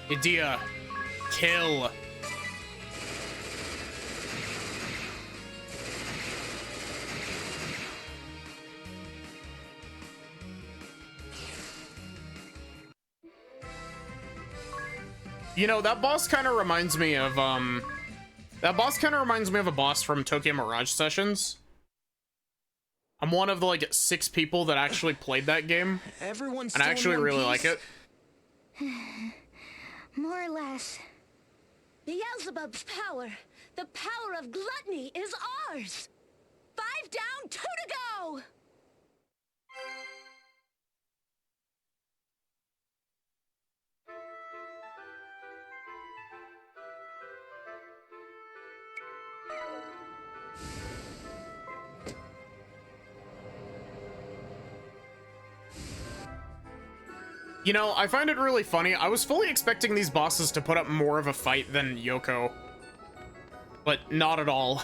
Idea. Kill. You know, that boss kind of reminds me of, that boss kind of reminds me of a boss from Tokyo Mirage Sessions. I'm one of the, like, 6 people that actually played that game. Everyone's and I actually really like it. More or less. Beelzebub's power, the power of gluttony, is ours! 5 down, 2 to go! You know, I find it really funny. I was fully expecting these bosses to put up more of a fight than Yoko. But not at all.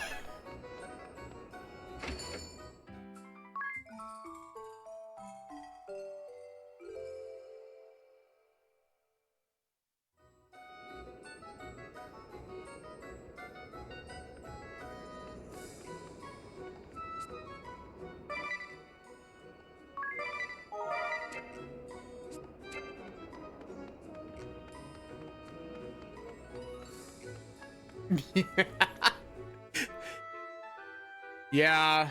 Yeah.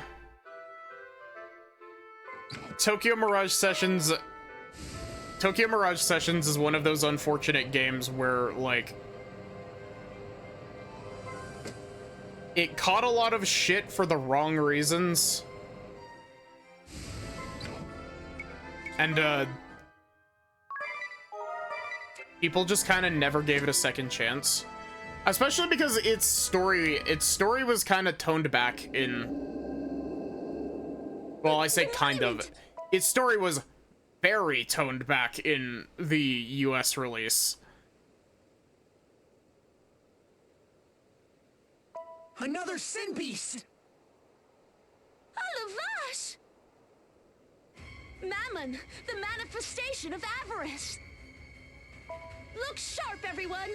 Tokyo Mirage Sessions is one of those unfortunate games where, like, it caught a lot of shit for the wrong reasons. And, people just kind of never gave it a second chance. Especially because its story was kind of toned back in... Well, I say kind of. Its story was very toned back in the US release. Another sin beast! Alavash! Mammon, the manifestation of avarice! Look sharp, everyone!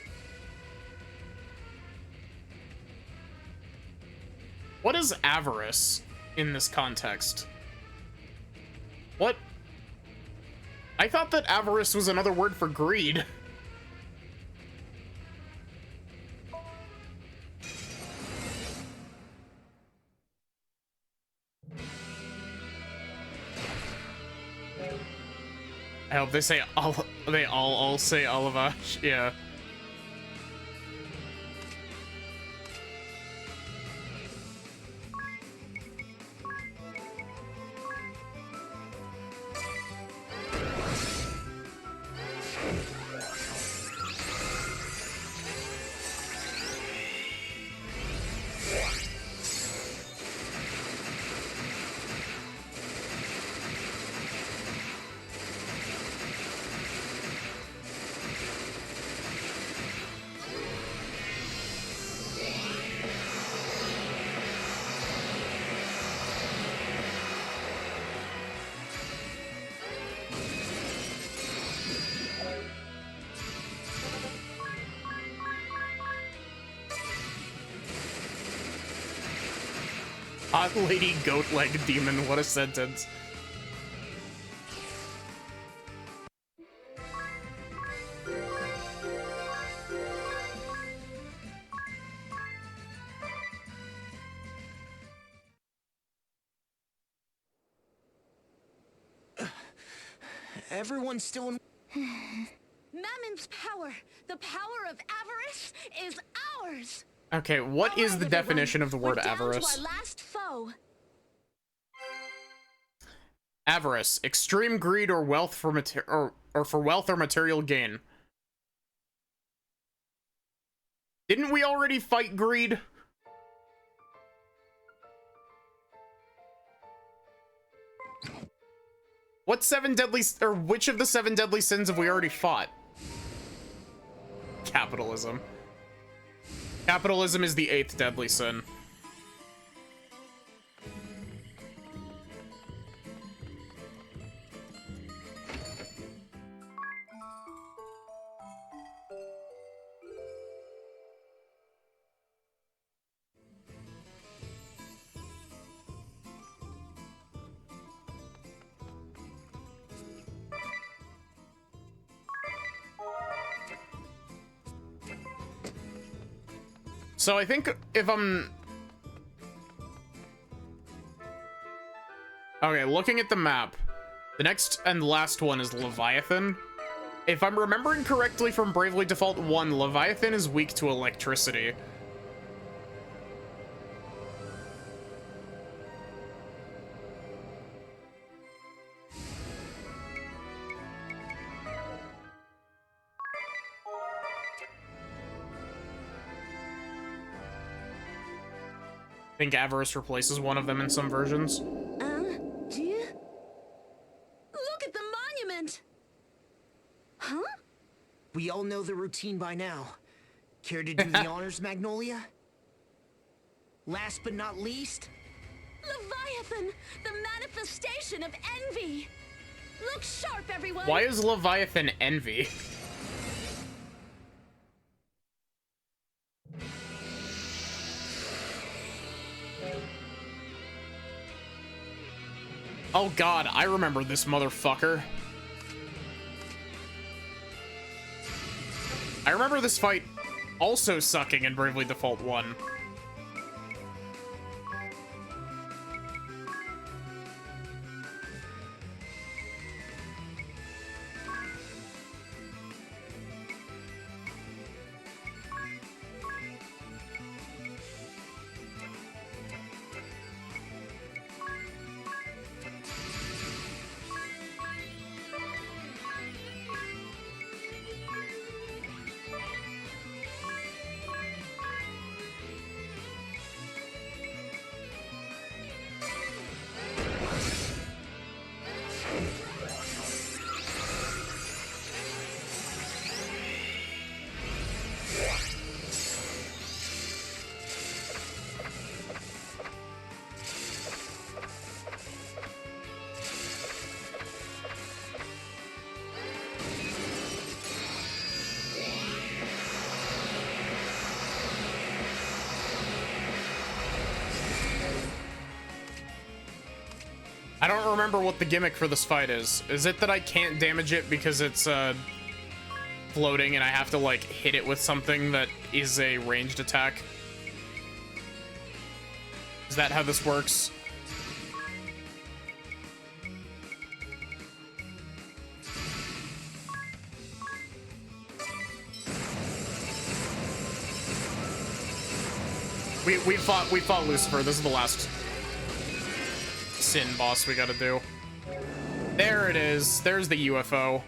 What is avarice in this context? What? I thought that avarice was another word for greed. I hope they say they all say Alavash, yeah. Hot lady goat leg demon, what a sentence. everyone's still in... Mammon's power, the power of avarice, is ours. Okay, what is the definition of the word We're down avarice? to our last foe. Avarice, extreme greed or wealth for for wealth or material gain. Didn't we already fight greed? What which of the 7 deadly sins have we already fought? Capitalism. Capitalism is the 8th deadly sin. So I think if I'm... Okay, looking at the map, the next and last one is Leviathan. If I'm remembering correctly from Bravely Default 1, Leviathan is weak to electricity. I think Avarice replaces one of them in some versions. Dear? Look at the monument! Huh? We all know the routine by now. Care to do the honors, Magnolia? Last but not least... Leviathan! The manifestation of envy! Look sharp, everyone! Why is Leviathan envy? Oh god, I remember this motherfucker. I remember this fight also sucking in Bravely Default 1. I don't remember what the gimmick for this fight is. Is it that I can't damage it because it's floating and I have to like hit it with something that is a ranged attack? Is that how this works? We fought Lucifer. This is the last sin boss we gotta do. There it is. There's the UFO.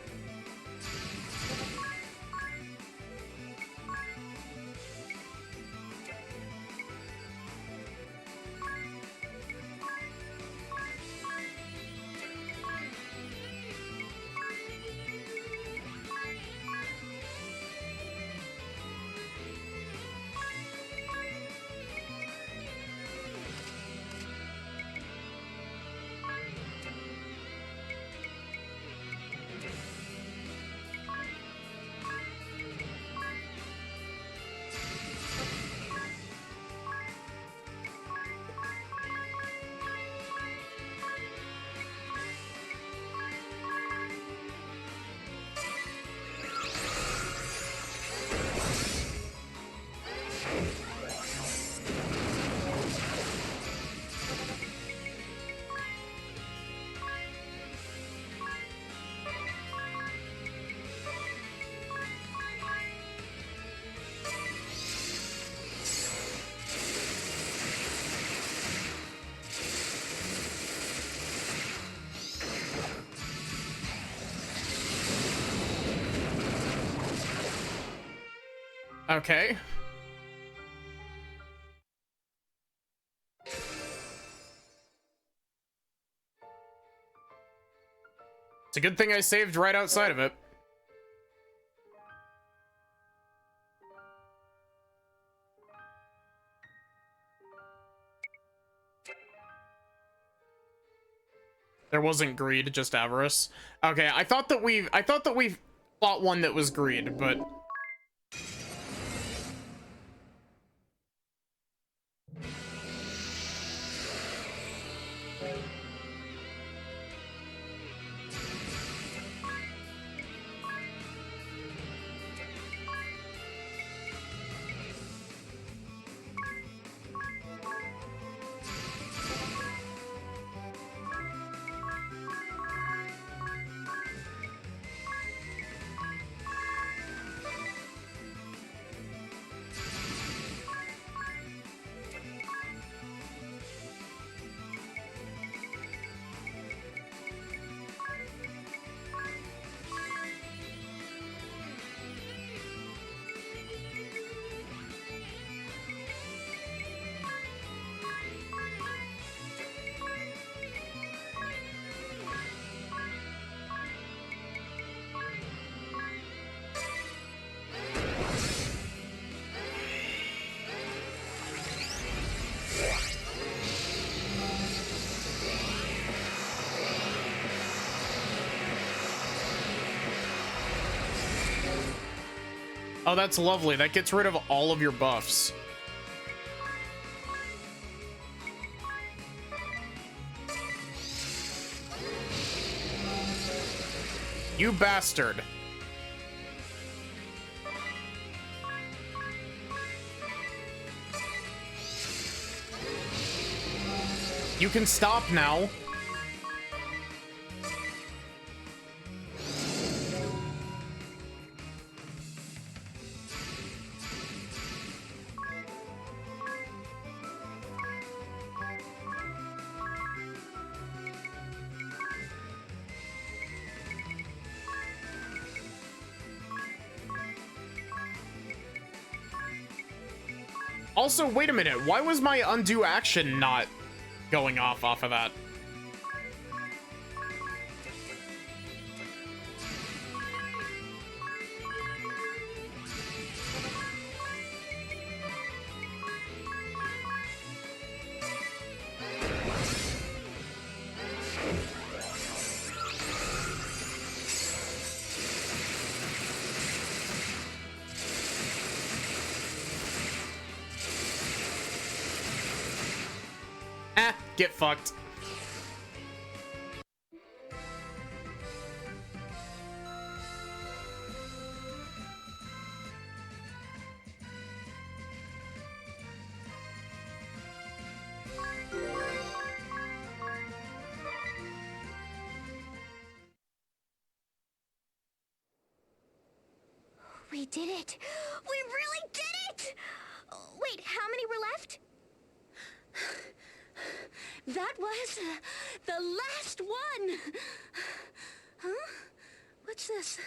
Okay. It's a good thing I saved right outside of it. There wasn't greed, just avarice. Okay, I thought that we fought one that was greed, but oh, that's lovely. That gets rid of all of your buffs. You bastard. You can stop now. Also, wait a minute. Why was my undo action not going off of that? Get fucked. We did it! We really did it! Wait, how many were left? That was the last one! Huh? What's this?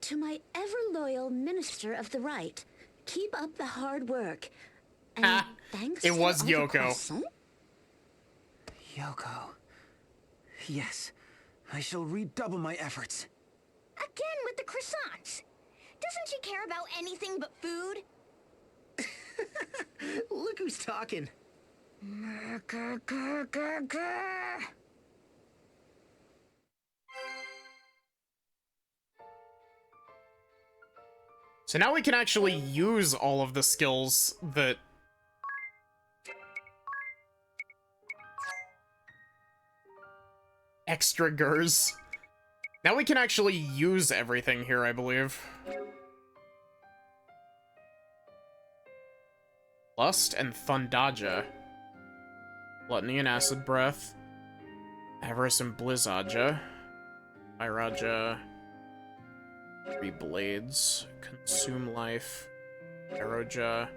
To my ever-loyal Minister of the Right, keep up the hard work. And thanks it was for all the Yoko. croissant. Yoko. Yes, I shall redouble my efforts. Again with the croissants. Doesn't she care about anything but food? Look who's talking. So now we can actually use all of the skills that... Extra Gers. Now we can actually use everything here, I believe. Lust and Thundaja. Gluttony and Acid Breath. Avarice and Blizzaja. Iraja. 3 Blades. Consume Life. Aeroja.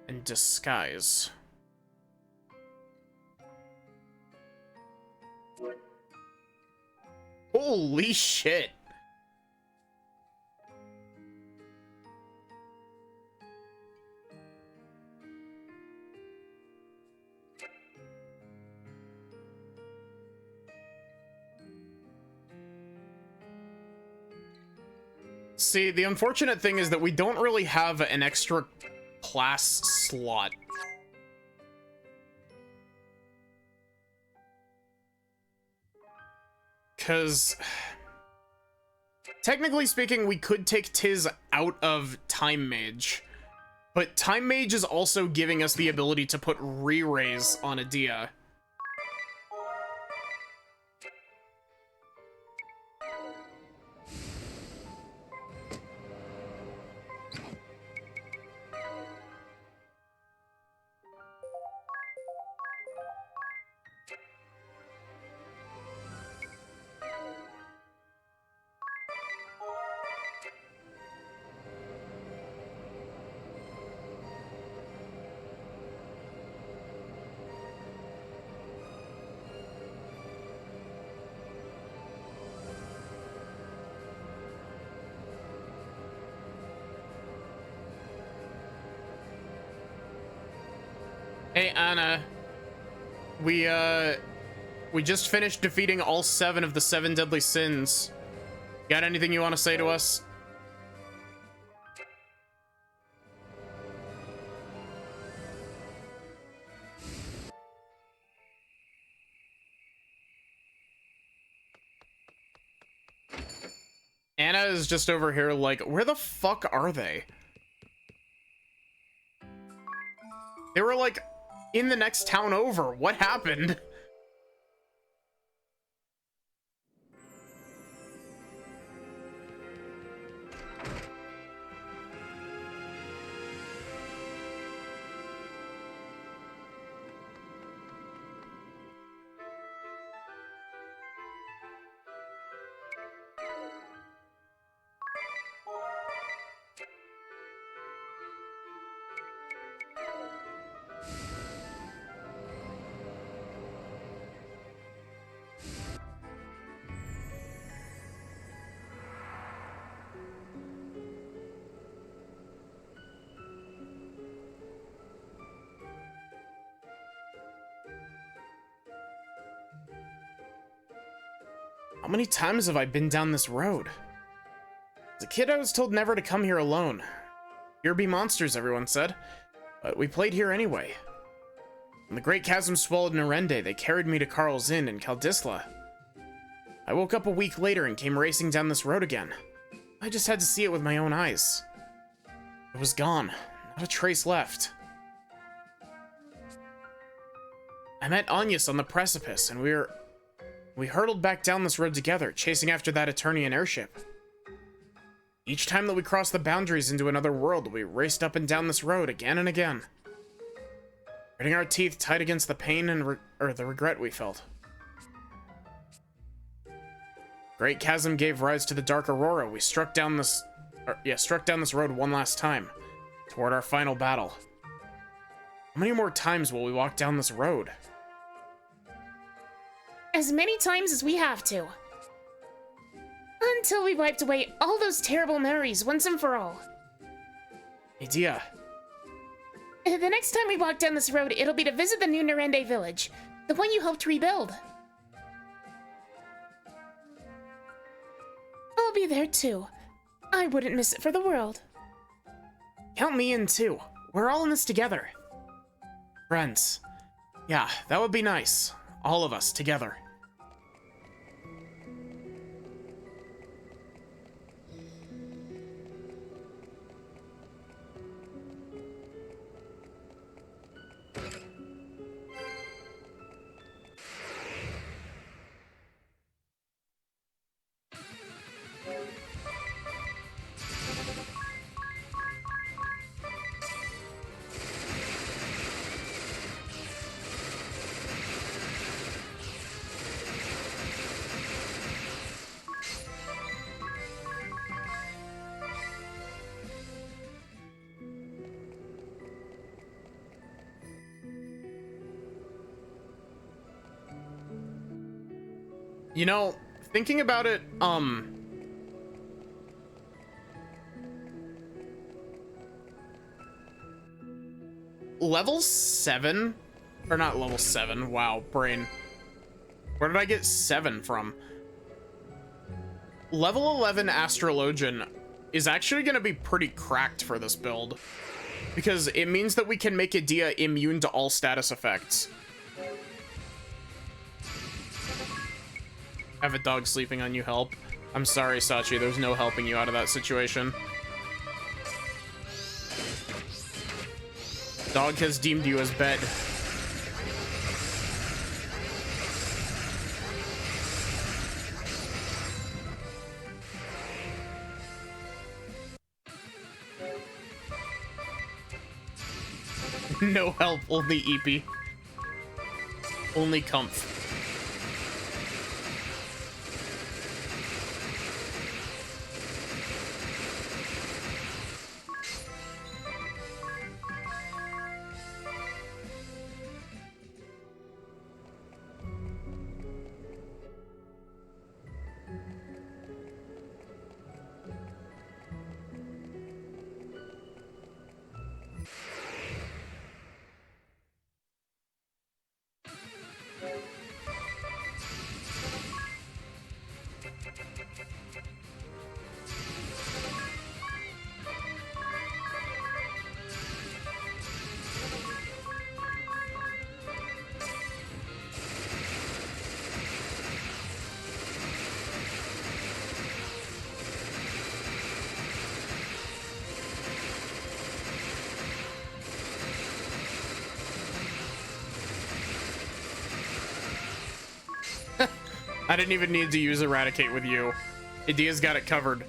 And Disguise. Holy shit. See, the unfortunate thing is that we don't really have an extra class slot. Because, technically speaking, we could take Tiz out of Time Mage, but Time Mage is also giving us the ability to put re-raise on Edea. Hey, Anna. We just finished defeating all 7 of the 7 deadly sins. Got anything you want to say to us? Anna is just over here like, where the fuck are they? They were like in the next town over. What happened? How many times have I been down this road? As a kid, I was told never to come here alone. Here be monsters, everyone said. But we played here anyway. When the Great Chasm swallowed Nerende, they carried me to Carl's Inn in Kaldisla. I woke up a week later and came racing down this road again. I just had to see it with my own eyes. It was gone. Not a trace left. I met Anyas on the precipice, and we hurtled back down this road together, chasing after that Eternian airship. Each time that we crossed the boundaries into another world, we raced up and down this road again and again, gritting our teeth tight against the pain and the regret we felt. Great Chasm gave rise to the Dark Aurora. We struck down this road one last time, toward our final battle. How many more times will we walk down this road? As many times as we have to. Until we wiped away all those terrible memories once and for all. Edea. The next time we walk down this road, it'll be to visit the new Nerende village. The one you helped rebuild. I'll be there too. I wouldn't miss it for the world. Count me in too. We're all in this together. Friends. Yeah, that would be nice. All of us together. You know, thinking about it, level 7, or not level 7, wow, brain. Where did I get 7 from? Level 11 Astrologian is actually going to be pretty cracked for this build, because it means that we can make Edea immune to all status effects. I have a dog sleeping on you, help. I'm sorry, Sachi, there's no helping you out of that situation. Dog has deemed you as bed. No help, only EP. Only comf. I didn't even need to use Eradicate with you. Edea's got it covered.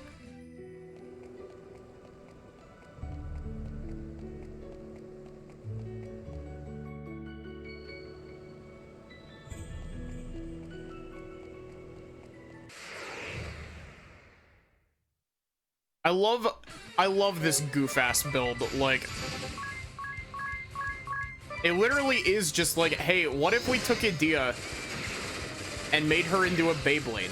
I love this goof-ass build. Like, it literally is just like, hey, what if we took Edea and made her into a Beyblade,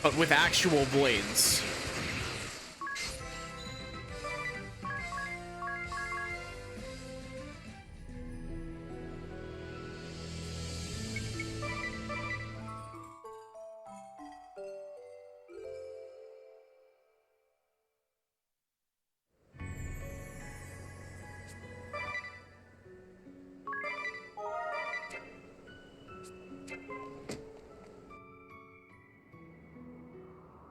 but with actual blades?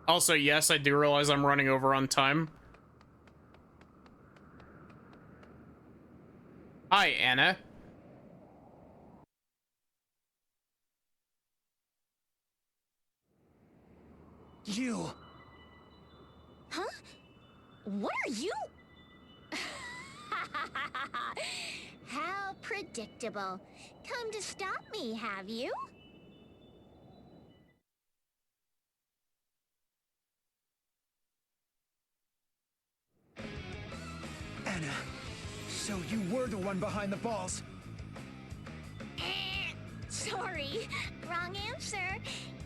Also, yes, I do realize I'm running over on time. Hi, Anna. You. Huh? What are you? How predictable. Come to stop me, have you? Anna, so you were the one behind the balls. Sorry, wrong answer.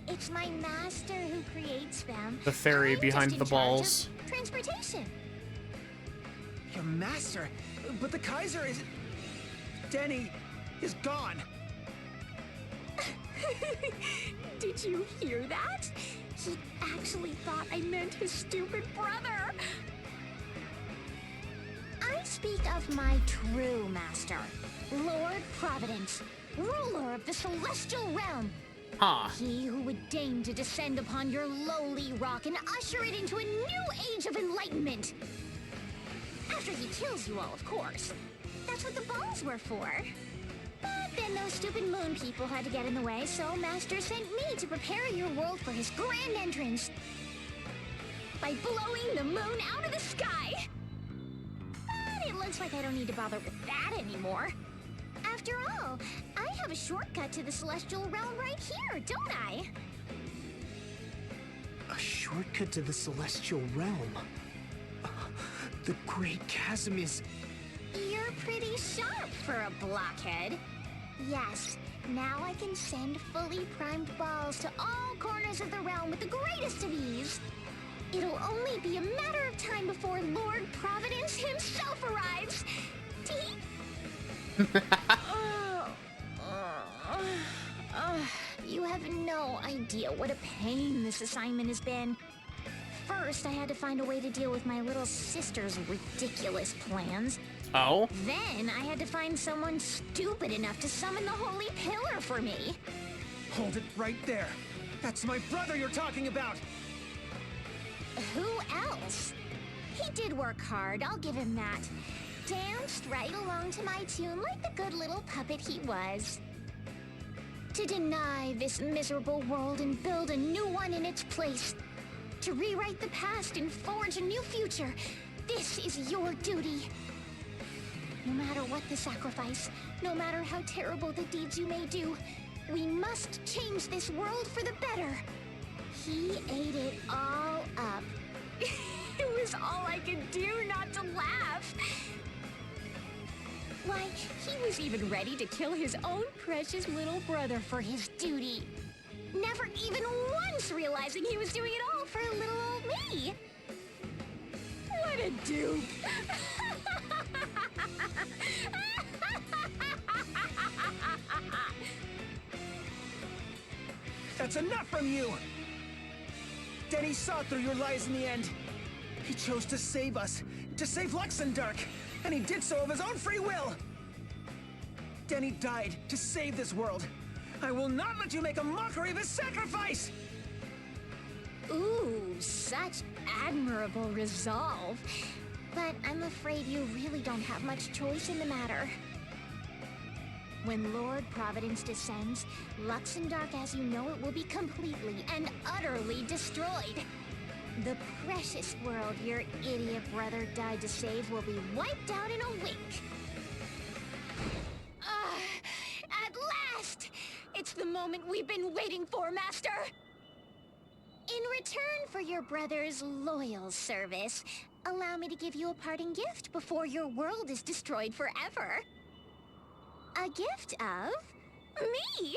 It's my master who creates them. The fairy I'm behind just the in charge balls. of transportation. Your master? But the Kaiser is... Denny is gone. Did you hear that? He actually thought I meant his stupid brother. I speak of my true master, Lord Providence, ruler of the celestial realm. Huh. He who would deign to descend upon your lowly rock and usher it into a new age of enlightenment. After he kills you all, of course. That's what the balls were for. But then those stupid moon people had to get in the way, so Master sent me to prepare your world for his grand entrance. By blowing the moon out of the sky. But it looks like I don't need to bother with that anymore. After all, I have a shortcut to the celestial realm right here, don't I? A shortcut to the celestial realm. The Great Chasm is... You're pretty sharp for a blockhead. Yes, now I can send fully primed balls to all corners of the realm with the greatest of ease. It'll only be a matter of time before Lord Providence himself arrives. Tee? You have no idea what a pain this assignment has been. First, I had to find a way to deal with my little sister's ridiculous plans. Oh? Then, I had to find someone stupid enough to summon the Holy Pillar for me. Hold it right there. That's my brother you're talking about. Who else? He did work hard, I'll give him that. Danced right along to my tune like the good little puppet he was. To deny this miserable world and build a new one in its place. To rewrite the past and forge a new future. This is your duty. No matter what the sacrifice, no matter how terrible the deeds you may do, we must change this world for the better. He ate it all up. It was all I could do not to laugh. Why, he was even ready to kill his own precious little brother for his duty. Never even once realizing he was doing it all for little old me. What a dupe. That's enough from you! Denny saw through your lies in the end. He chose to save us, to save Luxendark, and he did so of his own free will. Denny died to save this world. I will not let you make a mockery of his sacrifice! Ooh, such admirable resolve. But I'm afraid you really don't have much choice in the matter. When Lord Providence descends, Luxendark as you know it will be completely and utterly destroyed. The precious world your idiot brother died to save will be wiped out in a wink. At last! It's the moment we've been waiting for, Master! In return for your brother's loyal service, allow me to give you a parting gift before your world is destroyed forever. A gift of me!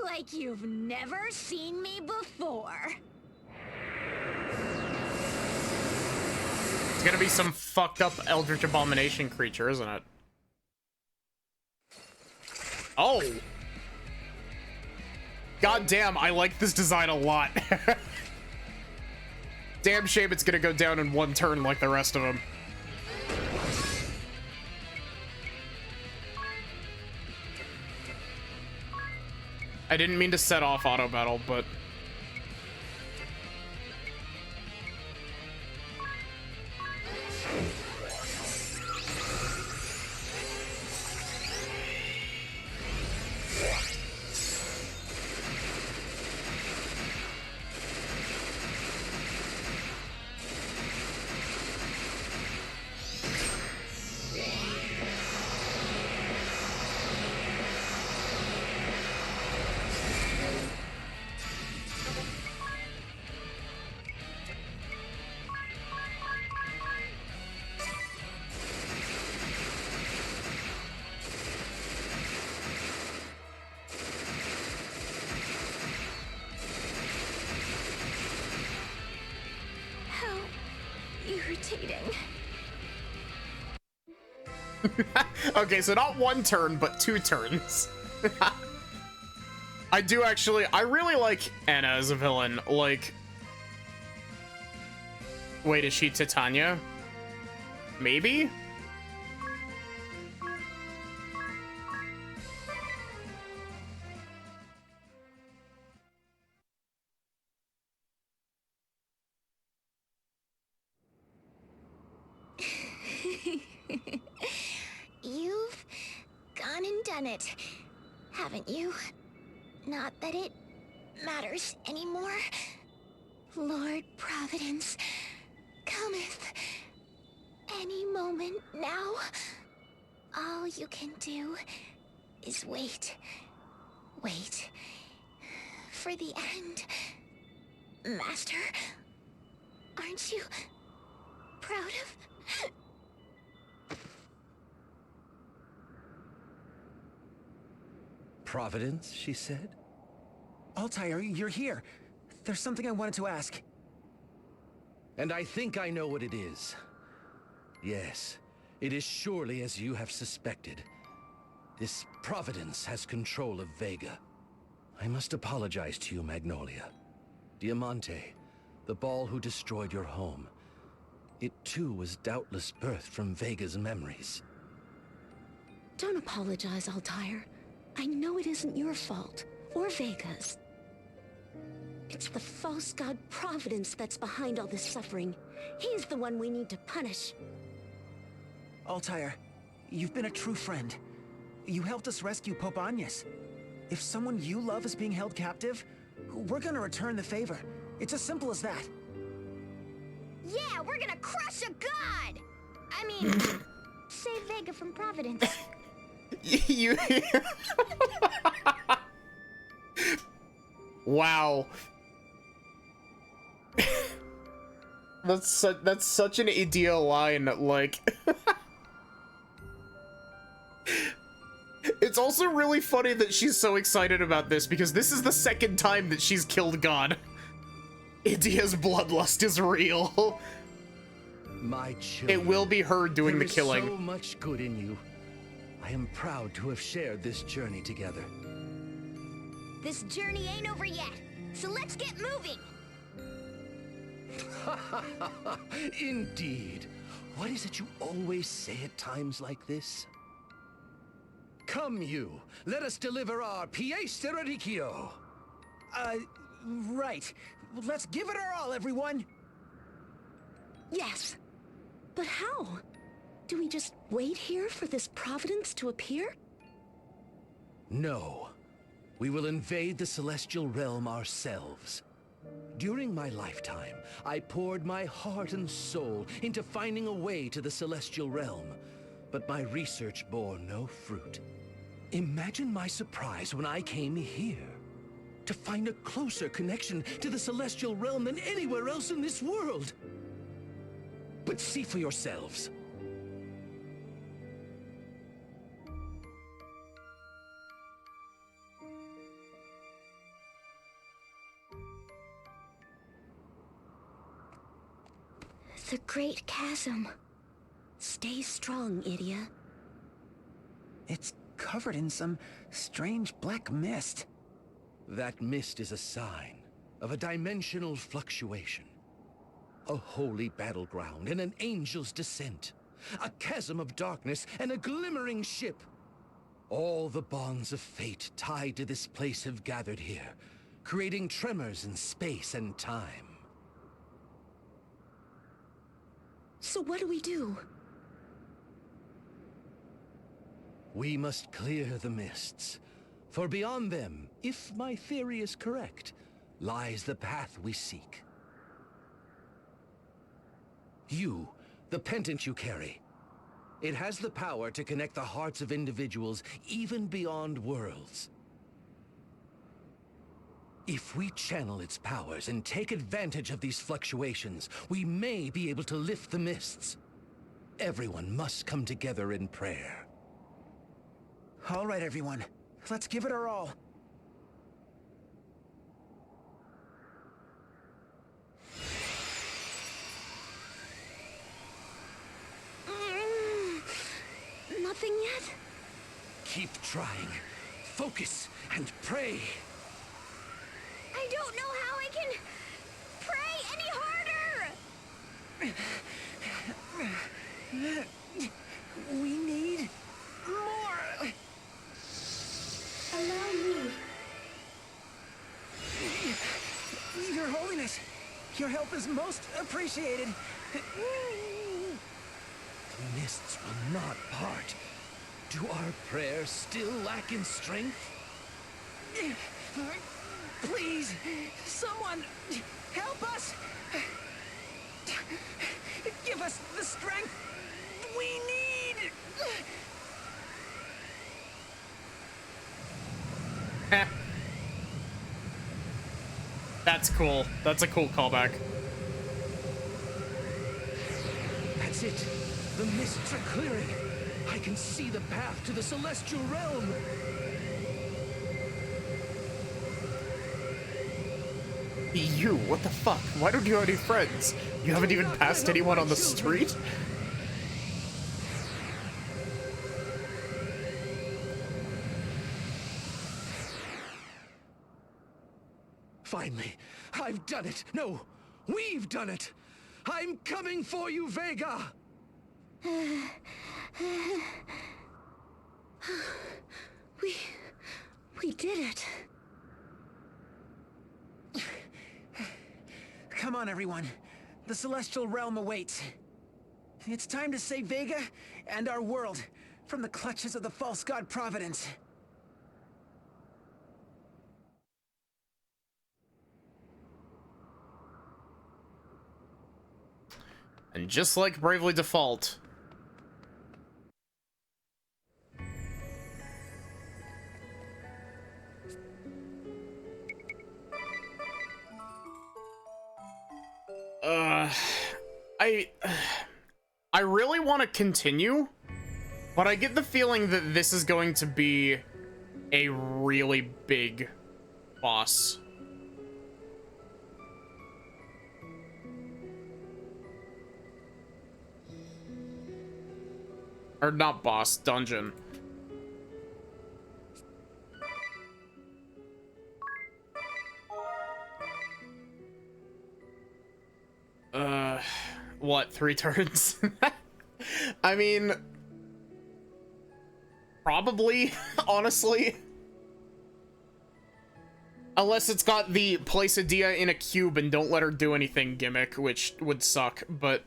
Like you've never seen me before. It's gonna be some fucked up Eldritch Abomination creature, isn't it? Oh! God damn, I like this design a lot. Damn shame it's gonna go down in one turn like the rest of them. I didn't mean to set off auto battle, but How irritating. okay, so not one turn, but 2 turns. I really like Anna as a villain. Like, wait, is she Titania? Maybe? You've gone and done it, haven't you? Not that it matters anymore. Lord Providence cometh any moment now. All you can do is wait. Wait for the end. Master, aren't you proud of... Providence, she said? Altair, you're here. There's something I wanted to ask. And I think I know what it is. Yes, it is surely as you have suspected. This Providence has control of Vega. I must apologize to you, Magnolia. Diamante, the ball who destroyed your home. It too was doubtless birthed from Vega's memories. Don't apologize, Altair. I know it isn't your fault, or Vega's. It's the false god Providence that's behind all this suffering. He's the one we need to punish. Altair, you've been a true friend. You helped us rescue Pope Agnes. If someone you love is being held captive, we're gonna return the favor. It's as simple as that. Yeah, we're gonna crush a god! I mean, save Vega from Providence. You Wow. That's such an ideal line, like It's also really funny that she's so excited about this because this is the second time that she's killed God. Idia's bloodlust is real. My children, it will be her doing the killing. There is so much good in you. I am proud to have shared this journey together. This journey ain't over yet, so let's get moving! Indeed. What is it you always say at times like this? Come you, let us deliver our pièce de radicchio. Right. Let's give it our all, everyone! Yes. But how? Do we just wait here for this Providence to appear? No. We will invade the Celestial Realm ourselves. During my lifetime, I poured my heart and soul into finding a way to the Celestial Realm, but my research bore no fruit. Imagine my surprise when I came here, to find a closer connection to the Celestial Realm than anywhere else in this world. But see for yourselves. The Great Chasm. Stay strong, Idia. It's covered in some strange black mist. That mist is a sign of a dimensional fluctuation. A holy battleground and an angel's descent. A chasm of darkness and a glimmering ship. All the bonds of fate tied to this place have gathered here, creating tremors in space and time. So what do we do? We must clear the mists, for beyond them, if my theory is correct, lies the path we seek. You, the pendant you carry, it has the power to connect the hearts of individuals even beyond worlds. If we channel its powers and take advantage of these fluctuations, we may be able to lift the mists. Everyone must come together in prayer. All right, everyone. Let's give it our all. Nothing yet? Keep trying. Focus and pray. I don't know how I can pray any harder! We need more. Allow me. Your Holiness, your help is most appreciated. The mists will not part. Do our prayers still lack in strength? Please, someone, help us! Give us the strength we need! That's cool. That's a cool callback. That's it. The mists are clearing. I can see the path to the Celestial Realm. You, what the fuck? Why don't you have any friends? You haven't even passed anyone on the street? Finally, I've done it. No, we've done it. I'm coming for you, Vega. We did it. Come on, everyone. The Celestial Realm awaits. It's time to save Vega and our world from the clutches of the false god Providence. And just like Bravely Default, I really want to continue, but I get the feeling that this is going to be a really big boss. Or not boss, dungeon. What, 3 turns? I mean, probably, honestly. Unless it's got the place Adia in a cube and don't let her do anything gimmick, which would suck, but...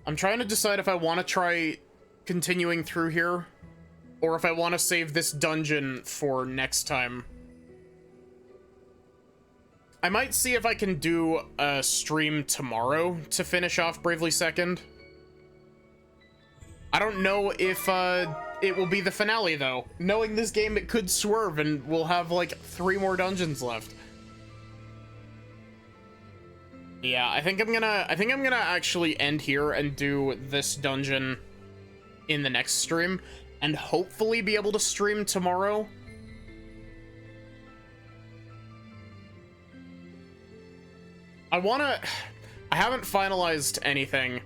I'm trying to decide if I want to try continuing through here, or if I want to save this dungeon for next time. I might see if I can do a stream tomorrow to finish off Bravely Second. I don't know if it will be the finale, though. Knowing this game, it could swerve and we'll have like 3 more dungeons left. Yeah, I think I'm gonna actually end here and do this dungeon in the next stream, and hopefully be able to stream tomorrow. I haven't finalized anything.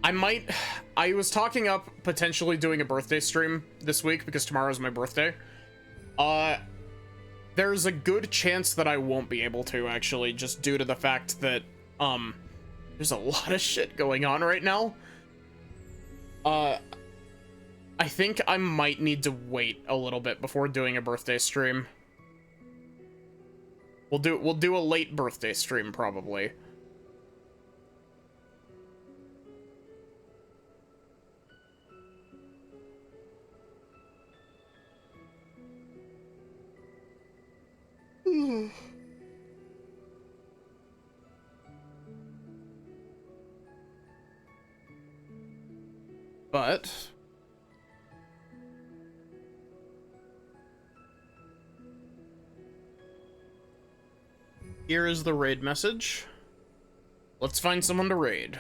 I was talking up potentially doing a birthday stream this week because tomorrow's my birthday. There's a good chance that I won't be able to, actually, just due to the fact that, there's a lot of shit going on right now. I think I might need to wait a little bit before doing a birthday stream. We'll do a late birthday stream, probably. But here is the raid message. Let's find someone to raid.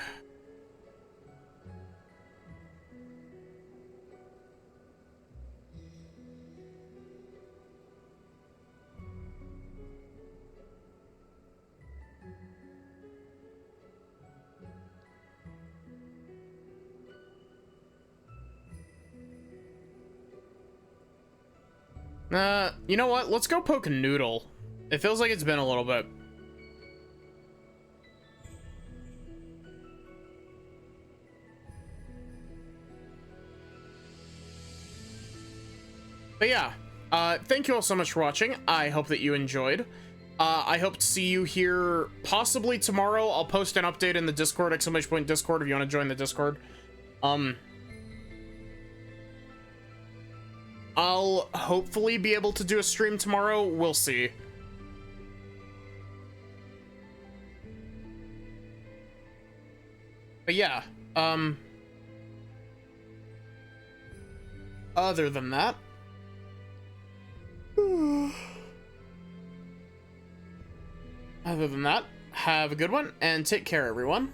You know what? Let's go poke a Noodle. It feels like it's been a little bit. But yeah, thank you all so much for watching. I hope that you enjoyed. I hope to see you here possibly tomorrow. I'll post an update in the Discord, !Discord, if you want to join the Discord. I'll hopefully be able to do a stream tomorrow. We'll see. But yeah, other than that, Other than that, have a good one and take care, everyone.